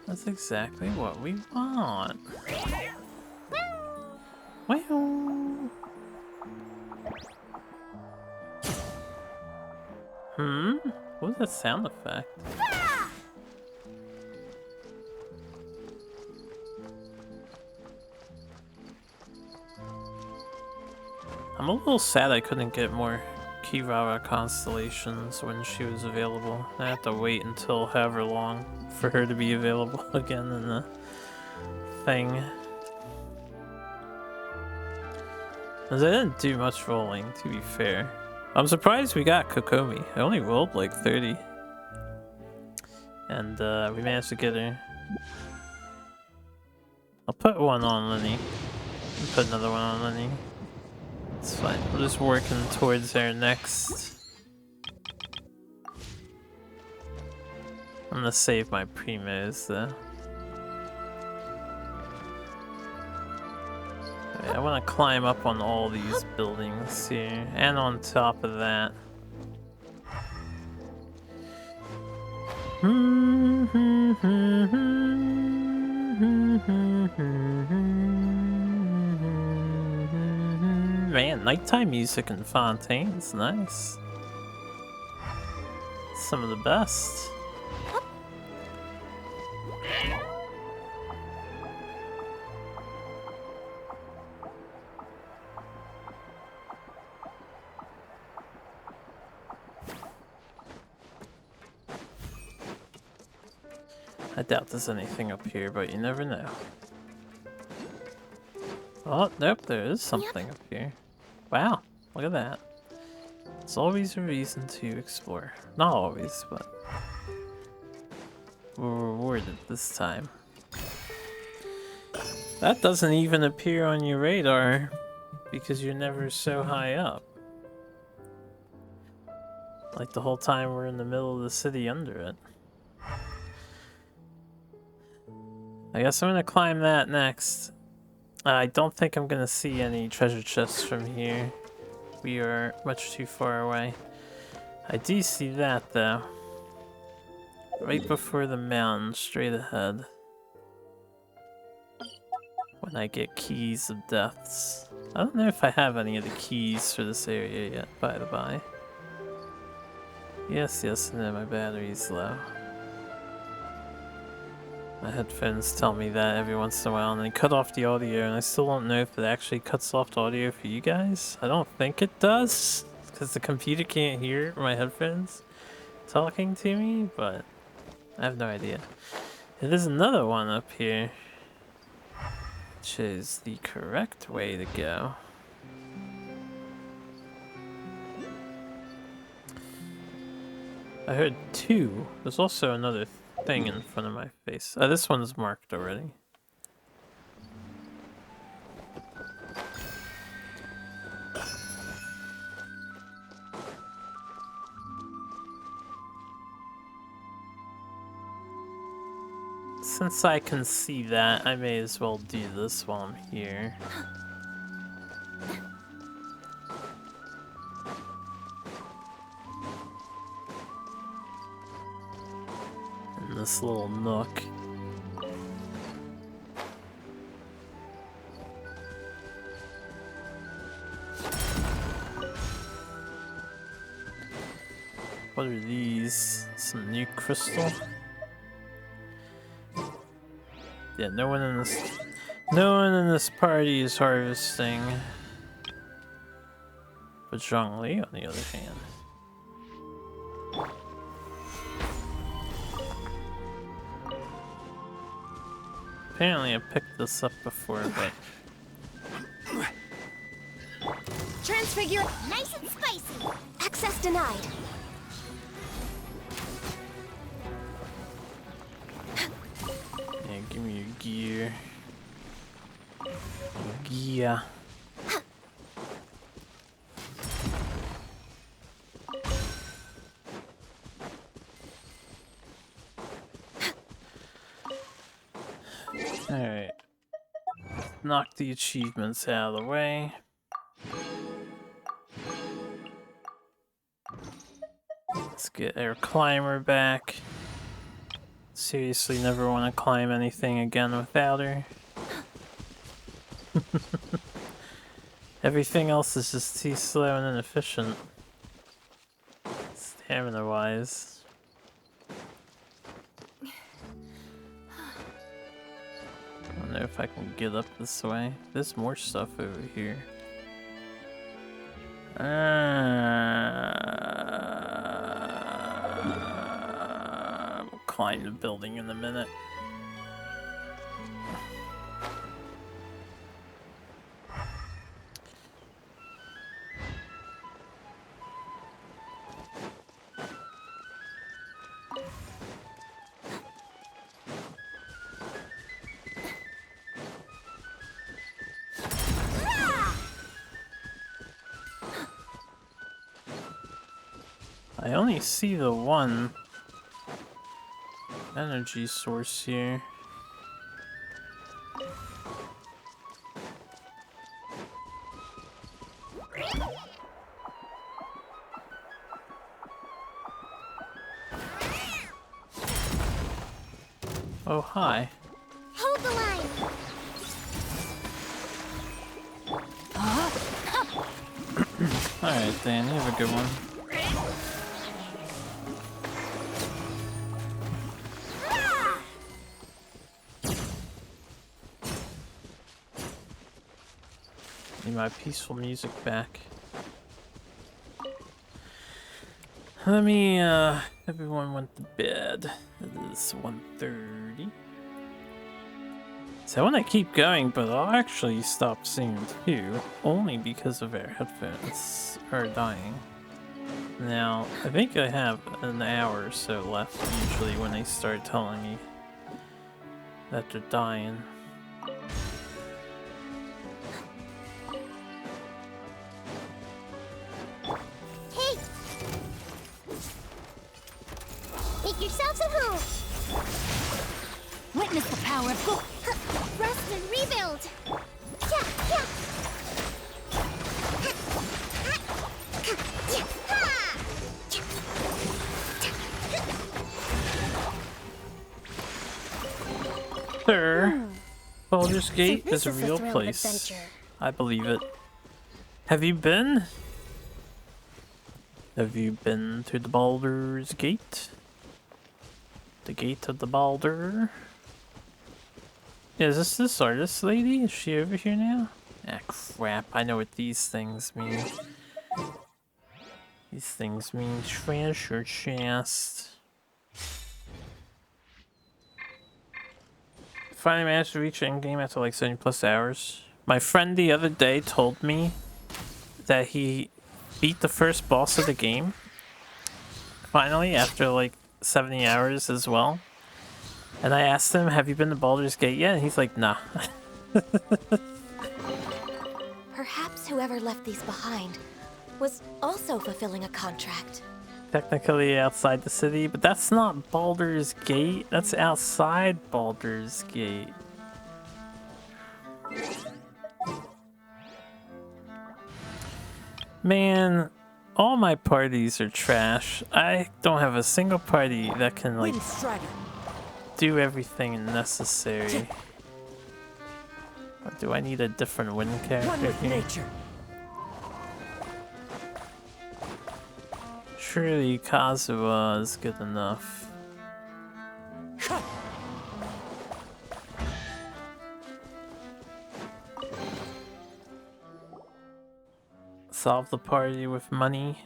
That's exactly what we want. Well. What was that sound effect? I'm a little sad I couldn't get more Kirara constellations when she was available. I have to wait until however long for her to be available again in the anything. Because I didn't do much rolling, to be fair. I'm surprised we got Kokomi. I only rolled like 30. And we managed to get her. I'll put one on Lenny. And put another one on Lenny. It's fine. We're just working towards her next. I'm gonna save my primos though. Alright, I wanna climb up on all these buildings here. And on top of that. Man, nighttime music in Fontaine's nice. Some of the best. I doubt there's anything up here, but you never know. Oh, nope, there is something up here. Wow, look at that. It's always a reason to explore. Not always, but we're rewarded this time. That doesn't even appear on your radar because you're never so high up. Like the whole time we're in the middle of the city under it. I guess I'm gonna climb that next. I don't think I'm gonna see any treasure chests from here. We are much too far away. I do see that though. Right before the mountain, straight ahead. When I get keys of deaths. I don't know if I have any of the keys for this area yet, by the by. Yes, no, my battery's low. My headphones tell me that every once in a while, and they cut off the audio, and I still don't know if it actually cuts off the audio for you guys. I don't think it does, because the computer can't hear my headphones talking to me, but I have no idea. There's another one up here, which is the correct way to go. I heard two. There's also another thing in front of my face. This one's marked already. Since I can see that, I may as well do this while I'm here. In this little nook. What are these? Some new crystal? Yeah, no one in this party is harvesting. But Zhongli, on the other hand. Apparently I picked this up before, but... Transfigure, nice and spicy. Access denied. Yeah, give me your gear. Gear. Alright. Knock the achievements out of the way. Let's get our climber back. Seriously, never want to climb anything again without her. Everything else is just too slow and inefficient. Stamina-wise. I don't know if I can get up this way. There's more stuff over here. We'll climb the building in a minute. I only see the one energy source here. Oh, hi. Hold the line. Alright, Dan, you have a good one. Need my peaceful music back. Everyone went to bed. It is 1:30. So I want to keep going, but I'll actually stop singing too, only because of our headphones are dying. Now, I think I have an hour or so left, usually when they start telling me that they're dying. Hey! Make yourselves at home! Witness the power of gold. Rest and rebuild! Yeah, yeah! Sir, Baldur's Gate So this is a is the real thrill of place. adventure. I believe it. Have you been? Have you been to the Baldur's Gate? The Gate of the Baldur? Yeah, is this artist lady? Is she over here now? Ah, crap. I know what these things mean. These things mean treasure chest. Finally managed to reach endgame after like 70+ hours. My friend the other day told me that he beat the first boss of the game. Finally, after like 70 hours as well. And I asked him, have you been to Baldur's Gate yet? And he's like, nah. Perhaps whoever left these behind was also fulfilling a contract. Technically outside the city, but that's not Baldur's Gate. That's outside Baldur's Gate. Man, all my parties are trash. I don't have a single party that can like do everything necessary. Or do I need a different wind character here? Surely Kazuha is good enough. Solve the party with money.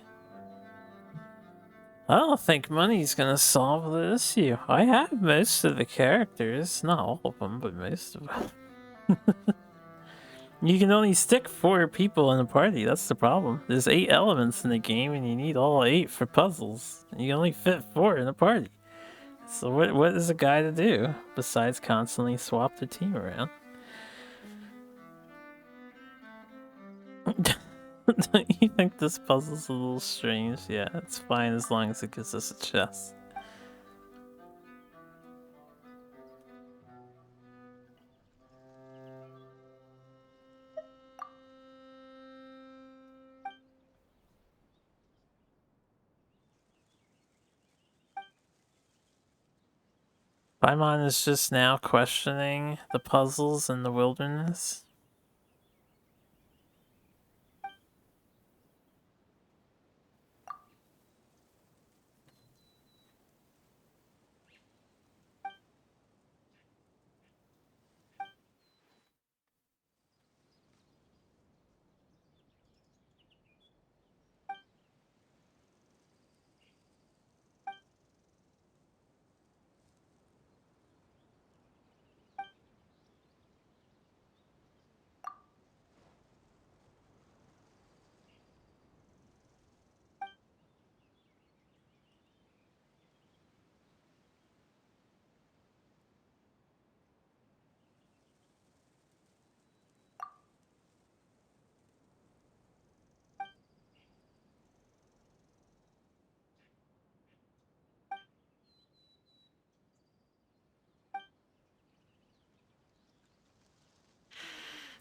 I don't think money's gonna solve the issue. I have most of the characters, not all of them, but most of them. You can only stick 4 people in a party, that's the problem. There's 8 elements in the game and you need all 8 for puzzles. And you only fit 4 in a party. So what is a guy to do besides constantly swap the team around? You think this puzzle's a little strange? Yeah, it's fine as long as it gives us a chest. Paimon is just now questioning the puzzles in the wilderness.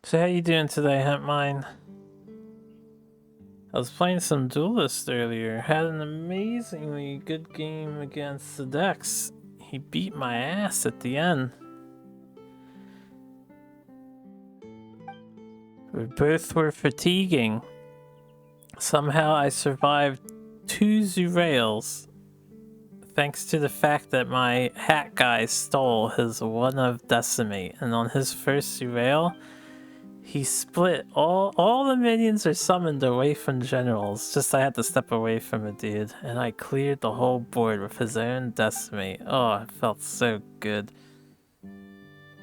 So how you doing today, Huntmine? I was playing some Duelist earlier. Had an amazingly good game against the Dex. He beat my ass at the end. We both were fatiguing. Somehow I survived 2 Zurails. Thanks to the fact that my hat guy stole his 1 of Decimate. And on his first Zurail, he split all the minions are summoned away from generals. Just I had to step away from a dude, and I cleared the whole board with his own Decimate. Oh, it felt so good.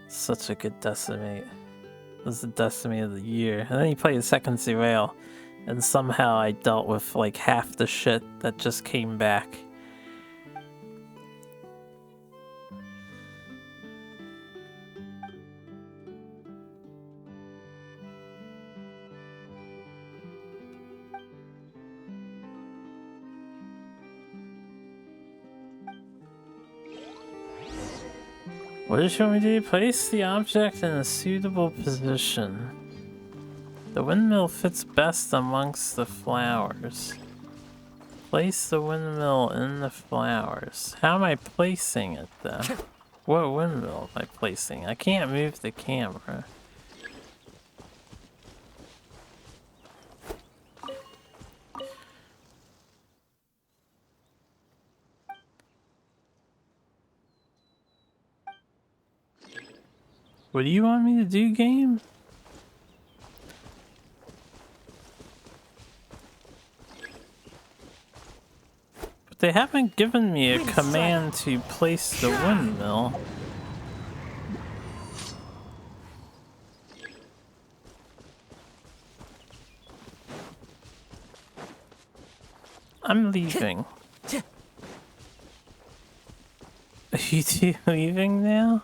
Such a good Decimate. It was the Decimate of the year. And then he played a second Zerail, and somehow I dealt with like half the shit that just came back. What does she want me to do? Place the object in a suitable position. The windmill fits best amongst the flowers. Place the windmill in the flowers. How am I placing it though? What windmill am I placing? I can't move the camera. What do you want me to do, game? But they haven't given me a command to place the windmill. I'm leaving. Are you two leaving now?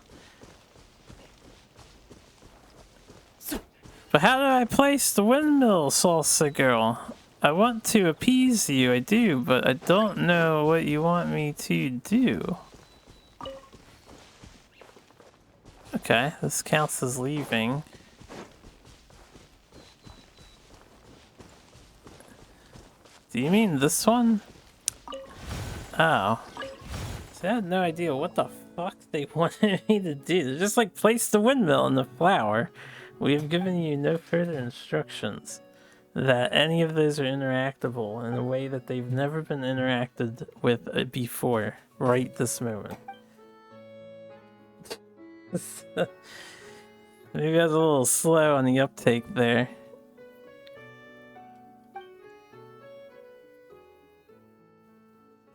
But how do I place the windmill, Salsa Girl? I want to appease you, I do, but I don't know what you want me to do. Okay, this counts as leaving. Do you mean this one? Oh. See, I had no idea what the fuck they wanted me to do. They're just like, place the windmill in the flower. We have given you no further instructions that any of those are interactable in a way that they've never been interacted with before, right this moment. Maybe I was a little slow on the uptake there.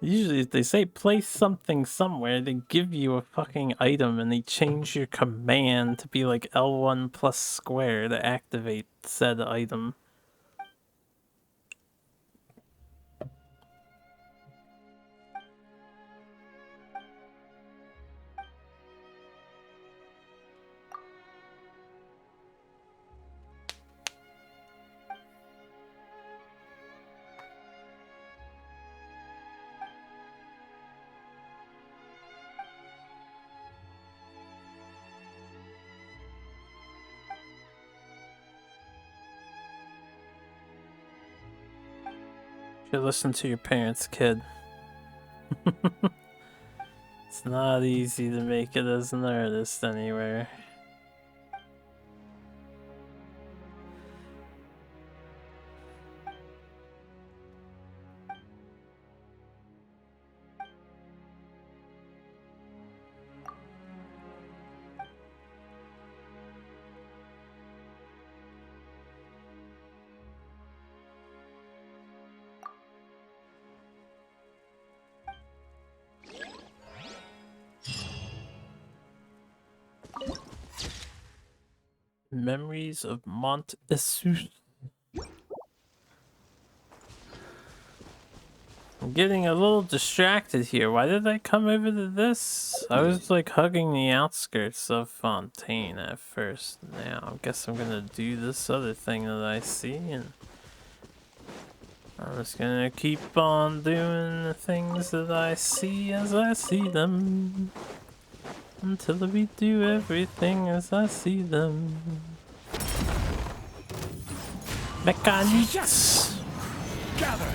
Usually if they say place something somewhere, they give you a fucking item and they change your command to be like L1 plus square to activate said item. Should listen to your parents, kid. It's not easy to make it as an artist anywhere. Memories of Mont Essus. I'm getting a little distracted here. Why did I come over to this? I was like hugging the outskirts of Fontaine at first. Now I guess I'm gonna do this other thing that I see, and I'm just gonna keep on doing the things that I see as I see them. Until we do everything as I see them. Mechanics. Gather.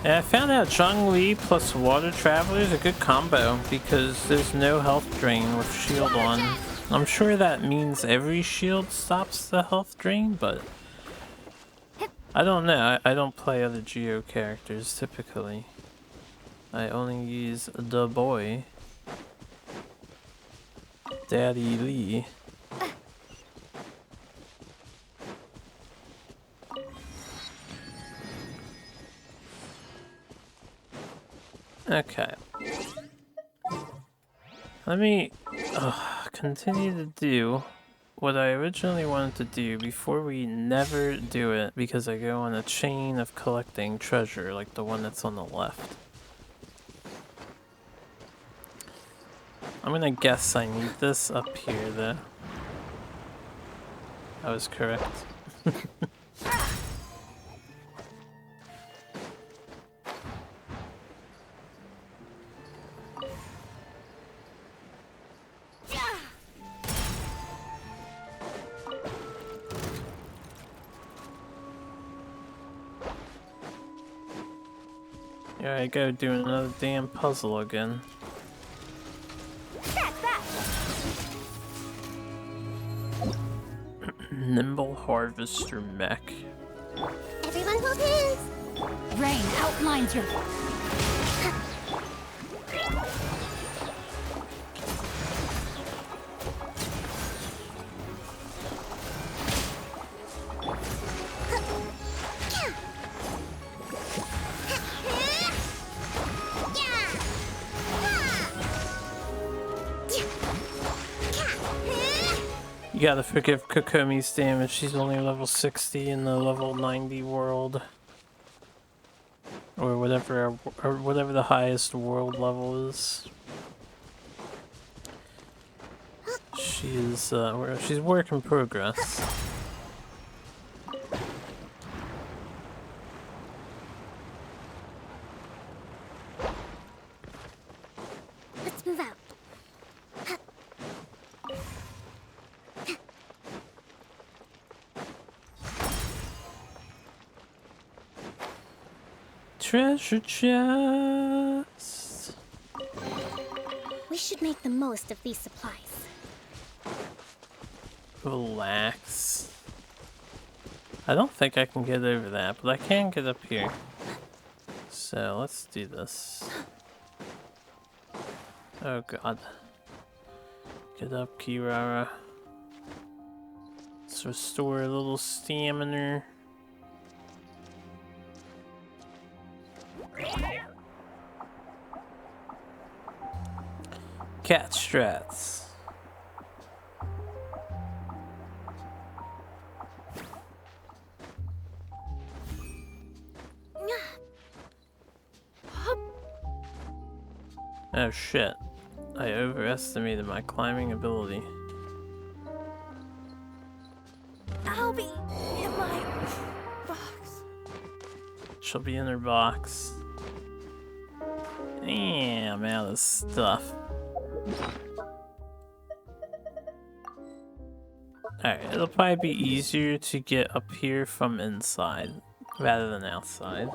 And I found out Zhongli plus Water Traveler is a good combo because there's no health drain with shield on. I'm sure that means every shield stops the health drain, but I don't know. I don't play other Geo characters typically. I only use the boy, Daddy Lee. Okay. Let me continue to do what I originally wanted to do before we never do it because I go on a chain of collecting treasure like the one that's on the left. I'm gonna guess I need this up here though. I was correct. Here I go doing another damn puzzle again. Nimble Harvester Mech. Everyone hold hands. Rain outlines your... You gotta forgive Kokomi's damage, she's only level 60 in the level 90 world. Or whatever the highest world level is. She is, she's work in progress. Let's move out. Treasure chest. We should make the most of these supplies. Relax. I don't think I can get over that, but I can get up here. So let's do this. Oh god. Get up, Kirara. Let's restore a little stamina. Cat strats. Oh shit. I overestimated my climbing ability. I'll be in my box. She'll be in her box. Yeah, I'm out of stuff. Alright, it'll probably be easier to get up here from inside rather than outside.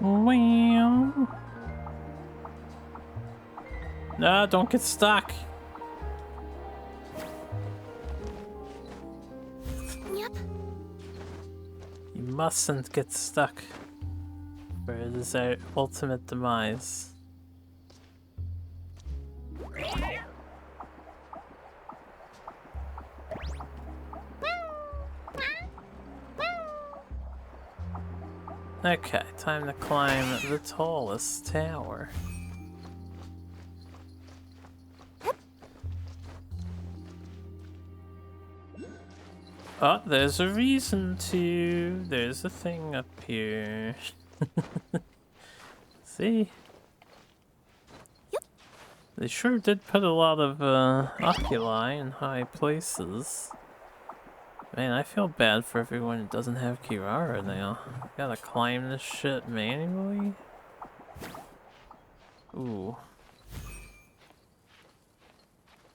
Wow. No, don't get stuck. Yep. You mustn't get stuck, for it is our ultimate demise. Okay, time to climb the tallest tower. Oh, there's a reason to. There's a thing up here. See? They sure did put a lot of oculi in high places. Man, I feel bad for everyone who doesn't have Kirara now. Gotta climb this shit manually? Ooh.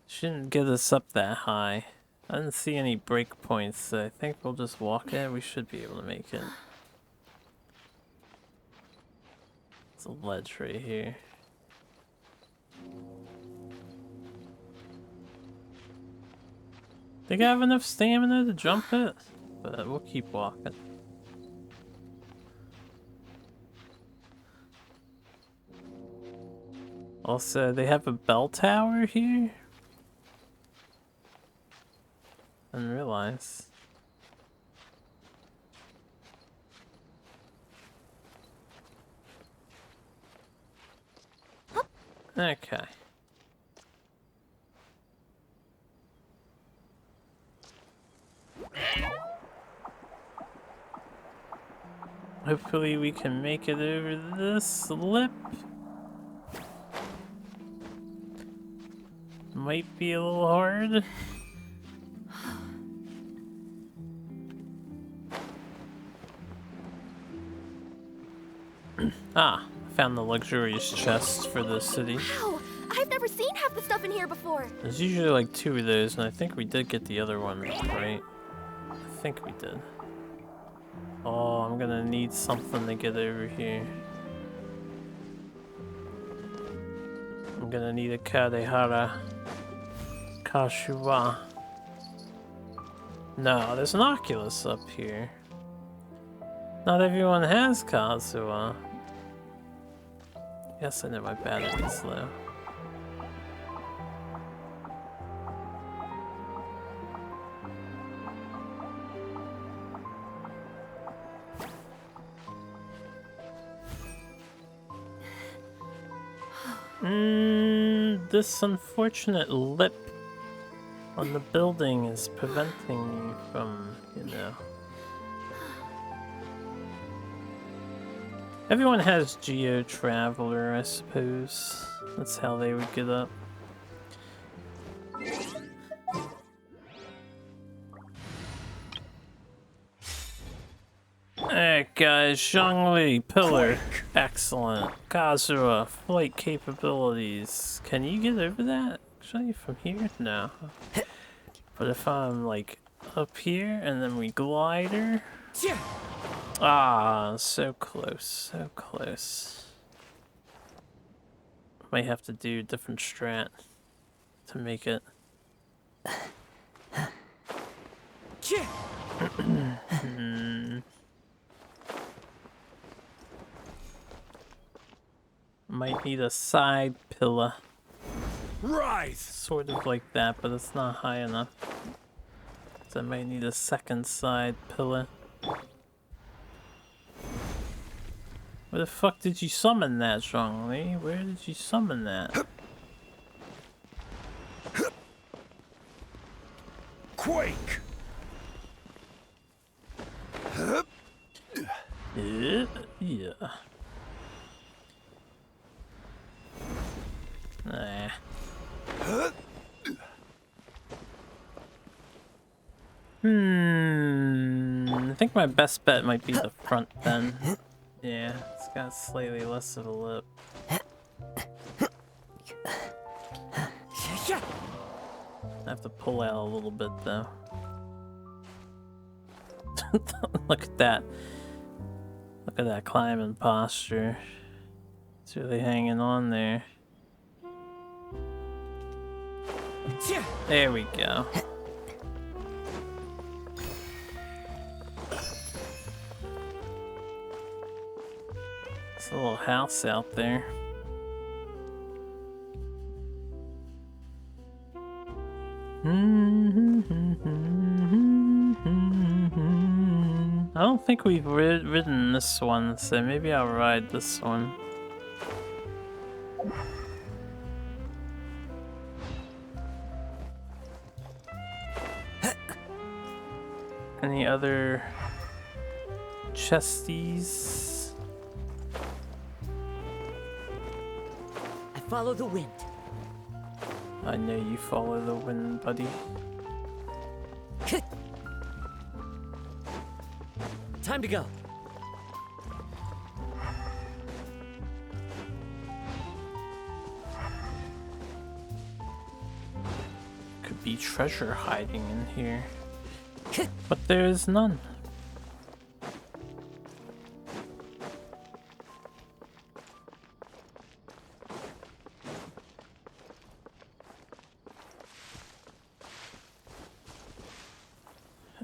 Shouldn't get us up that high. I didn't see any breakpoints, so I think we'll just walk it. We should be able to make it. It's a ledge right here. Think I have enough stamina to jump it? But we'll keep walking. Also, they have a bell tower here? I didn't realize. Okay. Hopefully we can make it over this lip. Might be a little hard. Ah, found the luxurious chest for the city. Wow, I've never seen half the stuff in here before. There's usually like 2 of those, and I think we did get the other one right. I think we did. Oh, I'm gonna need something to get over here. I'm gonna need a Kadehara. Kashuwa. No, there's an Oculus up here. Not everyone has Kazuha. Yes, I know my battery's low. This unfortunate lip on the building is preventing me from, you know. Everyone has Geo Traveler, I suppose. That's how they would get up. Alright guys, Zhongli, Pillar. Excellent. Kazuha, flight capabilities. Can you get over that? Actually, from here? No. But if I'm like up here and then we glider. Ah, so close, so close. Might have to do a different strat to make it. Might need a side pillar. Right. Sort of like that, but it's not high enough. So I might need a second side pillar. Where the fuck did you summon that, Zhongli? Where did you summon that? Quake! Yeah. Nah. I think my best bet might be the front then. Yeah, it's got slightly less of a lip. I have to pull out a little bit though. Look at that. Look at that climbing posture. It's really hanging on there. There we go. It's a little house out there. I don't think we've ridden this one, so maybe I'll ride this one. Any other chesties? I follow the wind. I know you follow the wind, buddy. Time to go. Could be treasure hiding in here. But there is none.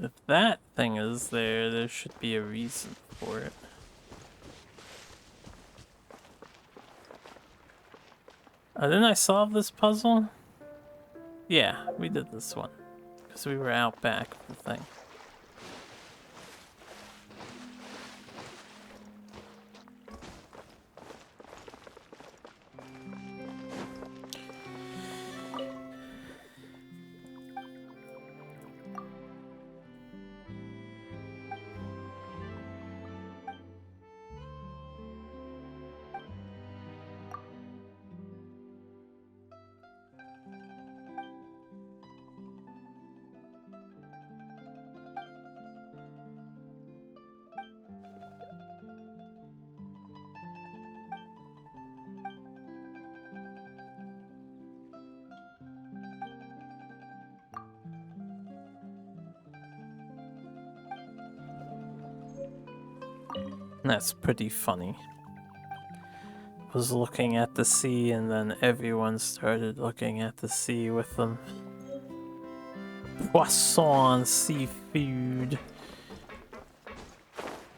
If that thing is there, there should be a reason for it. Didn't I solve this puzzle? Yeah, we did this one. Because we were out back of the thing. That's pretty funny. Was looking at the sea and then everyone started looking at the sea with them. Poisson, seafood.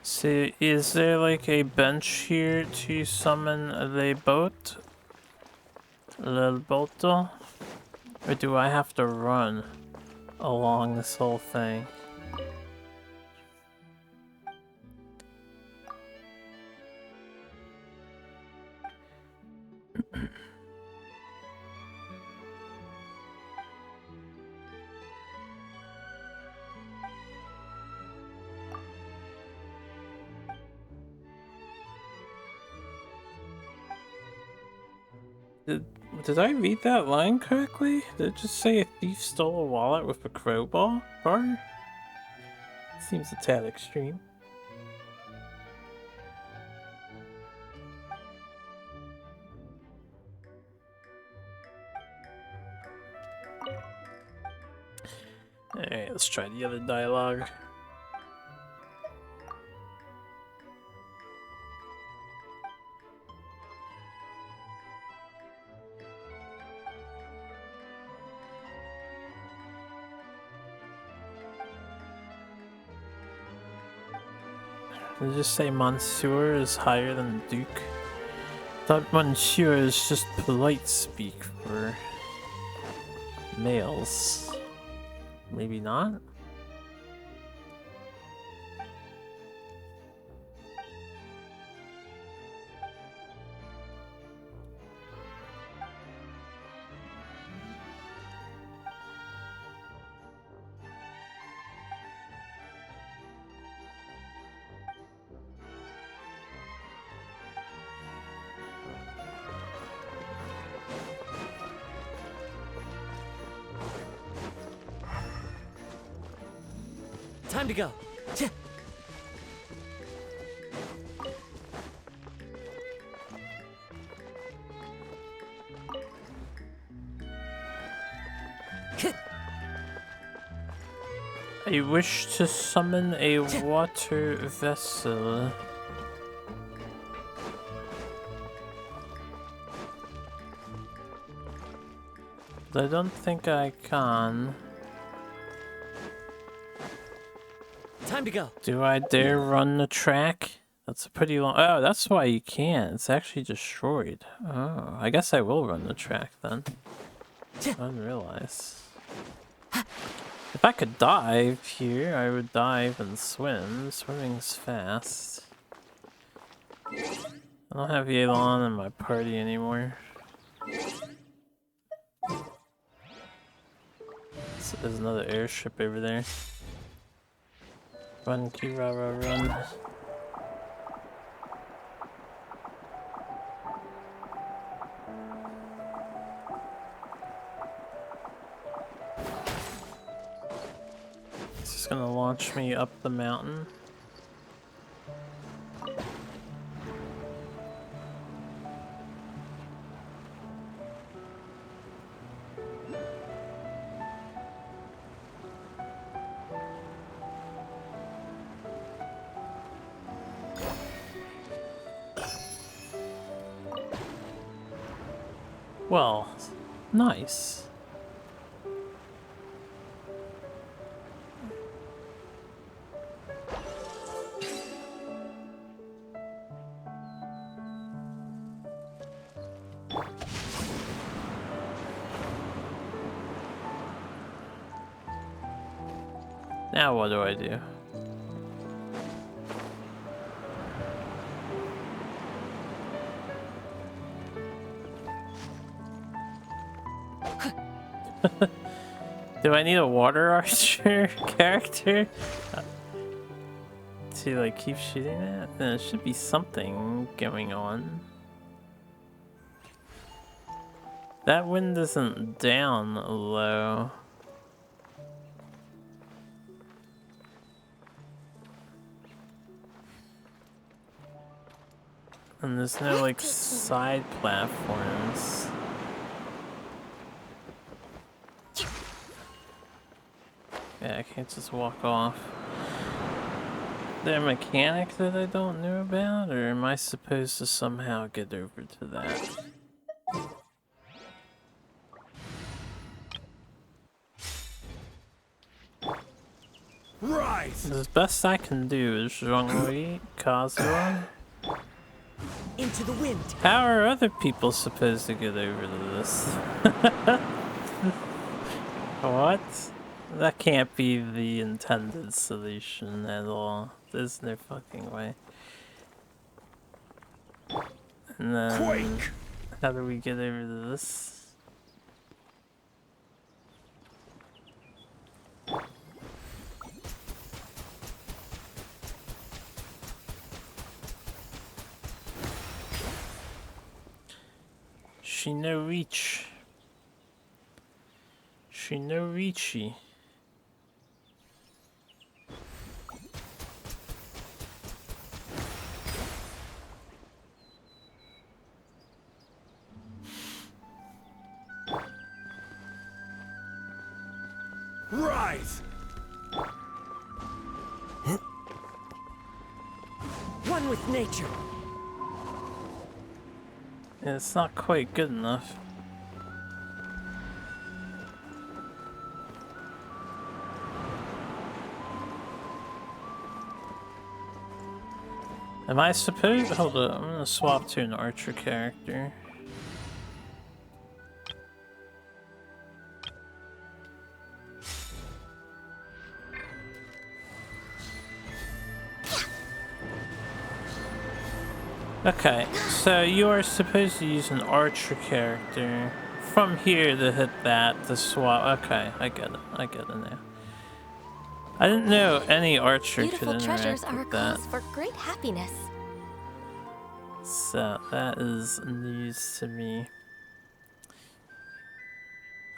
So is there like a bench here to summon the boat? Little boat? Or do I have to run along this whole thing? Did I read that line correctly? Did it just say a thief stole a wallet with a crowbar? Seems a tad extreme. Alright, let's try the other dialogue. Did it just say Monsieur is higher than the Duke? Thought Monsieur is just polite speak for males. Maybe not? Time to go. I wish to summon a water vessel. But I don't think I can. Time to go. Do I dare run the track? That's a pretty long... Oh, that's why you can't. It's actually destroyed. Oh, I guess I will run the track then. I didn't realize. If I could dive here, I would dive and swim. Swimming's fast. I don't have Yelan in my party anymore. So there's another airship over there. Run, Kirara, run. gonna launch me up the mountain. Well, nice. Now what do I do? Do I need a water archer character to like keep shooting that? There should be something going on. That wind isn't down low. And there's no like side platforms. Yeah, I can't just walk off. Is there a mechanic that I don't know about, or am I supposed to somehow get over to that? Right. The best I can do is Zhongli, Kazuha. Into the wind. How are other people supposed to get over to this? What? That can't be the intended solution at all. There's no fucking way. And then, how do we get over to this? She no reach. She no reachy. Rise! One with nature. Yeah, it's not quite good enough. Am I supposed? Hold up, I'm gonna swap to an archer character. Okay, so you are supposed to use an archer character from here to hit that to swap. Okay, I get it. I get it now. I didn't know any archer Beautiful could treasures interact are a with that. cause for great happiness. So that is news to me.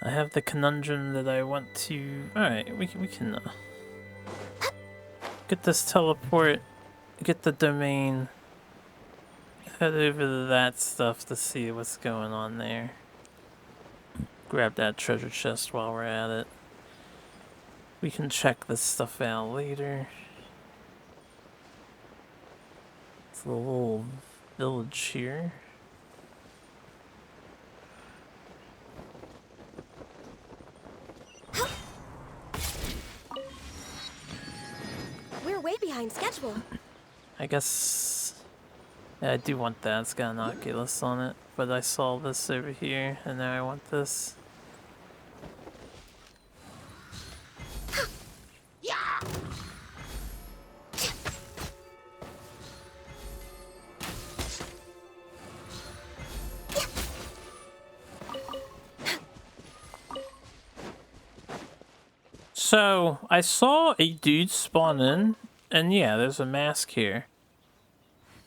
I have the conundrum that I want to. All right, we can get this teleport, get the domain, head over to that stuff to see what's going on there. Grab that treasure chest while we're at it. We can check this stuff out later. It's a little village here. We're way behind schedule. I guess yeah, I do want that. It's got an Oculus on it, but I saw this over here, and now I want this. So, I saw a dude spawn in, and yeah, there's a mask here.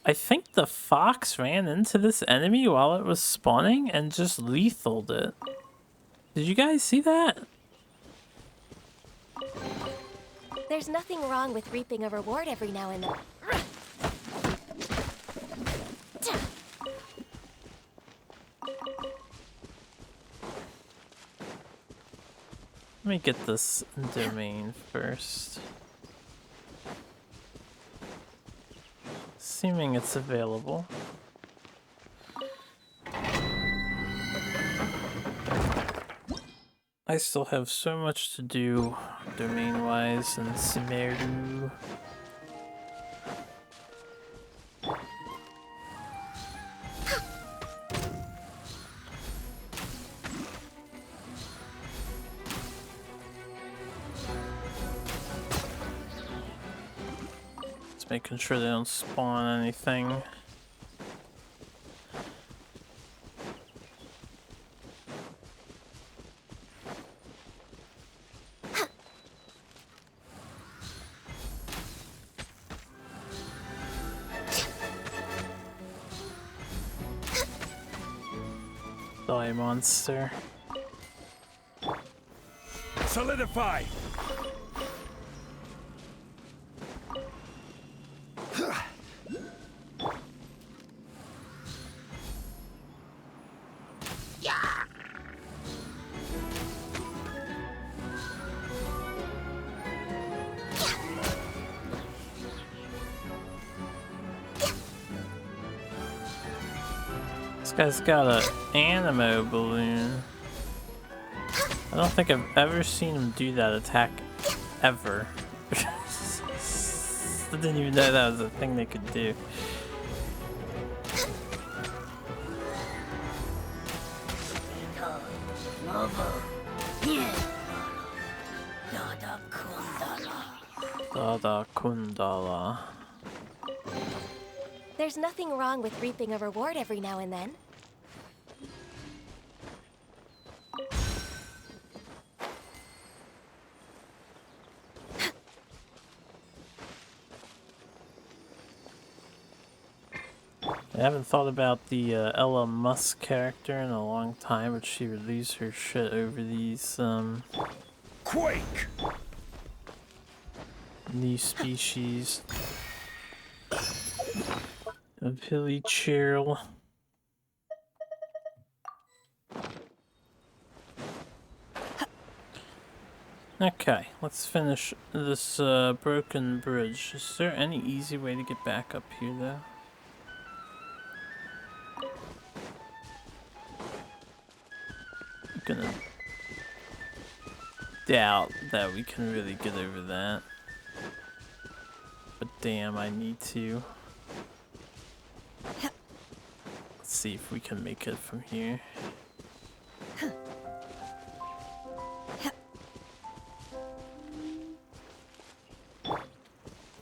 I think the fox ran into this enemy while it was spawning and just lethaled it. Did you guys see that? There's nothing wrong with reaping a reward every now and then. Let me get this domain first. Assuming it's available. I still have so much to do domain-wise in Sumeru. Just making sure they don't spawn anything. Die, monster. Solidify! This guy's got an animo balloon. I don't think I've ever seen him do that attack ever. I didn't even know that was a thing they could do. Dada Kundala. There's nothing wrong with reaping a reward every now and then. I haven't thought about the Ella Musk character in a long time, but she would lose her shit over these Quake! New species of hilly cheryl. Okay, let's finish this broken bridge. Is there any easy way to get back up here though? I'm gonna doubt that we can really get over that. But damn, I need to. Let's see if we can make it from here.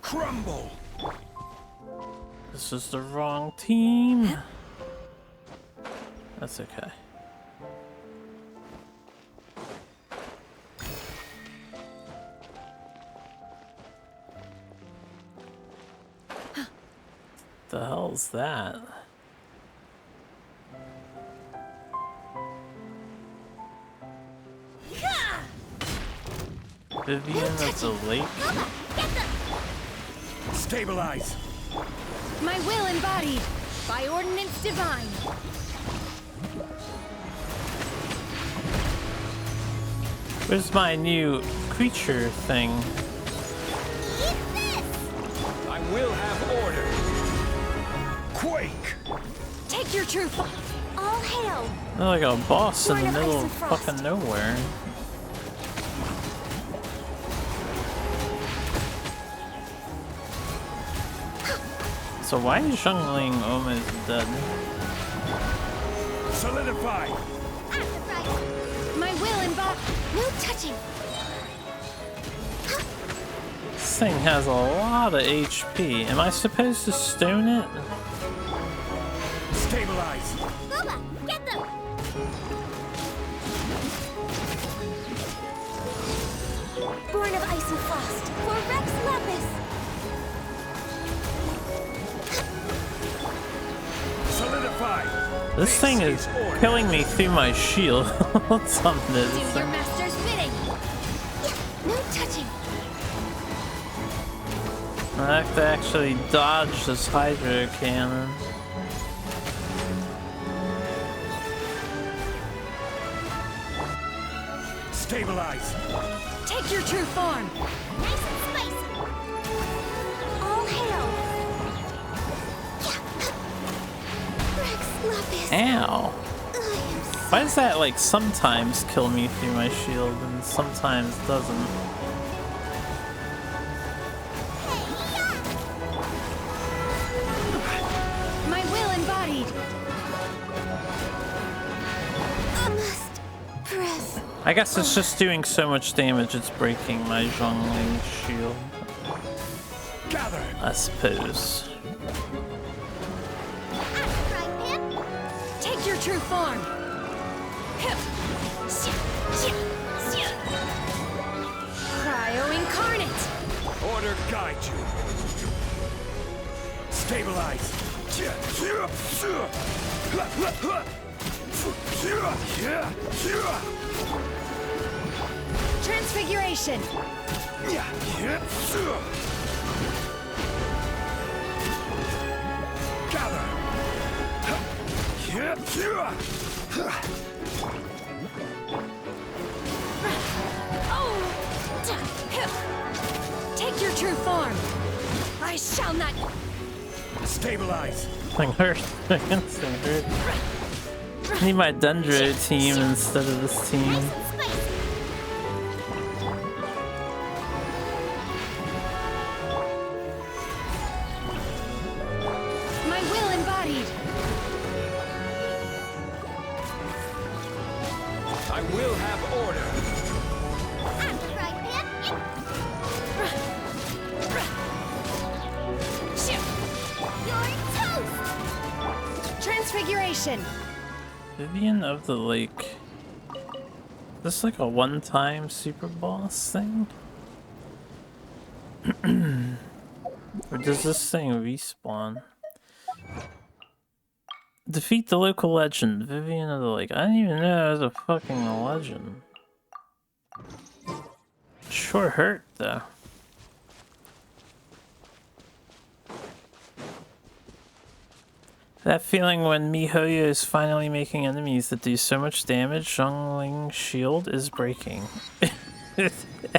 Crumble! This is the wrong team. That's okay. The hell's that? Vivian of the Lake? Stabilize! My will embodied by ordinance divine. Where's my new creature thing? I will have order! Quake! Take your truth. All hail. They're like a boss in the Born of middle ice of and frost. fucking nowhere. So why is Zhongling almost dead? Solidify! My will embodied. No touching. This thing has a lot of HP. Am I supposed to stone it? Stabilize! Boba, get them! Born of ice and frost, for Rex Lapis! Solidify! This thing is killing me through my shield. What's up, Do this? your master's bidding. No touching. I have to actually dodge this Hydro cannon. Stabilize! Take your true form! Nice and spicy. All hail. Rex Lapis. Ow! Why does that like sometimes kill me through my shield and sometimes doesn't? My will embodied! I must press. I guess it's just doing so much damage it's breaking my Zhongling shield. Gather. I suppose. Take your true form! Cryo incarnate! Order guide you. Stabilize. Transfiguration! Gather. Take your true form! I shall not... Stabilize. Thing hurt. Thing hurt. I need my Dendro team instead of this team. My will embodied! I will have order. Transfiguration! Vivian of the Lake. Is this like a one-time super boss thing? Or does this thing respawn? Defeat the local legend, Vivian of the Lake. I didn't even know it was a fucking legend. Sure hurt though. That feeling when MiHoYo is finally making enemies that do so much damage, Zhongling's shield is breaking.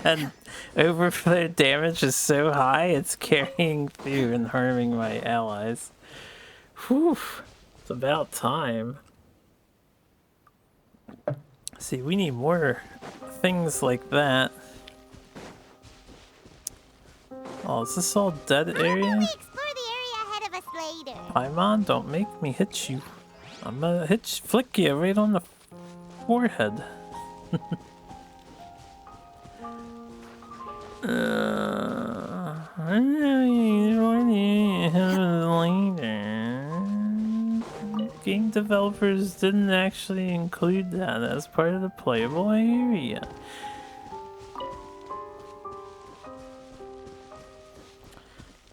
And overflow damage is so high, it's carrying through and harming my allies. Whew, it's about time. See, we need more things like that. Oh, is this all dead area? Paimon, don't make me hit you. I'm gonna flick you right on the forehead. Game developers didn't actually include that as part of the playable area.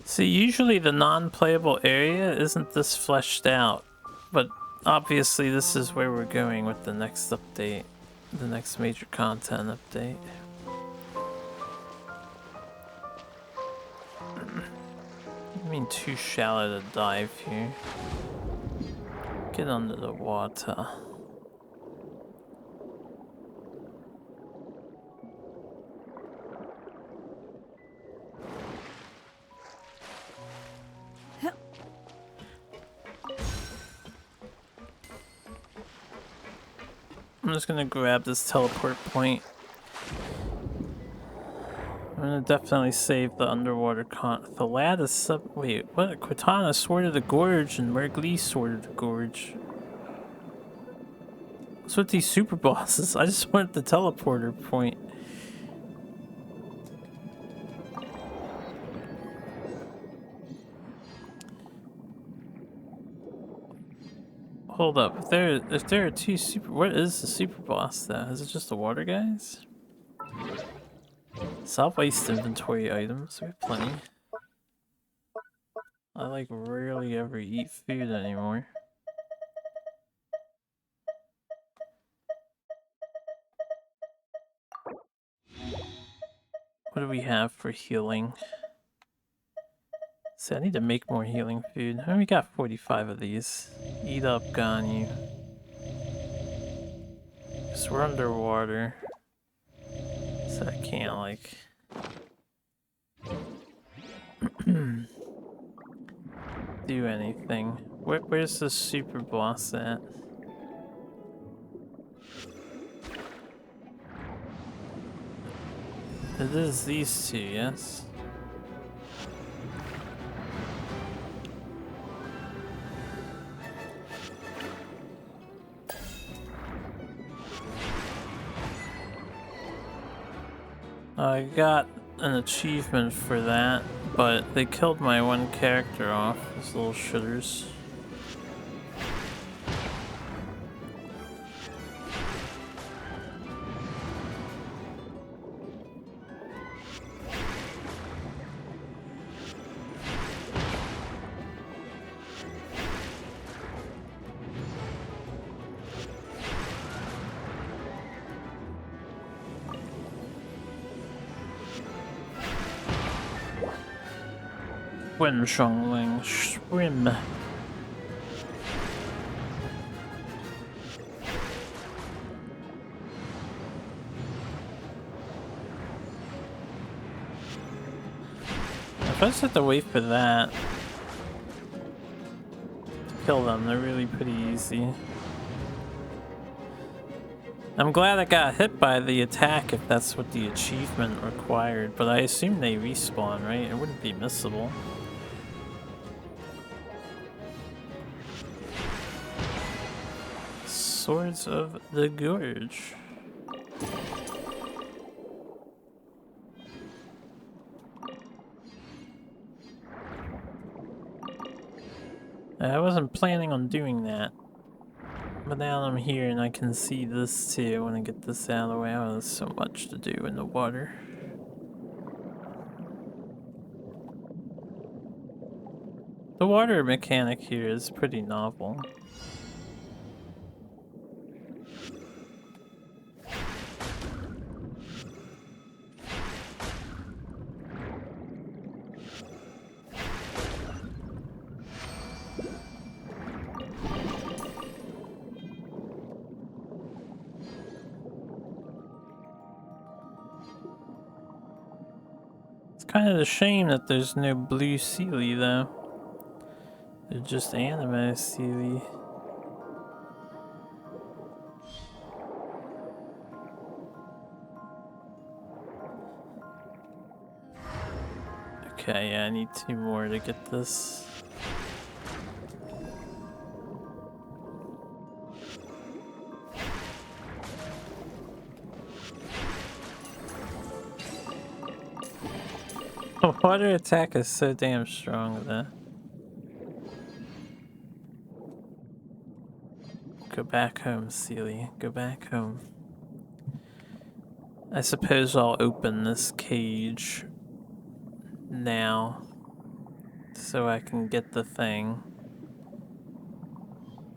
See, usually the non-playable area isn't this fleshed out, but obviously this is where we're going with the next update, the next major content update. I mean, too shallow to dive here. Get under the water. I'm just gonna grab this teleport point. I'm gonna definitely save the underwater Thalad is wait, what? Cortana, Sword of the Gorge, and Mergli, Sword of the Gorge. What's with these super bosses? I just want the teleporter point. Hold up, if there are two super, what is the super boss though? Is it just the water guys? Stop waste inventory items, we have plenty. I like rarely ever eat food anymore. What do we have for healing? So I need to make more healing food. I only got 45 of these. Eat up, Ganyu. Because we're underwater. So I can't, like... do anything. Where's the super boss at? It is these two, yes? I got an achievement for that, but they killed my one character off, those little shitters. Swim, Xiongling, swim. If I just have to wait for that to kill them, they're really pretty easy. I'm glad I got hit by the attack if that's what the achievement required, but I assume they respawn, right? It wouldn't be missable. Swords of the Gorge. I wasn't planning on doing that. But now I'm here and I can see this too. I want to get this out of the way. Oh, there's so much to do in the water. The water mechanic here is pretty novel. Kind of a shame that there's no blue Sealy though. They're just anime Sealy. Okay, yeah, I need 2 more to get this. Water attack is so damn strong with that. Go back home, Sealy. Go back home. I suppose I'll open this cage now so I can get the thing.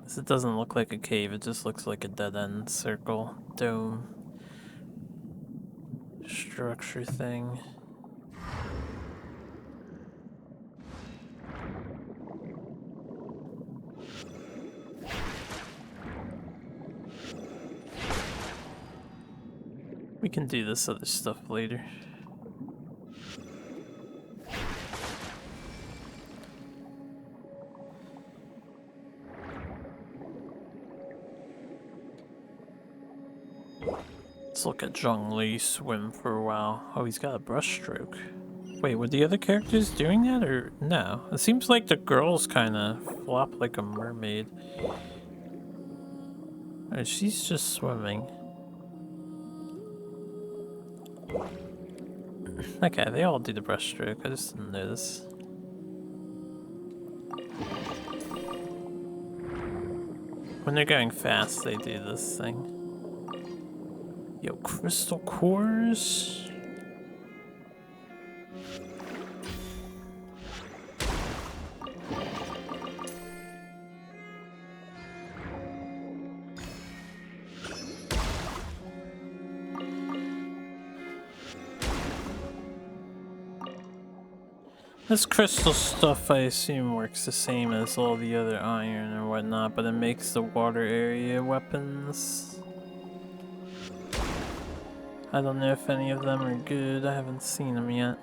This, it doesn't look like a cave, it just looks like a dead-end circle dome structure thing. We can do this other stuff later. Let's look at Zhongli swim for a while. Oh, he's got a brushstroke. Wait, were the other characters doing that or no? It seems like the girls kind of flop like a mermaid. Oh, she's just swimming. Okay, they all do the brushstroke. I just didn't notice. When they're going fast, they do this thing. Yo, crystal cores. This crystal stuff, I assume, works the same as all the other iron or whatnot, but it makes the water area weapons. I don't know if any of them are good. I haven't seen them yet.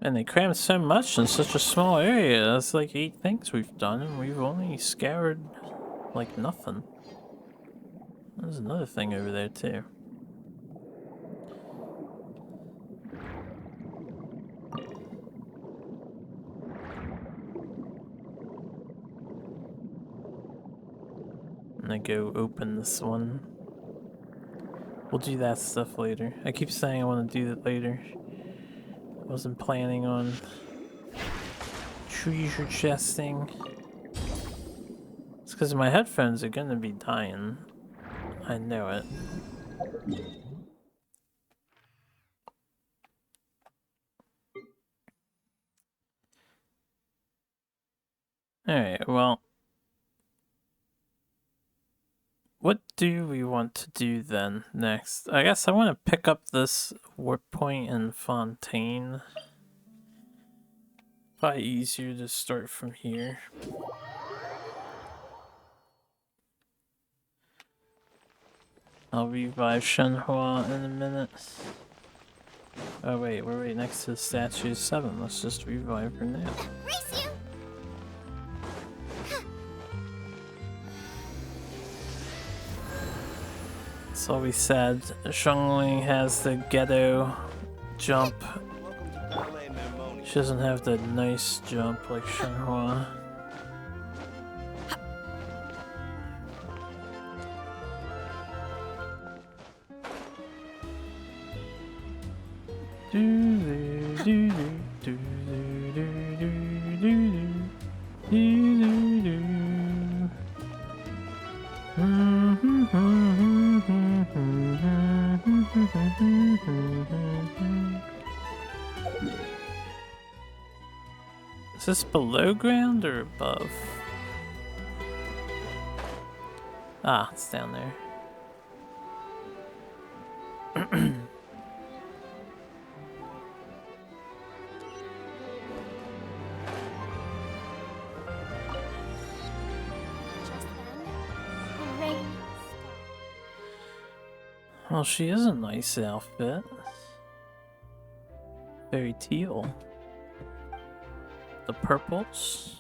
And they crammed so much in such a small area. That's like 8 things we've done, and we've only scoured like nothing. There's another thing over there too. I'm gonna go open this one. We'll do that stuff later. I keep saying I want to do that later. I wasn't planning on treasure chesting. It's because my headphones are gonna be dying. I know it. Alright, well. What do we want to do then next? I guess I want to pick up this warp point in Fontaine. Probably easier to start from here. I'll revive Shenhua in a minute. Oh wait, we're right next to the statue 7. Let's just revive her now. That's all we said. Shengling has the ghetto jump. She doesn't have the nice jump like Shenhua. Is this below ground or above? Ah, it's down there. Well, she is a nice outfit. Very teal. The purples.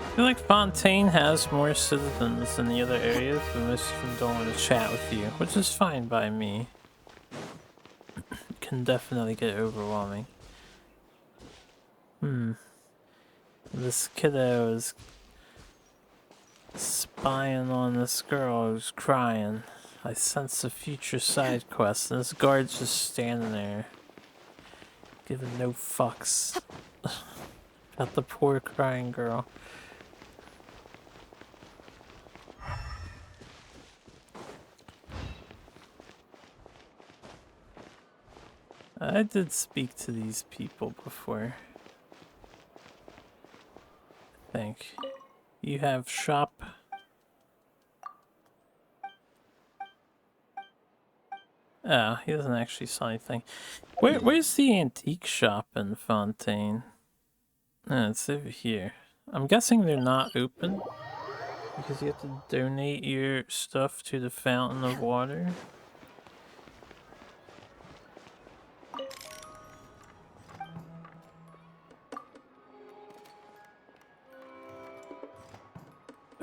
I feel like Fontaine has more citizens than the other areas, but most of them don't want to chat with you, which is fine by me. It can definitely get overwhelming. This kiddo is spying on this girl who's crying. I sense a future side quest, and this guard's just standing there, giving no fucks about the poor crying girl. I did speak to these people before. I think. You have shop. Oh, he doesn't actually sell anything. Where's the antique shop in Fontaine? Oh, it's over here. I'm guessing they're not open. Because you have to donate your stuff to the fountain of water.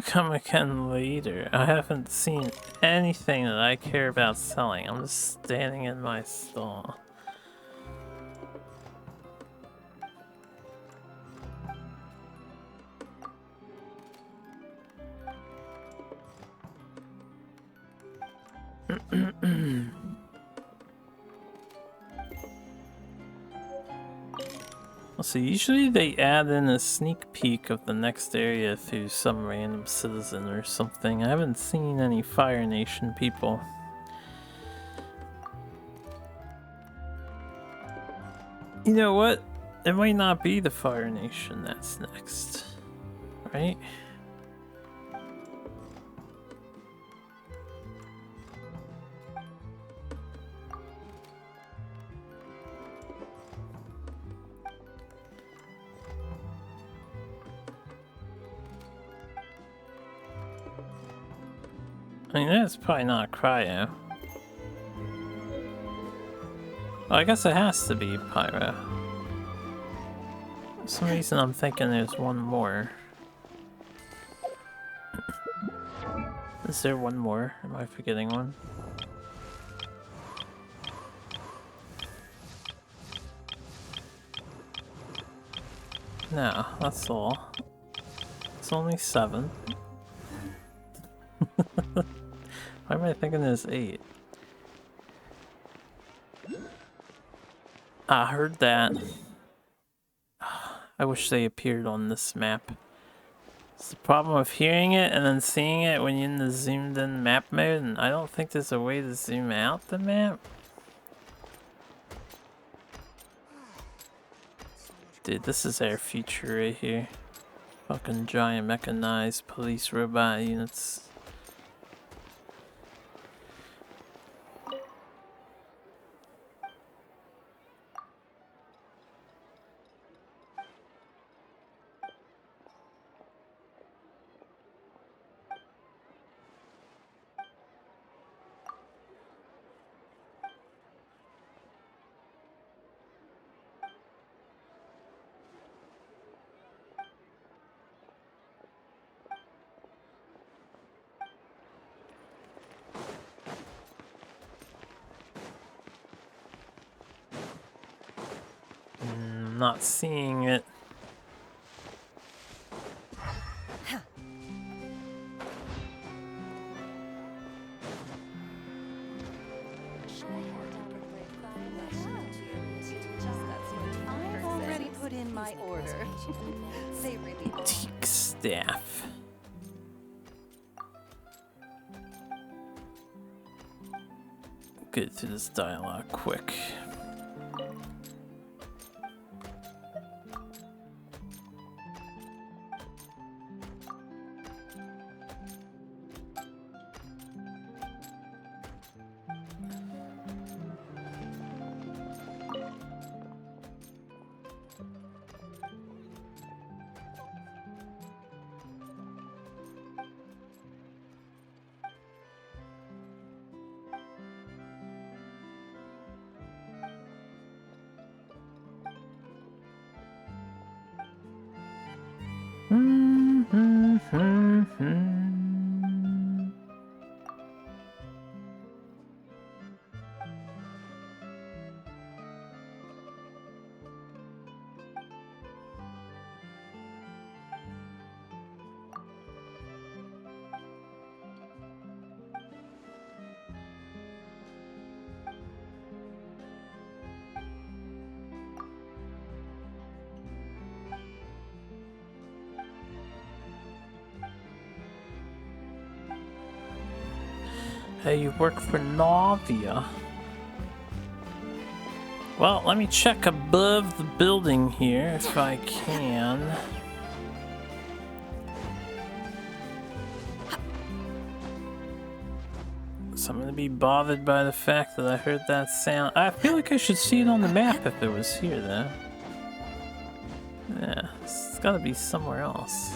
Come again later. I haven't seen anything that I care about selling. I'm just standing in my stall. So usually they add in a sneak peek of the next area through some random citizen or something. I haven't seen any Fire Nation people. You know what? It might not be the Fire Nation that's next, right? I mean, that's probably not Cryo. Well, I guess it has to be Pyro. For some reason I'm thinking there's one more. Is there one more? Am I forgetting one? No, that's all. It's only 7. Why am I thinking there's 8? I heard that. I wish they appeared on this map. It's the problem of hearing it and then seeing it when you're in the zoomed in map mode, and I don't think there's a way to zoom out the map. Dude, this is our future right here. Fucking giant mechanized police robot units. Not seeing it. I've already put in my order. They really Teak staff. Get through this dialogue quick. Hey, you work for Navia. Well, let me check above the building here if I can. So I'm gonna be bothered by the fact that I heard that sound. I feel like I should see it on the map if it was here, though. Yeah, it's gotta be somewhere else.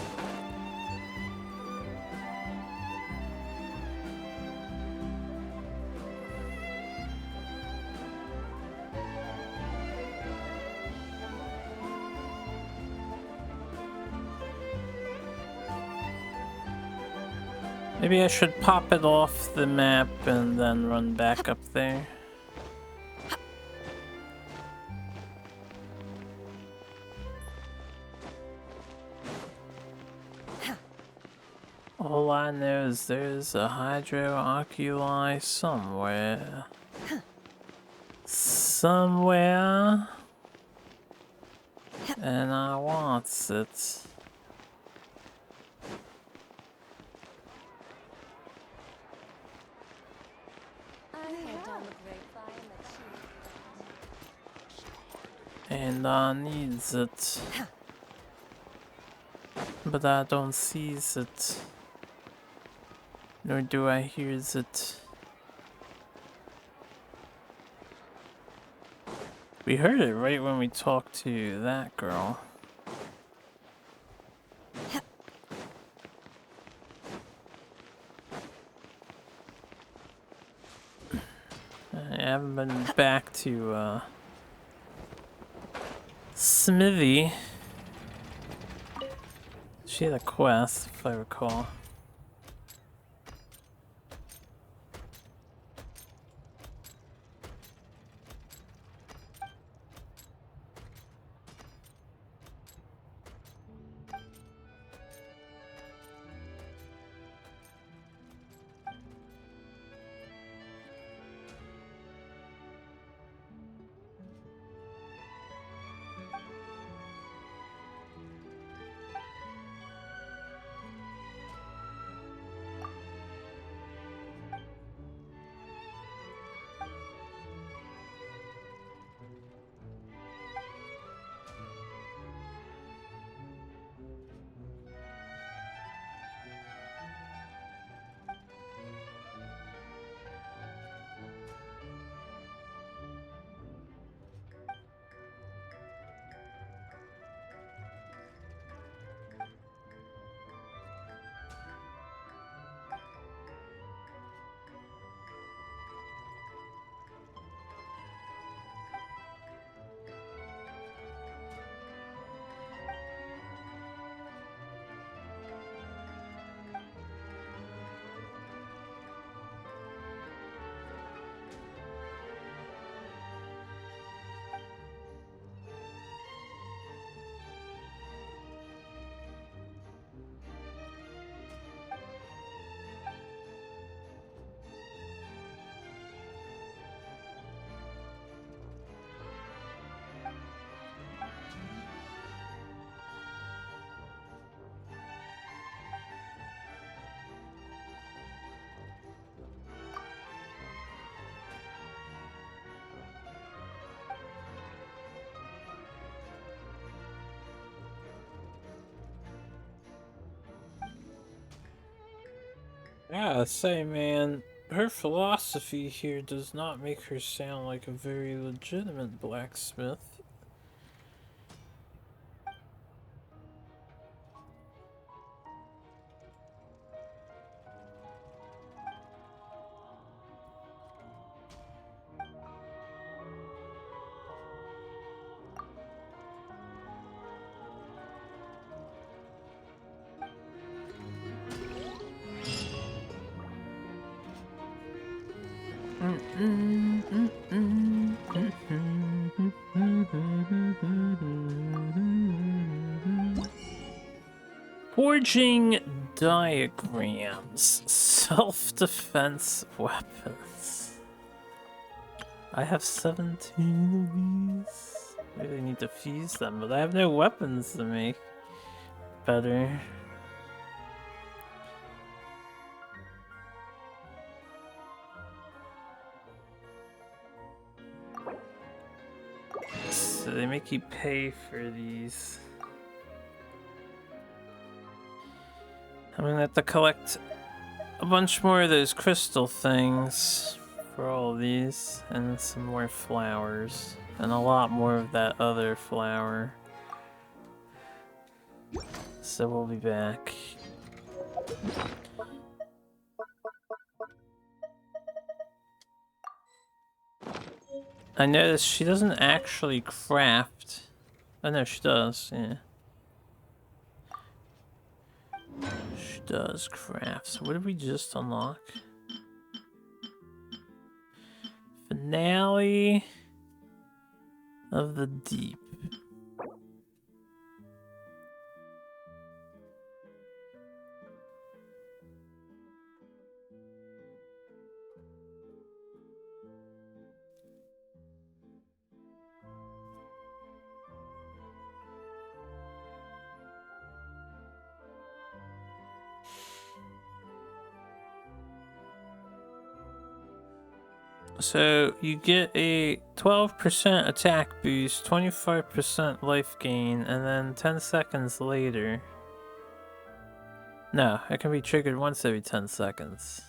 Maybe I should pop it off the map and then run back up there. All I know is there's a hydro oculi somewhere. Somewhere. And I want it. And I need it. But I don't see it. Nor do I hear it. We heard it right when we talked to that girl. I haven't been back to Smithy. She had a quest, if I recall. Yeah, say man, her philosophy here does not make her sound like a very legitimate blacksmith. Forging diagrams, self-defense weapons. I have 17 of these. Maybe I need to fuse them, but I have no weapons to make better. So they make you pay for these. I'm gonna have to collect a bunch more of those crystal things for all of these, and some more flowers, and a lot more of that other flower. So we'll be back. I noticed she doesn't actually craft. Oh no, she does, yeah. She does crafts. What did we just unlock? Finale of the Deep. So you get a 12% attack boost, 25% life gain, and then 10 seconds later. No, it can be triggered once every 10 seconds.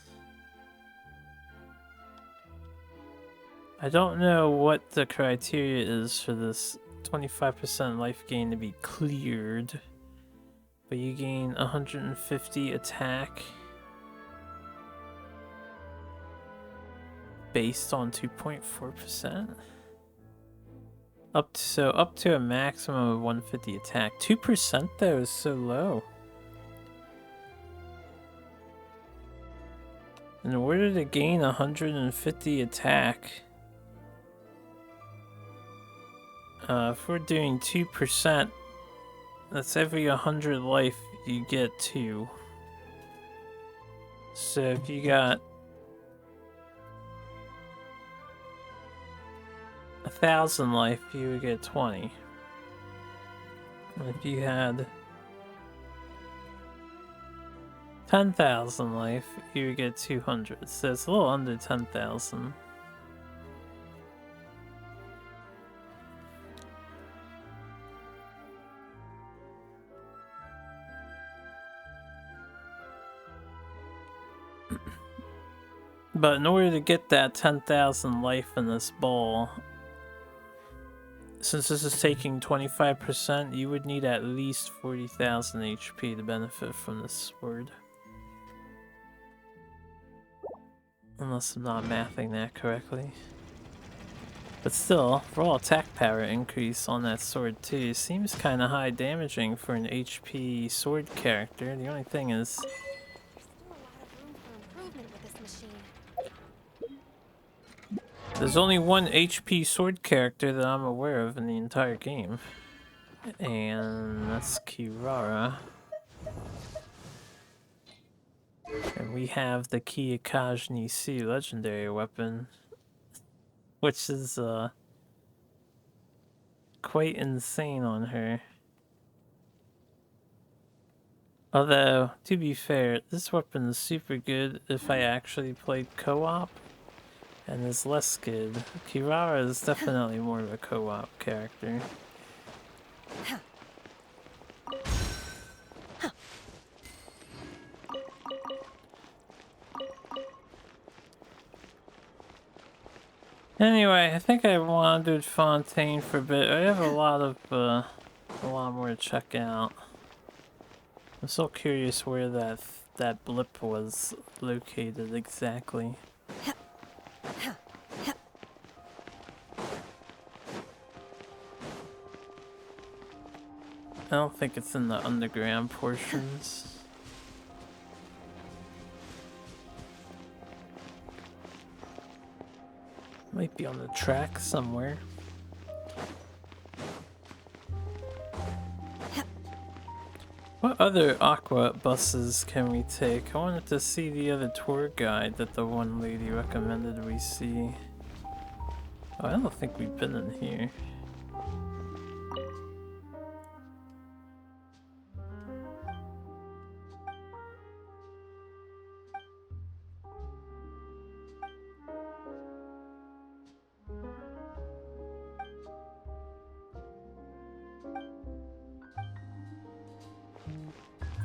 I don't know what the criteria is for this 25% life gain to be cleared, but you gain 150 attack. Based on 2.4%? Up to a maximum of 150 attack. 2% though is so low. In order to gain 150 attack, if we're doing 2%, that's every 100 life you get 2. So if you got 1,000 life, you would get 20. If you had 10,000 life, you would get 200. So it's a little under 10,000. But in order to get that 10,000 life in this bowl, since this is taking 25%, you would need at least 40,000 HP to benefit from this sword. Unless I'm not mathing that correctly. But still, raw attack power increase on that sword too seems kinda high damaging for an HP sword character. The only thing is... there's only one HP sword character that I'm aware of in the entire game. And that's Kirara. And we have the Kiyakaji C legendary weapon, which is quite insane on her. Although, to be fair, this weapon is super good if I actually played co-op, and is less good. Kirara is definitely more of a co-op character. Anyway, I think I wandered Fontaine for a bit. I have a lot more to check out. I'm so curious where that blip was located exactly. I don't think it's in the underground portions. Might be on the track somewhere. What other Aqua buses can we take? I wanted to see the other tour guide that the one lady recommended we see. Oh, I don't think we've been in here.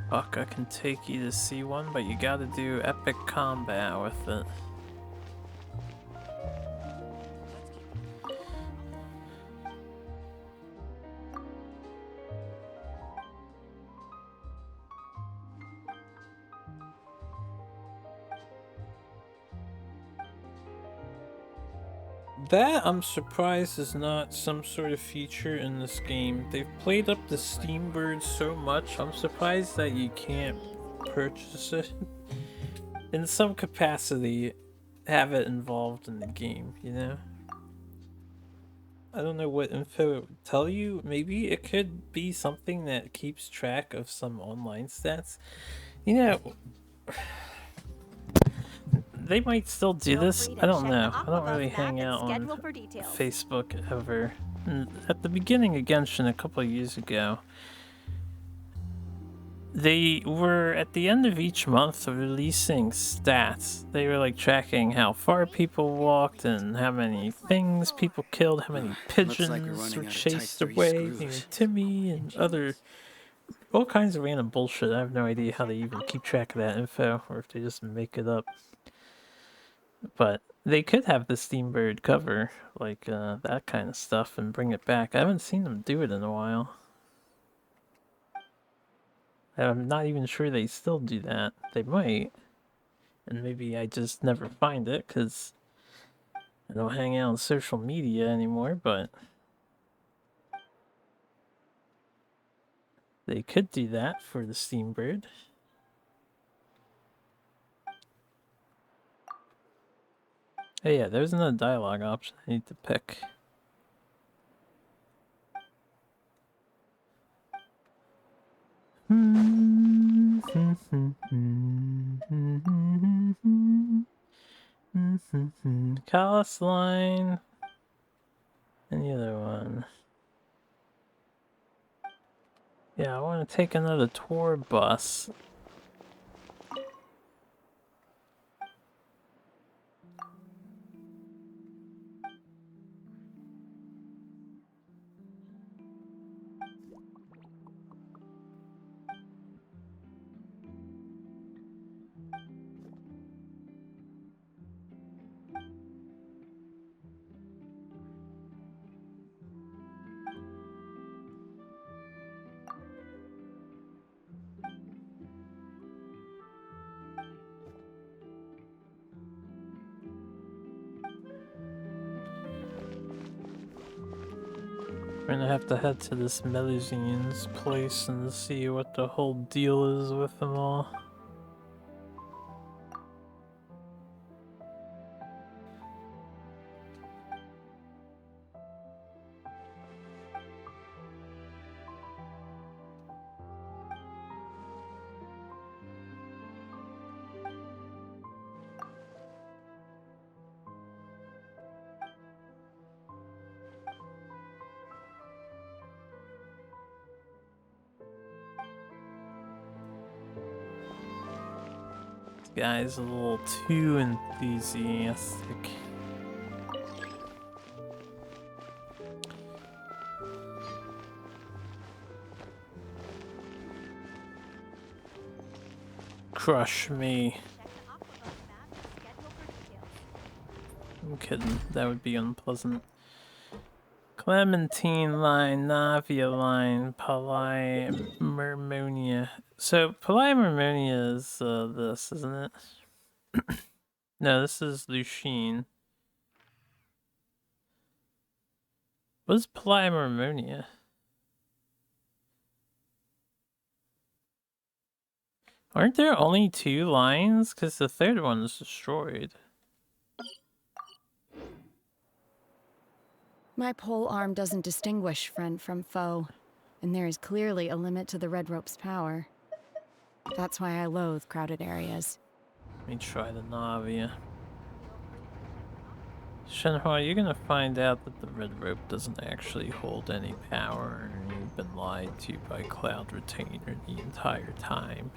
Fuck, I can take you to see one, but you gotta do epic combat with it. That, I'm surprised, is not some sort of feature in this game. They've played up the Steam Bird so much, I'm surprised that you can't purchase it in some capacity, have it involved in the game, you know? I don't know what info it would tell you. Maybe it could be something that keeps track of some online stats. You know, they might still do this. I don't know. I don't really hang out on Facebook ever. At the beginning of Genshin a couple of years ago, they were at the end of each month releasing stats. They were like tracking how far people walked and how many things people killed, how many pigeons were chased away near Timmy and other all kinds of random bullshit. I have no idea how they even keep track of that info or if they just make it up. But they could have the Steambird cover, like that kind of stuff, and bring it back. I haven't seen them do it in a while. I'm not even sure they still do that. They might. And maybe I just never find it because I don't hang out on social media anymore, but they could do that for the Steambird. Hey, yeah, there's another dialogue option I need to pick. Callus line. And the other one. Yeah, I want to take another tour bus. We're gonna have to head to this Melusine's place and see what the whole deal is with them all. Guy's a little too enthusiastic. Crush me. I'm kidding, that would be unpleasant. Clementine line, Navia line, Palymermonia. So Palymermonia is this, isn't it? No, this is Lucine. What is Palymermonia? Aren't there only 2 lines? Because the third one is destroyed. My pole arm doesn't distinguish friend from foe, and there is clearly a limit to the Red Rope's power. That's why I loathe crowded areas. Let me try the Navia. Shenhua, you're gonna find out that the Red Rope doesn't actually hold any power, and you've been lied to by Cloud Retainer the entire time.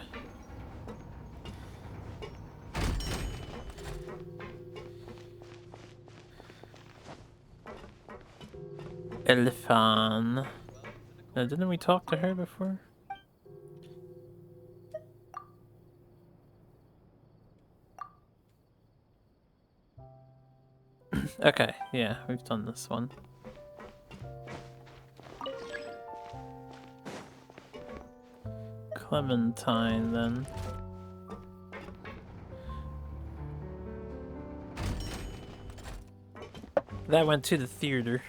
Elfan. Didn't we talk to her before? Okay, yeah, we've done this one. Clementine, then. That went to the theater.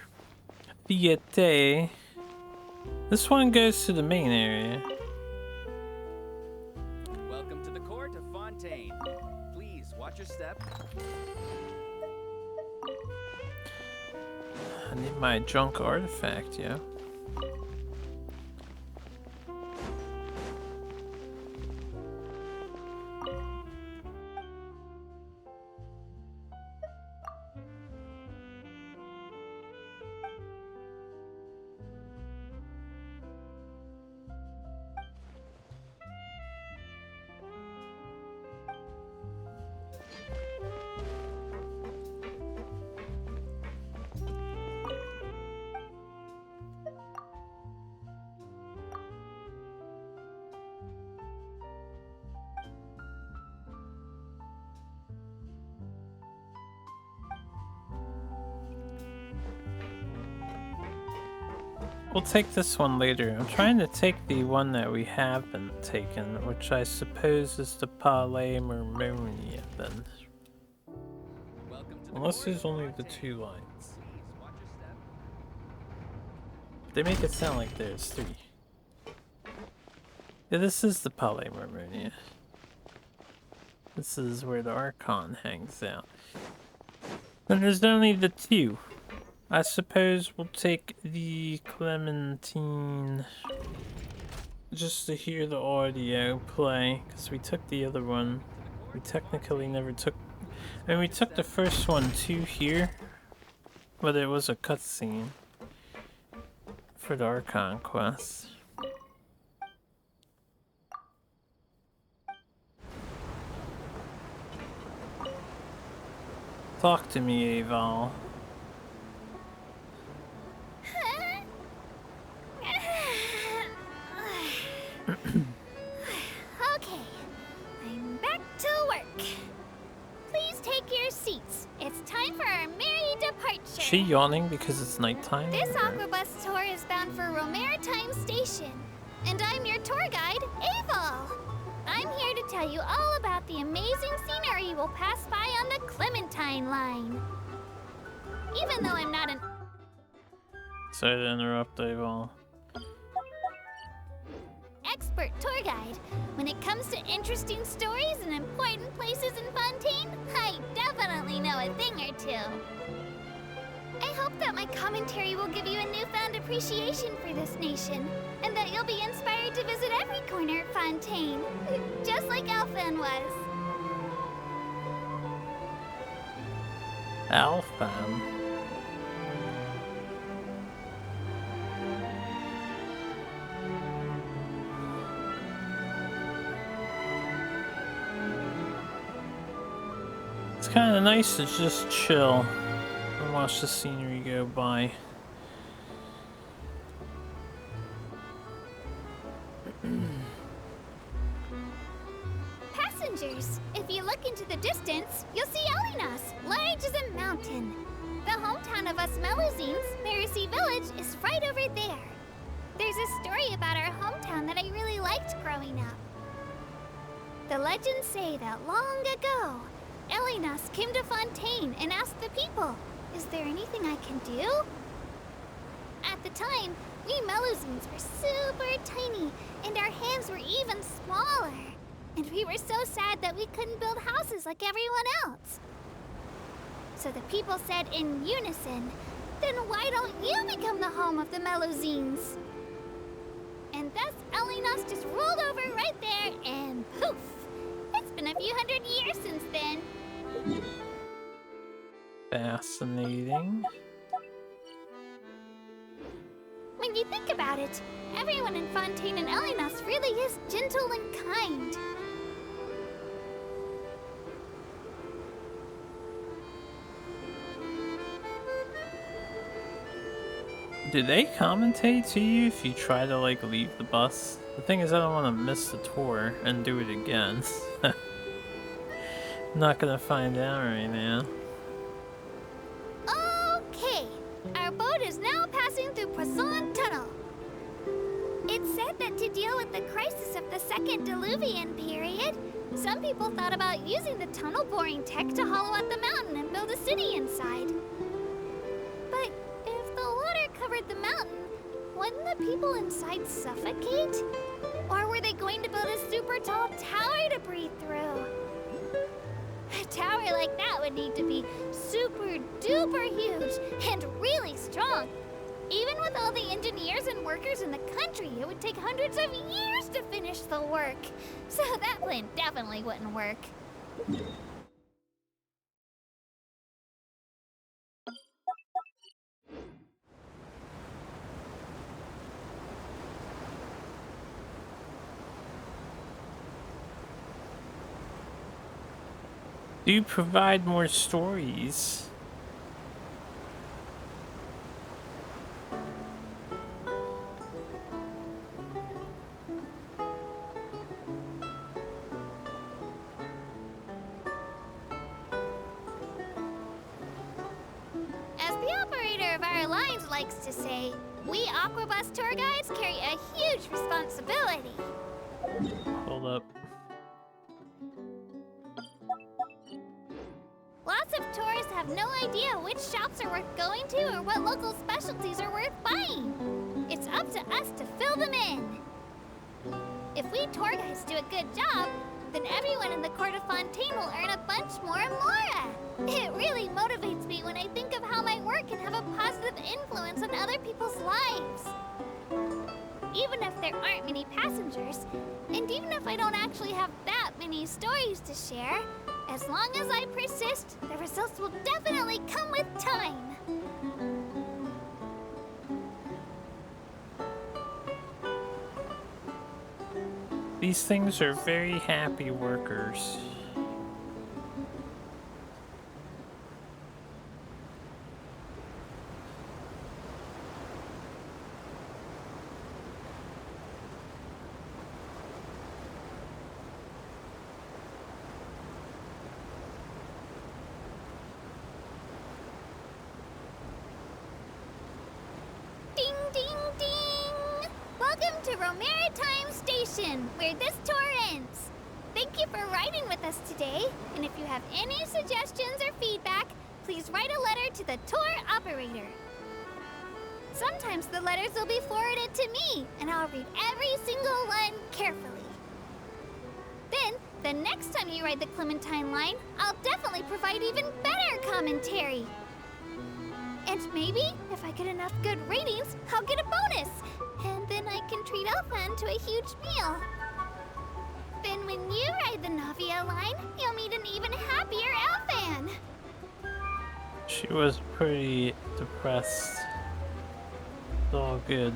Theater. This one goes to the main area. I need my junk artifact, yo. We'll take this one later. I'm trying to take the one that we haven't taken, which I suppose is the Palais Mermonia then. Unless there's only the 2 lines. They make it sound like there's 3. Yeah, this is the Palais Mermonia. This is where the Archon hangs out. And there's only the 2. I suppose we'll take the Clementine just to hear the audio play, because we took the other one. We technically never took... I mean, we took the first one too here, but it was a cutscene for the Archon quest. Talk to me, Aval. Okay, I'm back to work. Please take your seats. It's time for our merry departure. Is she yawning because it's nighttime? This or- Aquabus tour is bound for Romaritime Station, and I'm your tour guide, Aval. I'm here to tell you all about the amazing scenery we'll pass by on the Clementine line. Even though I'm not an Sorry to interrupt, Aval. expert tour guide, when it comes to interesting stories and important places in Fontaine, I definitely know a thing or two. I hope that my commentary will give you a newfound appreciation for this nation, and that you'll be inspired to visit every corner of Fontaine, just like Elfan was. Alfam. It's kind of nice to just chill and watch the scenery go by. Passengers, if you look into the distance, you'll see Elinas, large as a mountain. The hometown of us Melusines, Mercy Village, is right over there. There's a story about our hometown that I really liked growing up. The legends say that long ago, Elinas came to Fontaine and asked the people, "Is there anything I can do?" At the time, we Melusines were super tiny, and our hands were even smaller. And we were so sad that we couldn't build houses like everyone else. So the people said in unison, "Then why don't you become the home of the Melusines?" And thus Elinas just rolled over right there and poof! It's been a few hundred years since then. Fascinating. When you think about it, everyone in Fontaine and Elinas really is gentle and kind. Do they commentate to you if you try to like leave the bus? The thing is, I don't want to miss the tour and do it again. I'm not gonna find out right now. Okay, our boat is now passing through Poisson Tunnel. It's said that to deal with the crisis of the Second Diluvian period, some people thought about using the tunnel boring tech to hollow out the mountain and build a city inside. But if the water covered the mountain, wouldn't the people inside suffocate? Or were they going to build a super tall tower to breathe through? tower like that would need to be super duper huge and really strong. Even with all the engineers and workers in the country, it would take hundreds of years to finish the work. So that plan definitely wouldn't work. Do provide more stories. As the operator of our lines likes to say, we Aquabus tour guides carry a huge responsibility. Hold up. Lots of tourists have no idea which shops are worth going to or what local specialties are worth buying. It's up to us to fill them in. If we tour guides do a good job, then everyone in the court of Fontaine will earn a bunch more Mora. It really motivates me when I think of how my work can have a positive influence on other people's lives. Even if there aren't many passengers, and even if I don't actually have that many stories to share, as long as I persist, the results will definitely come with time. These things are very happy workers. Ding, ding, ding! Welcome to Romaritime Station, where this tour ends. Thank you for riding with us today, and if you have any suggestions or feedback, please write a letter to the tour operator. Sometimes the letters will be forwarded to me, and I'll read every single one carefully. Then, the next time you ride the Clementine line, I'll definitely provide even better commentary. And maybe, if I get enough good ratings, I'll get a bonus. And then I can treat Elfan to a huge meal. Then when you ride the Navia line, you'll meet an even happier Elfan. She was pretty depressed. It's all good.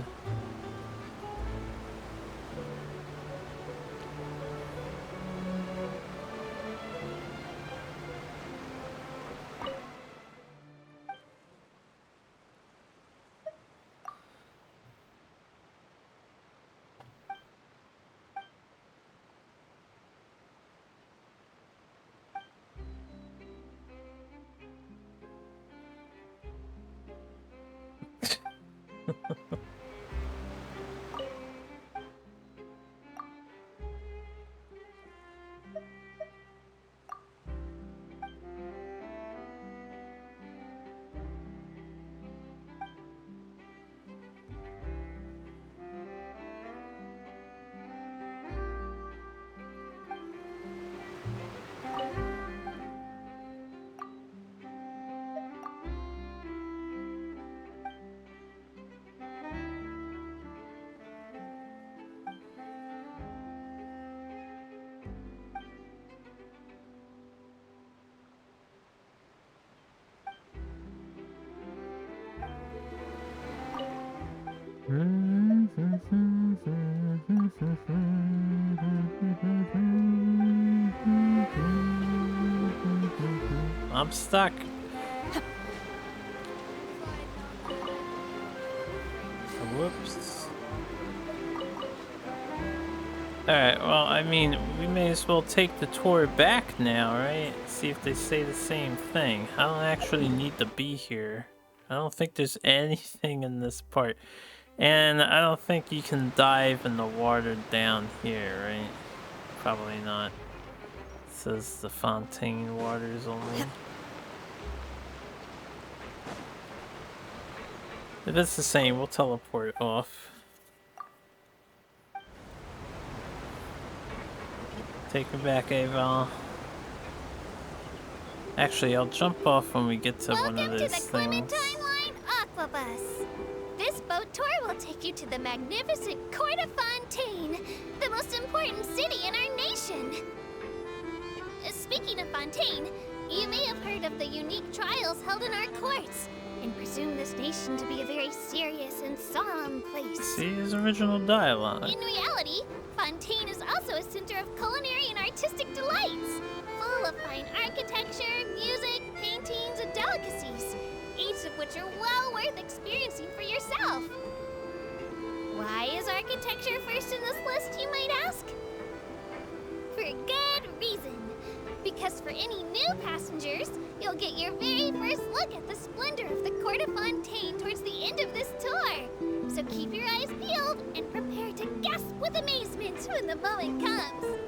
I'm stuck. Whoops. Alright, well, I mean, we may as well take the tour back now, right? See if they say the same thing. I don't actually need to be here. I don't think there's anything in this part. And I don't think you can dive in the water down here, right? Probably not. It says the Fontaine waters only. If it's the same, we'll teleport off. Take me back, Ava. Actually, I'll jump off when we get to one of Welcome to those the things. Clementine Line Aquabus. This boat tour will take you to the magnificent Court of Fontaine, the most important city in our nation. Speaking of Fontaine, you may have heard of the unique trials held in our courts, and presume this nation to be a very serious and solemn place. See his original dialogue. In reality, Fontaine is also a center of culinary and artistic delights, full of fine architecture, music, paintings, and delicacies, each of which are well worth experiencing for yourself. Why is architecture first in this list, you might ask? For a good reason. Because for any new passengers, you'll get your very first look at the splendor of the Court of Fontaine towards the end of this tour. So keep your eyes peeled and prepare to gasp with amazement when the moment comes.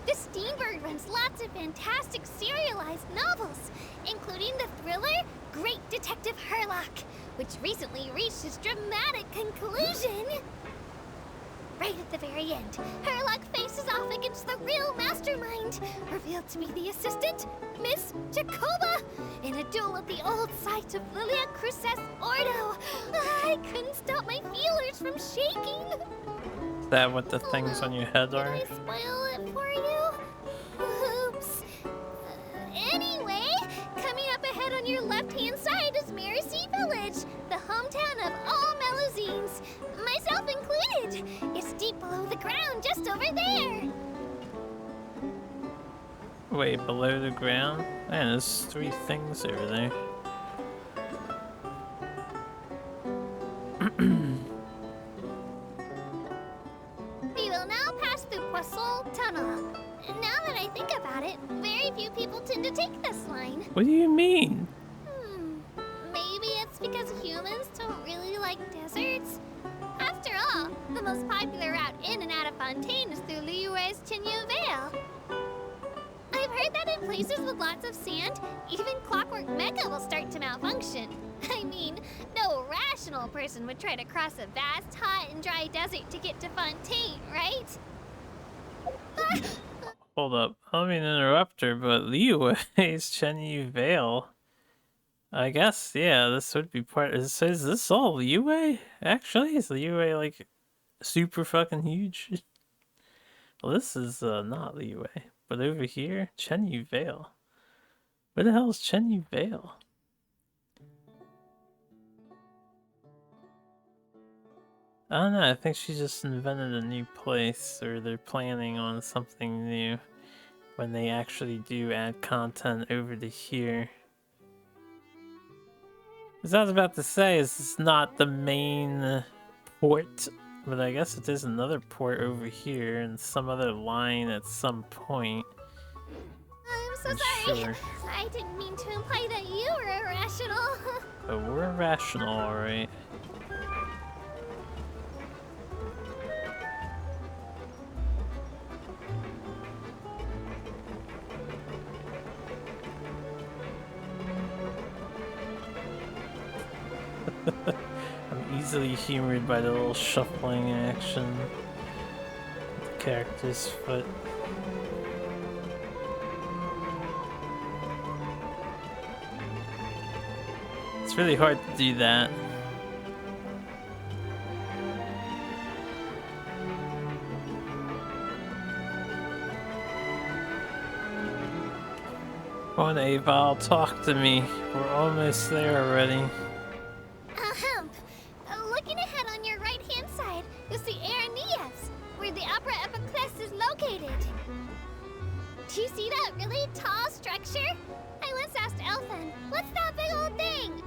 The Steenberg runs lots of fantastic serialized novels, including the thriller Great Detective Herlock, which recently reached its dramatic conclusion. Right at the very end, Herlock faces off against the real mastermind, revealed to be the assistant, Miss Jacoba, in a duel at the old site of Lilia Cruces Ordo. I couldn't stop my feelers from shaking. Is that what the things on your head are? Did I spoil it for you? Oops. Anyway, coming up ahead on your left-hand side is Mercy Village, the hometown of all Melusines, myself included. It's deep below the ground, just over there. Wait, below the ground? Man, there's 3 things over there. We will now pass through Poisson Tunnel. Now that I think about it, very few people tend to take this line. What do you mean? Maybe it's because humans don't really like deserts? After all, the most popular route in and out of Fontaine is through Liyue's Chenyu Vale. I've heard that in places with lots of sand, even clockwork mecha will start to malfunction. I mean, no rational person would try to cross a vast, hot, and dry desert to get to Fontaine, right? Hold up. I don't mean to interrupt her, but Liyue's Chenyu Vale. I guess, yeah, this would be part. Is this all Liyue? Actually, is Liyue like super fucking huge? Well, this is not Liyue, but over here, Chenyu Vale. Where the hell is Chenyu Vale? I don't know, I think she just invented a new place, or they're planning on something new when they actually do add content over to here. As I was about to say, is this not the main port? But I guess it is another port over here and some other line at some point. I'm so sorry. Sure. I didn't mean to imply that you were irrational. But we're rational, alright. I'm easily humored by the little shuffling action with the character's foot. It's really hard to do that. Come on, Aval, talk to me. We're almost there already. Looking ahead on your right-hand side, you'll see Aranias, where the Opera Epiclese is located. Do you see that really tall structure? I once asked Elfin, what's that big old thing?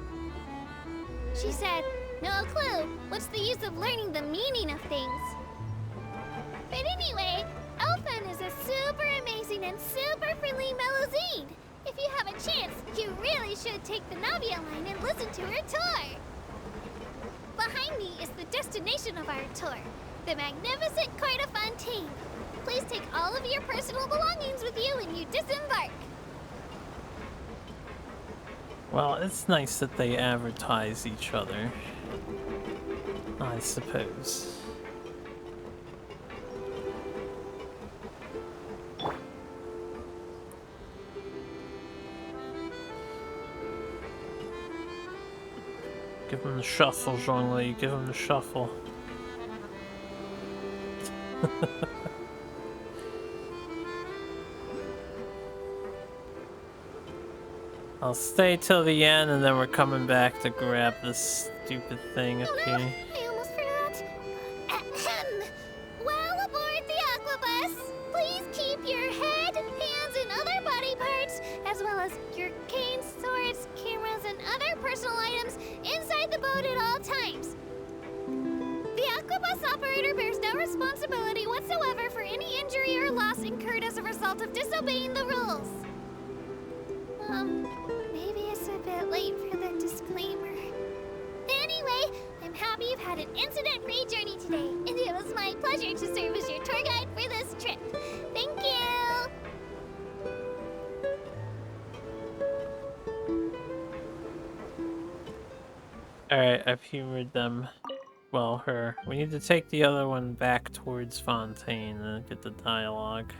She said, no clue. What's the use of learning the meaning of things? anyway, Elfen is a super amazing and super friendly Melusine. If you have a chance, you really should take the Navia line and listen to her tour. Behind me is the destination of our tour, the magnificent court of Fontaine. Please take all of your personal belongings with you when you disembark. Well, it's nice that they advertise each other, I suppose. Give him the shuffle, Zhongli. Give him the shuffle. I'll stay till the end, and then we're coming back to grab this stupid thing up here. I almost forgot. Ahem. While aboard the Aquabus, please keep your head, hands, and other body parts, as well as your canes, swords, cameras, and other personal items inside the boat at all times. The Aquabus operator bears no responsibility whatsoever for any injury or loss incurred as a result of disobeying the rules. Maybe it's a bit late for the disclaimer. Anyway, I'm happy you've had an incident-free journey today, and it was my pleasure to serve as your tour guide for this trip. Thank you! Alright, I've humored them. Well, her. We need to take the other one back towards Fontaine and get the dialogue.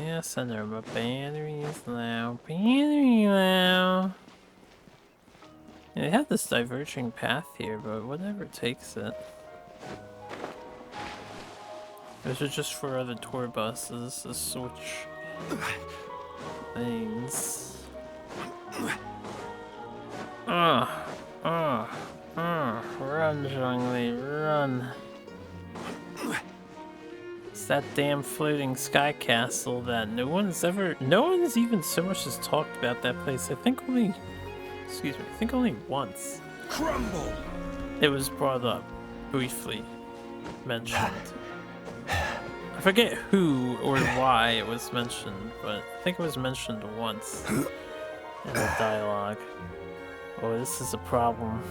Yes, and there are batteries now. Battery now. Yeah, they have this diverging path here, but whatever takes it. Those are just for other tour buses to switch things. Run, Zhongli, run. It's that damn floating sky castle that no one's even so much as talked about that place. I think only once. Crumble! It was brought up, briefly mentioned. I forget who or why it was mentioned, but I think it was mentioned once in the dialogue. Oh, this is a problem.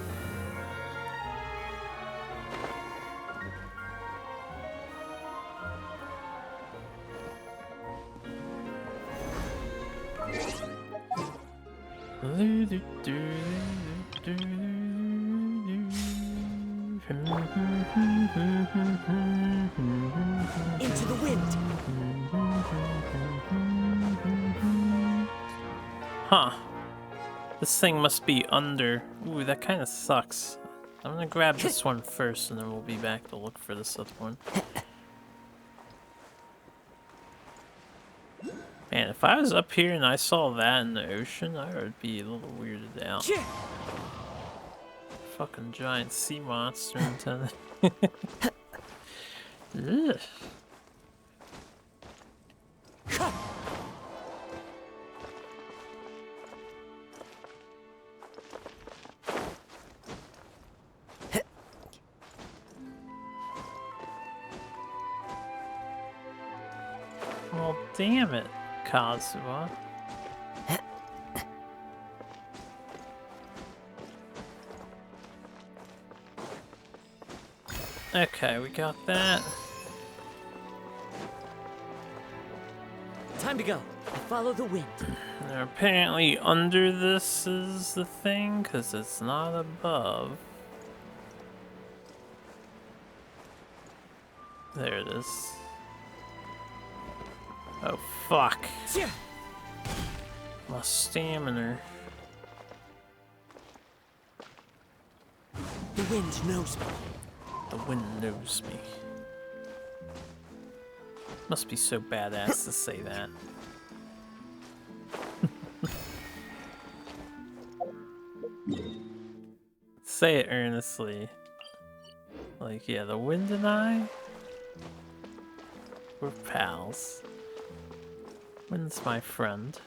Into the wind. Huh. This thing must be under. Ooh, that kind of sucks. I'm gonna grab this one first, and then we'll be back to look for this other one. Man, if I was up here and I saw that in the ocean, I would be a little weirded out. Fucking giant sea monster antenna. Ugh. Well, damn it, Kazuha. Okay, we got that. Time to go. Follow the wind. Now, apparently under this is the thing, because it's not above. There it is. Oh, fuck. My stamina. The wind knows me. The wind knows me. Must be so badass to say that. Say it earnestly. Like, yeah, the wind and I, we're pals. Wind's my friend.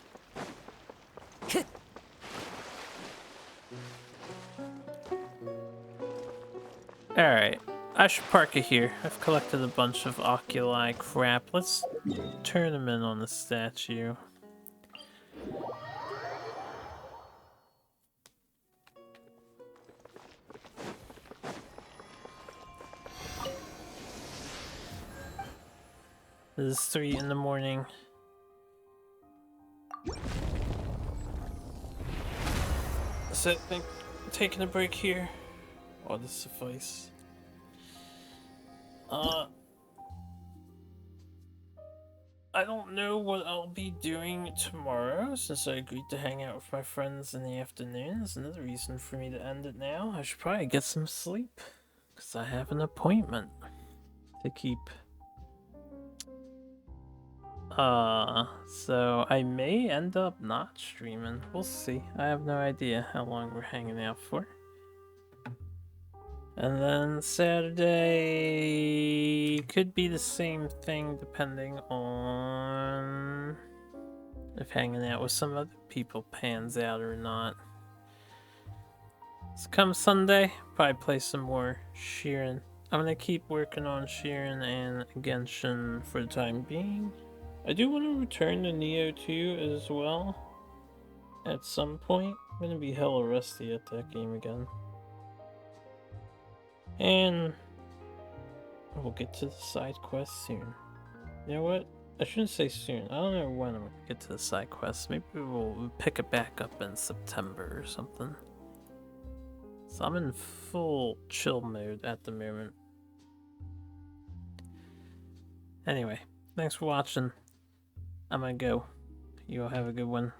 Alright, I should park it here. I've collected a bunch of oculi crap. Let's turn them in on the statue. It is 3 in the morning. So I think taking a break here ought to suffice. I don't know what I'll be doing tomorrow since I agreed to hang out with my friends in the afternoon. There's another reason for me to end it now. I should probably get some sleep because I have an appointment to keep. So I may end up not streaming. We'll see. I have no idea how long we're hanging out for. And then Saturday could be the same thing depending on if hanging out with some other people pans out or not. So come Sunday, probably play some more Sheeran. I'm gonna keep working on Sheeran and Genshin for the time being. I do want to return to Neo 2 as well at some point. I'm gonna be hella rusty at that game again. And we'll get to the side quest soon. You know what? I shouldn't say soon. I don't know when I'm gonna get to the side quest. Maybe we'll pick it back up in September or something. So I'm in full chill mode at the moment. Anyway, thanks for watching. I'm gonna go. You all have a good one.